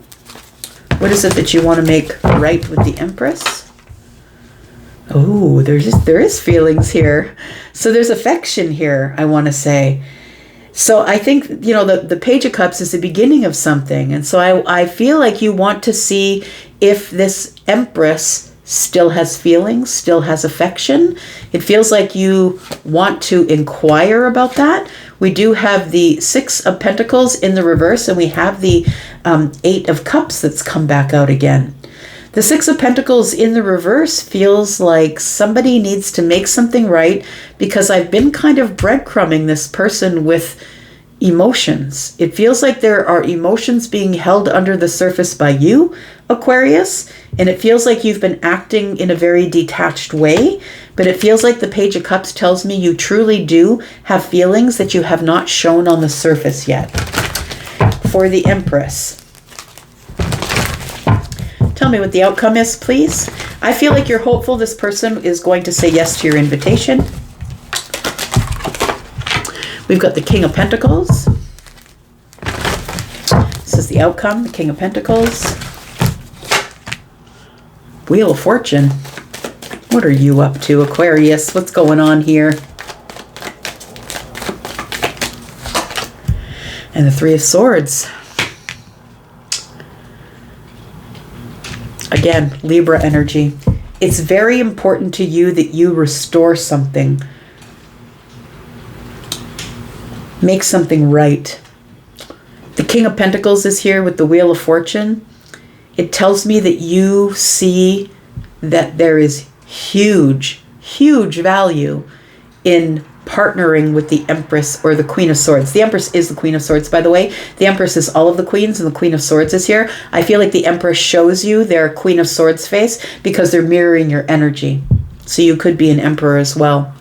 Speaker 1: What is it that you want to make right with the Empress? Oh, there is feelings here. So there's affection here, I want to say. So I think, the Page of Cups is the beginning of something. And so I feel like you want to see if this Empress still has feelings, still has affection. It feels like you want to inquire about that. We do have the Six of Pentacles in the reverse, and we have the Eight of Cups that's come back out again. The Six of Pentacles in the reverse feels like somebody needs to make something right, because I've been kind of breadcrumbing this person with emotions. It feels like there are emotions being held under the surface by you, Aquarius, and it feels like you've been acting in a very detached way, but it feels like the Page of Cups tells me you truly do have feelings that you have not shown on the surface yet. For the Empress, tell me what the outcome is, please. I feel like you're hopeful this person is going to say yes to your invitation. We've got the King of Pentacles. This is the outcome, the King of Pentacles. Wheel of Fortune. What are you up to, Aquarius? What's going on here? And the Three of Swords. Again, Libra energy. It's very important to you that you restore something. Make something right. The King of Pentacles is here with the Wheel of Fortune. It tells me that you see that there is huge, huge value in partnering with the Empress or the Queen of Swords. The Empress is the Queen of Swords, by the way. The Empress is all of the queens, and the Queen of Swords is here. I feel like the Empress shows you their Queen of Swords face because they're mirroring your energy. So you could be an Emperor as well.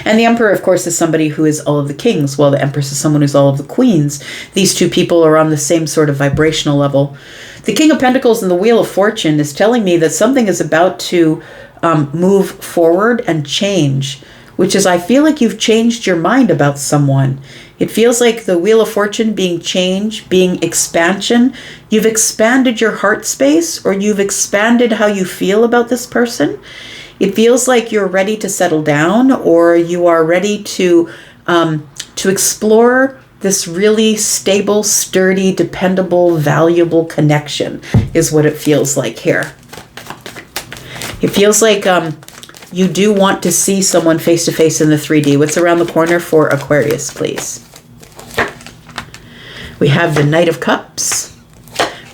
Speaker 1: And the Emperor, of course, is somebody who is all of the kings, while the Empress is someone who's all of the queens. These two people are on the same sort of vibrational level. The King of Pentacles and the Wheel of Fortune is telling me that something is about to move forward and change, which is, I feel like you've changed your mind about someone. It feels like the Wheel of Fortune being change, being expansion. You've expanded your heart space, or you've expanded how you feel about this person. It feels like you're ready to settle down, or you are ready to explore this really stable, sturdy, dependable, valuable connection is what it feels like here. It feels like you do want to see someone face to face in the 3D. What's around the corner for Aquarius, please? We have the Knight of Cups.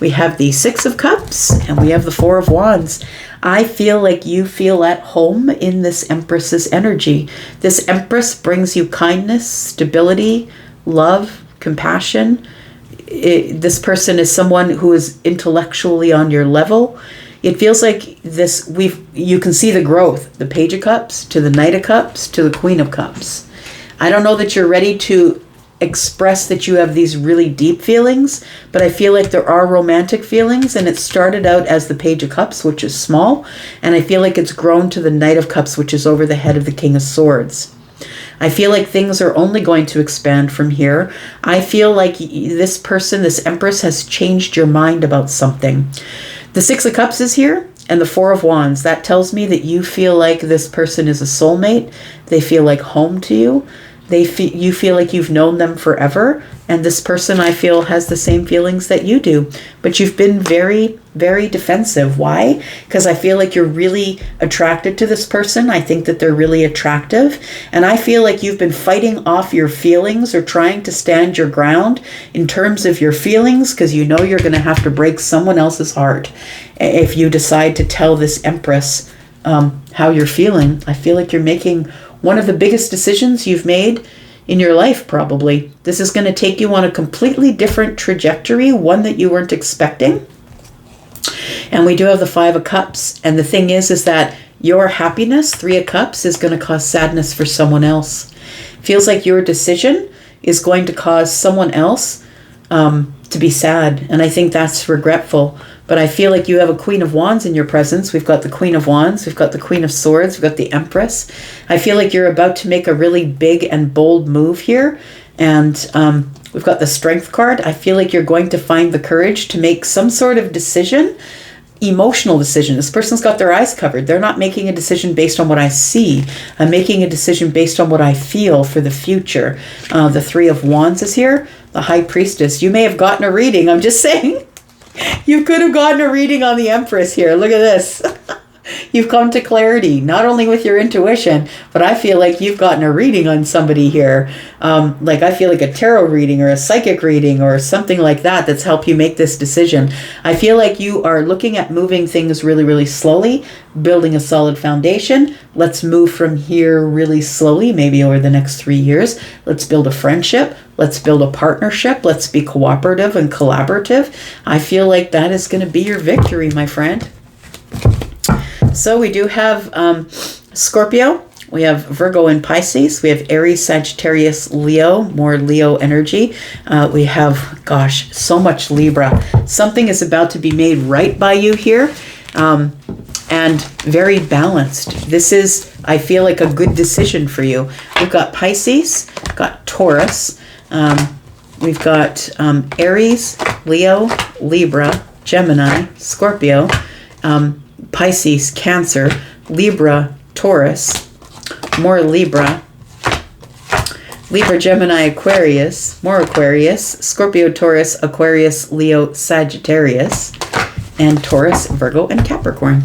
Speaker 1: We have the Six of Cups, and we have the Four of Wands. I feel like you feel at home in this Empress's energy. This Empress brings you kindness, stability, love, compassion. This person is someone who is intellectually on your level. It feels like you can see the growth, the Page of Cups to the Knight of Cups to the Queen of Cups. I don't know that you're ready to express that you have these really deep feelings, but I feel like there are romantic feelings, and it started out as the Page of Cups, which is small, and I feel like it's grown to the Knight of Cups, which is over the head of the King of Swords. I feel like things are only going to expand from here. I feel like this person, this Empress, has changed your mind about something. The Six of Cups is here, and the Four of Wands. That tells me that you feel like this person is a soulmate. They feel like home to you. You feel like you've known them forever, and this person, I feel, has the same feelings that you do. But you've been very, very defensive. Why? Because I feel like you're really attracted to this person. I think that they're really attractive, and I feel like you've been fighting off your feelings or trying to stand your ground in terms of your feelings, because you know you're going to have to break someone else's heart if you decide to tell this Empress how you're feeling. I feel like you're making one of the biggest decisions you've made in your life, probably. This is going to take you on a completely different trajectory, one that you weren't expecting. And we do have the Five of Cups. And the thing is that your happiness, Three of Cups, is going to cause sadness for someone else. Feels like your decision is going to cause someone else to be sad. And I think that's regretful. But I feel like you have a Queen of Wands in your presence. We've got the Queen of Wands. We've got the Queen of Swords. We've got the Empress. I feel like you're about to make a really big and bold move here. And we've got the Strength card. I feel like you're going to find the courage to make some sort of decision, emotional decision. This person's got their eyes covered. They're not making a decision based on what I see. I'm making a decision based on what I feel for the future. The Three of Wands is here. The High Priestess. You may have gotten a reading. I'm just saying. You could have gotten a reading on the Empress here. Look at this. You've come to clarity, not only with your intuition, but I feel like you've gotten a reading on somebody here. Like I feel like a tarot reading or a psychic reading or something like that that's helped you make this decision. I feel like you are looking at moving things really, really slowly, building a solid foundation. Let's move from here really slowly, maybe over the next 3 years. Let's build a friendship. Let's build a partnership. Let's be cooperative and collaborative. I feel like that is going to be your victory, my friend. So we do have Scorpio. We have Virgo and Pisces. We have Aries, Sagittarius, Leo, more Leo energy. We have, gosh, so much Libra. Something is about to be made right by you here. And very balanced. This is, I feel like, a good decision for you. We've got Pisces, got Taurus. We've got Aries, Leo, Libra, Gemini, Scorpio, Pisces, Cancer, Libra, Taurus, more Libra, Gemini, Aquarius, more Aquarius, Scorpio, Taurus, Aquarius, Leo, Sagittarius, and Taurus, Virgo, and Capricorn.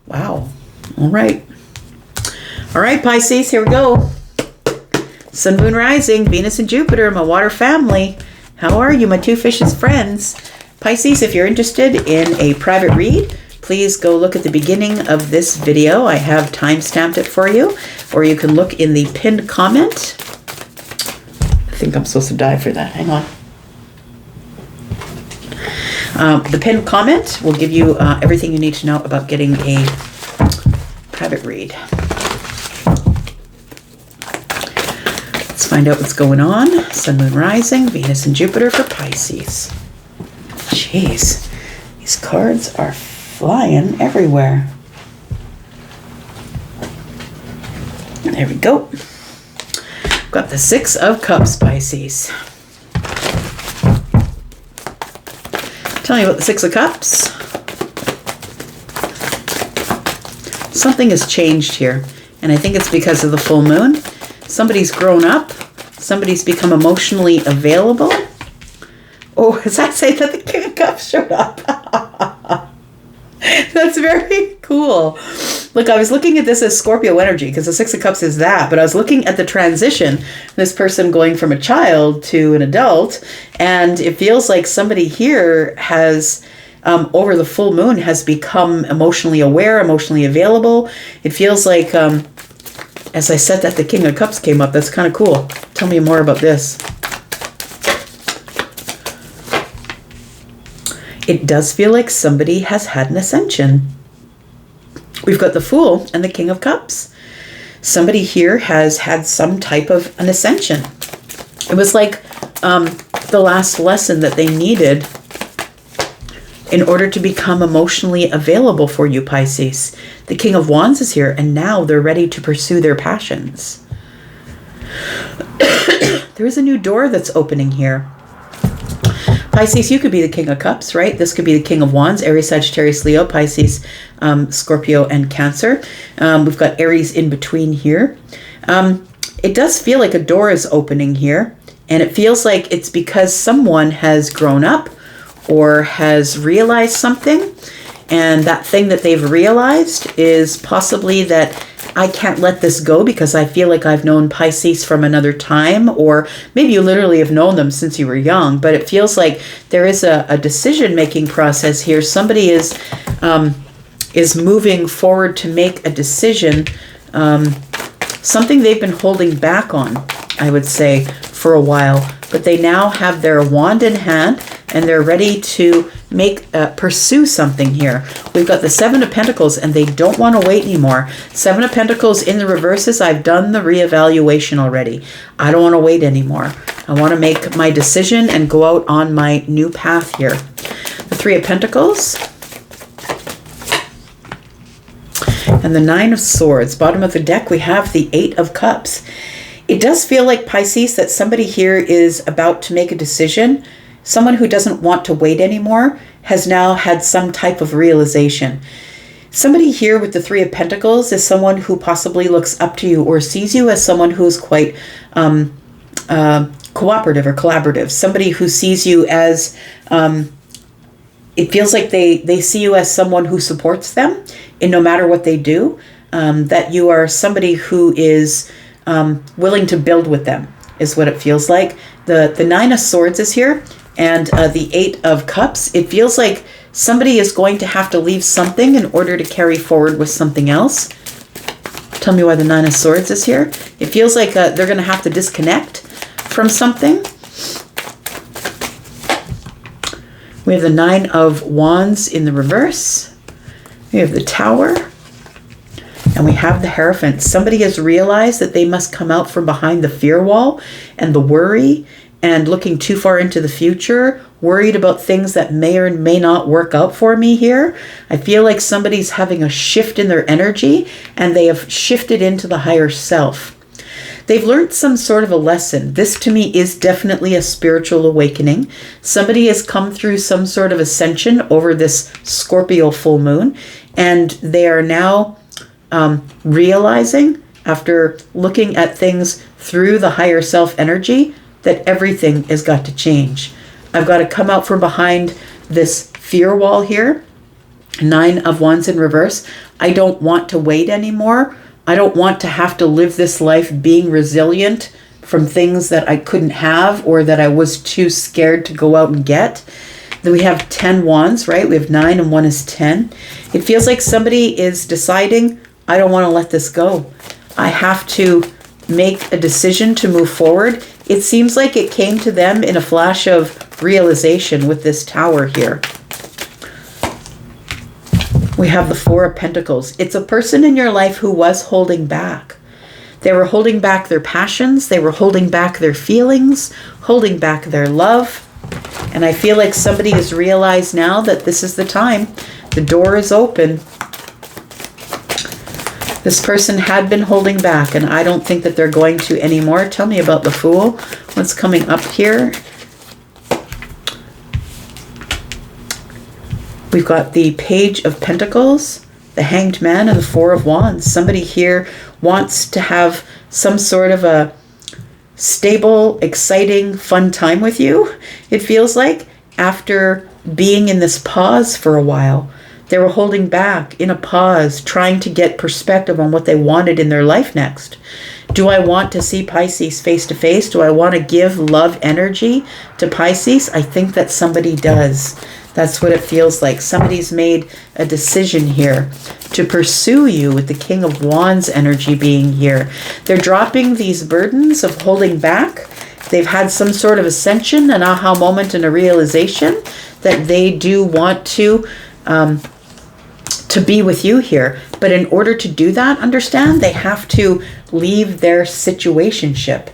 Speaker 1: Wow. All right. All right, Pisces, here we go. Sun, Moon, Rising, Venus and Jupiter, my water family. How are you, my two fishes friends? Pisces, if you're interested in a private read, please go look at the beginning of this video. I have time-stamped it for you, or you can look in the pinned comment. I think I'm supposed to dive for that. Hang on. The pinned comment will give you everything you need to know about getting a private read. Let's find out what's going on. Sun, Moon, Rising, Venus and Jupiter for Pisces. Jeez, these cards are flying everywhere. There we go. Got the Six of Cups, Pisces. Tell me about the Six of Cups. Something has changed here, and I think it's because of the full moon. Somebody's grown up. Somebody's become emotionally available. Oh, does that say that the King of Cups showed up? That's very cool. Look, I was looking at this as Scorpio energy because the Six of Cups is that, but I was looking at the transition, this person going from a child to an adult, and it feels like somebody here has, over the full moon, has become emotionally aware, emotionally available. It feels like, as I said that the King of Cups came up, that's kind of cool. Tell me more about this. It does feel like somebody has had an ascension. We've got the Fool and the King of Cups. Somebody here has had some type of an ascension. It was like the last lesson that they needed in order to become emotionally available for you, Pisces. The King of Wands is here, and now they're ready to pursue their passions. There is a new door that's opening here. Pisces, you could be the King of Cups, right? This could be the King of Wands, Aries, Sagittarius, Leo, Pisces, Scorpio, and Cancer. We've got Aries in between here. It does feel like a door is opening here, and it feels like it's because someone has grown up or has realized something, and that thing that they've realized is possibly that I can't let this go because I feel like I've known Pisces from another time, or maybe you literally have known them since you were young, but it feels like there is a decision-making process here. Somebody is moving forward to make a decision, something they've been holding back on, I would say, for a while, but they now have their wand in hand and they're ready to pursue something here. We've got the Seven of Pentacles, and they don't want to wait anymore. Seven of Pentacles in the reverses, I've done the reevaluation already. I don't want to wait anymore. I want to make my decision and go out on my new path here. The Three of Pentacles and the Nine of Swords. Bottom of the deck, we have the Eight of Cups. It does feel like, Pisces, that somebody here is about to make a decision. Someone who doesn't want to wait anymore has now had some type of realization. Somebody here with the Three of Pentacles is someone who possibly looks up to you or sees you as someone who's quite cooperative or collaborative. Somebody who sees you as, it feels like they see you as someone who supports them in no matter what they do, that you are somebody who is willing to build with them, is what it feels like. The Nine of Swords is here, and the Eight of Cups. It feels like somebody is going to have to leave something in order to carry forward with something else. Tell me why the Nine of Swords is here. It feels like they're going to have to disconnect from something. We have the Nine of Wands in the reverse. We have the Tower. And we have the Hierophant. Somebody has realized that they must come out from behind the fear wall and the worry and looking too far into the future, worried about things that may or may not work out for me here. I feel like somebody's having a shift in their energy, and they have shifted into the higher self. They've learned some sort of a lesson. This to me is definitely a spiritual awakening. Somebody has come through some sort of ascension over this Scorpio full moon, and they are now realizing, after looking at things through the higher self energy, that everything has got to change. I've got to come out from behind this fear wall here. Nine of Wands in reverse. I don't want to wait anymore. I don't want to have to live this life being resilient from things that I couldn't have or that I was too scared to go out and get. Then we have 10 Wands, right? We have 9 and 1 is 10. It feels like somebody is deciding, I don't want to let this go. I have to make a decision to move forward. It seems like it came to them in a flash of realization with this Tower here. We have the Four of Pentacles. It's a person in your life who was holding back. They were holding back their passions. They were holding back their feelings, holding back their love. And I feel like somebody has realized now that this is the time. The door is open. This person had been holding back, and I don't think that they're going to anymore. Tell me about the Fool. What's coming up here? We've got the Page of Pentacles, the Hanged Man, and the Four of Wands. Somebody here wants to have some sort of a stable, exciting, fun time with you. It feels like after being in this pause for a while. They were holding back in a pause, trying to get perspective on what they wanted in their life next. Do I want to see Pisces face to face? Do I want to give love energy to Pisces? I think that somebody does. That's what it feels like. Somebody's made a decision here to pursue you with the King of Wands energy being here. They're dropping these burdens of holding back. They've had some sort of ascension, an aha moment, and a realization that they do want to be with you here. But in order to do that, understand, they have to leave their situationship.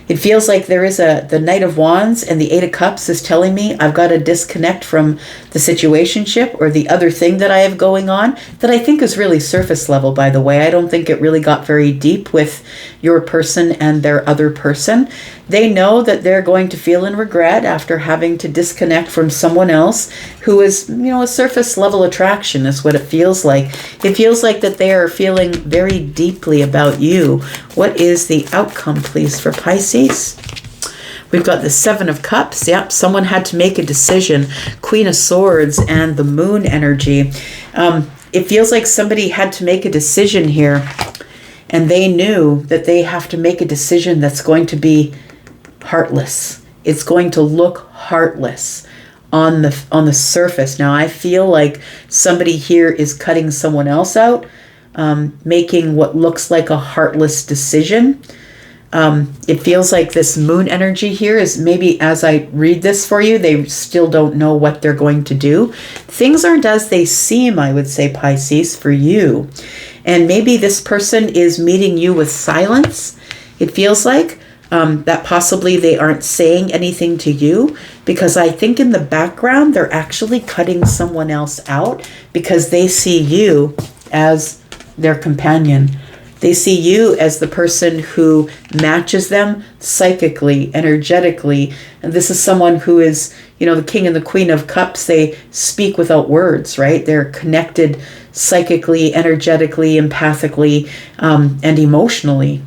Speaker 1: It feels like there is the Knight of Wands and the Eight of Cups is telling me I've got to disconnect from the situationship or the other thing that I have going on that I think is really surface level, by the way. I don't think it really got very deep with your person and their other person. They know that they're going to feel in regret after having to disconnect from someone else who is, a surface level attraction is what it feels like. It feels like that they are feeling very deeply about you. What is the outcome, please, for Pisces? We've got the Seven of Cups. Yep, someone had to make a decision. Queen of Swords and the Moon energy. It feels like somebody had to make a decision here, and they knew that they have to make a decision that's going to be heartless. It's going to look heartless on the surface. Now, I feel like somebody here is cutting someone else out, making what looks like a heartless decision. It feels like this Moon energy here is maybe, as I read this for you, they still don't know what they're going to do. Things aren't as they seem, I would say, Pisces, for you. And maybe this person is meeting you with silence. It feels like that possibly they aren't saying anything to you, because I think in the background they're actually cutting someone else out because they see you as their companion. They see you as the person who matches them psychically, energetically. And this is someone who is, the King and the Queen of Cups. They speak without words, right? They're connected psychically, energetically, empathically, and emotionally.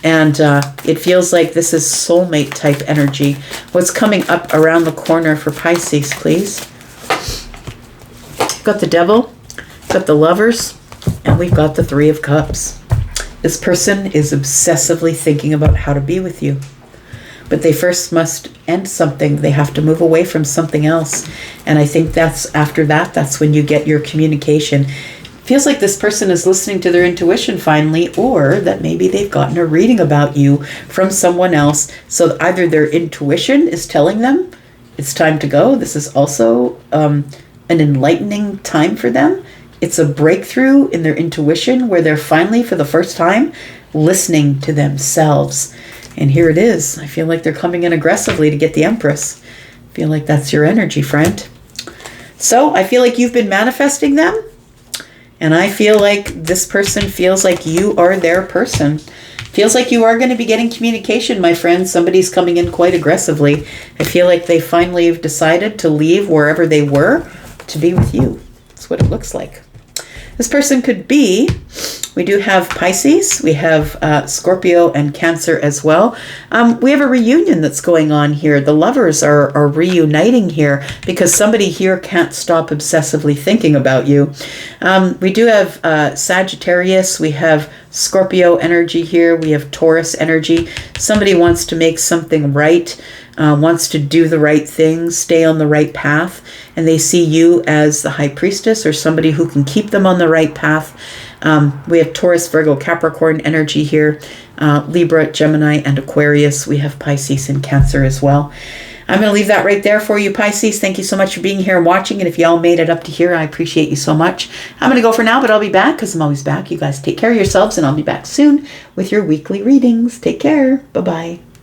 Speaker 1: And it feels like this is soulmate type energy. What's coming up around the corner for Pisces, please? Got the Devil, got the Lovers, and we've got the Three of Cups. This person is obsessively thinking about how to be with you. But they first must end something. They have to move away from something else. And I think that's when you get your communication. Feels like this person is listening to their intuition finally, or that maybe they've gotten a reading about you from someone else. So either their intuition is telling them it's time to go. This is also an enlightening time for them. It's a breakthrough in their intuition where they're finally, for the first time, listening to themselves. And here it is. I feel like they're coming in aggressively to get the Empress. I feel like that's your energy, friend. So I feel like you've been manifesting them. And I feel like this person feels like you are their person. Feels like you are going to be getting communication, my friend. Somebody's coming in quite aggressively. I feel like they finally have decided to leave wherever they were to be with you. That's what it looks like. This person could be, we do have Pisces, we have Scorpio and Cancer as well. We have a reunion that's going on here. The Lovers are reuniting here because somebody here can't stop obsessively thinking about you. We do have Sagittarius, we have Scorpio energy here, we have Taurus energy. Somebody wants to make something right, wants to do the right thing, stay on the right path, and they see you as the High Priestess or somebody who can keep them on the right path. We have Taurus, Virgo, Capricorn energy here, Libra, Gemini, and Aquarius. We have Pisces and Cancer as well. I'm going to leave that right there for you, Pisces. Thank you so much for being here and watching. And if y'all made it up to here, I appreciate you so much. I'm going to go for now, but I'll be back because I'm always back. You guys take care of yourselves, and I'll be back soon with your weekly readings. Take care. Bye-bye.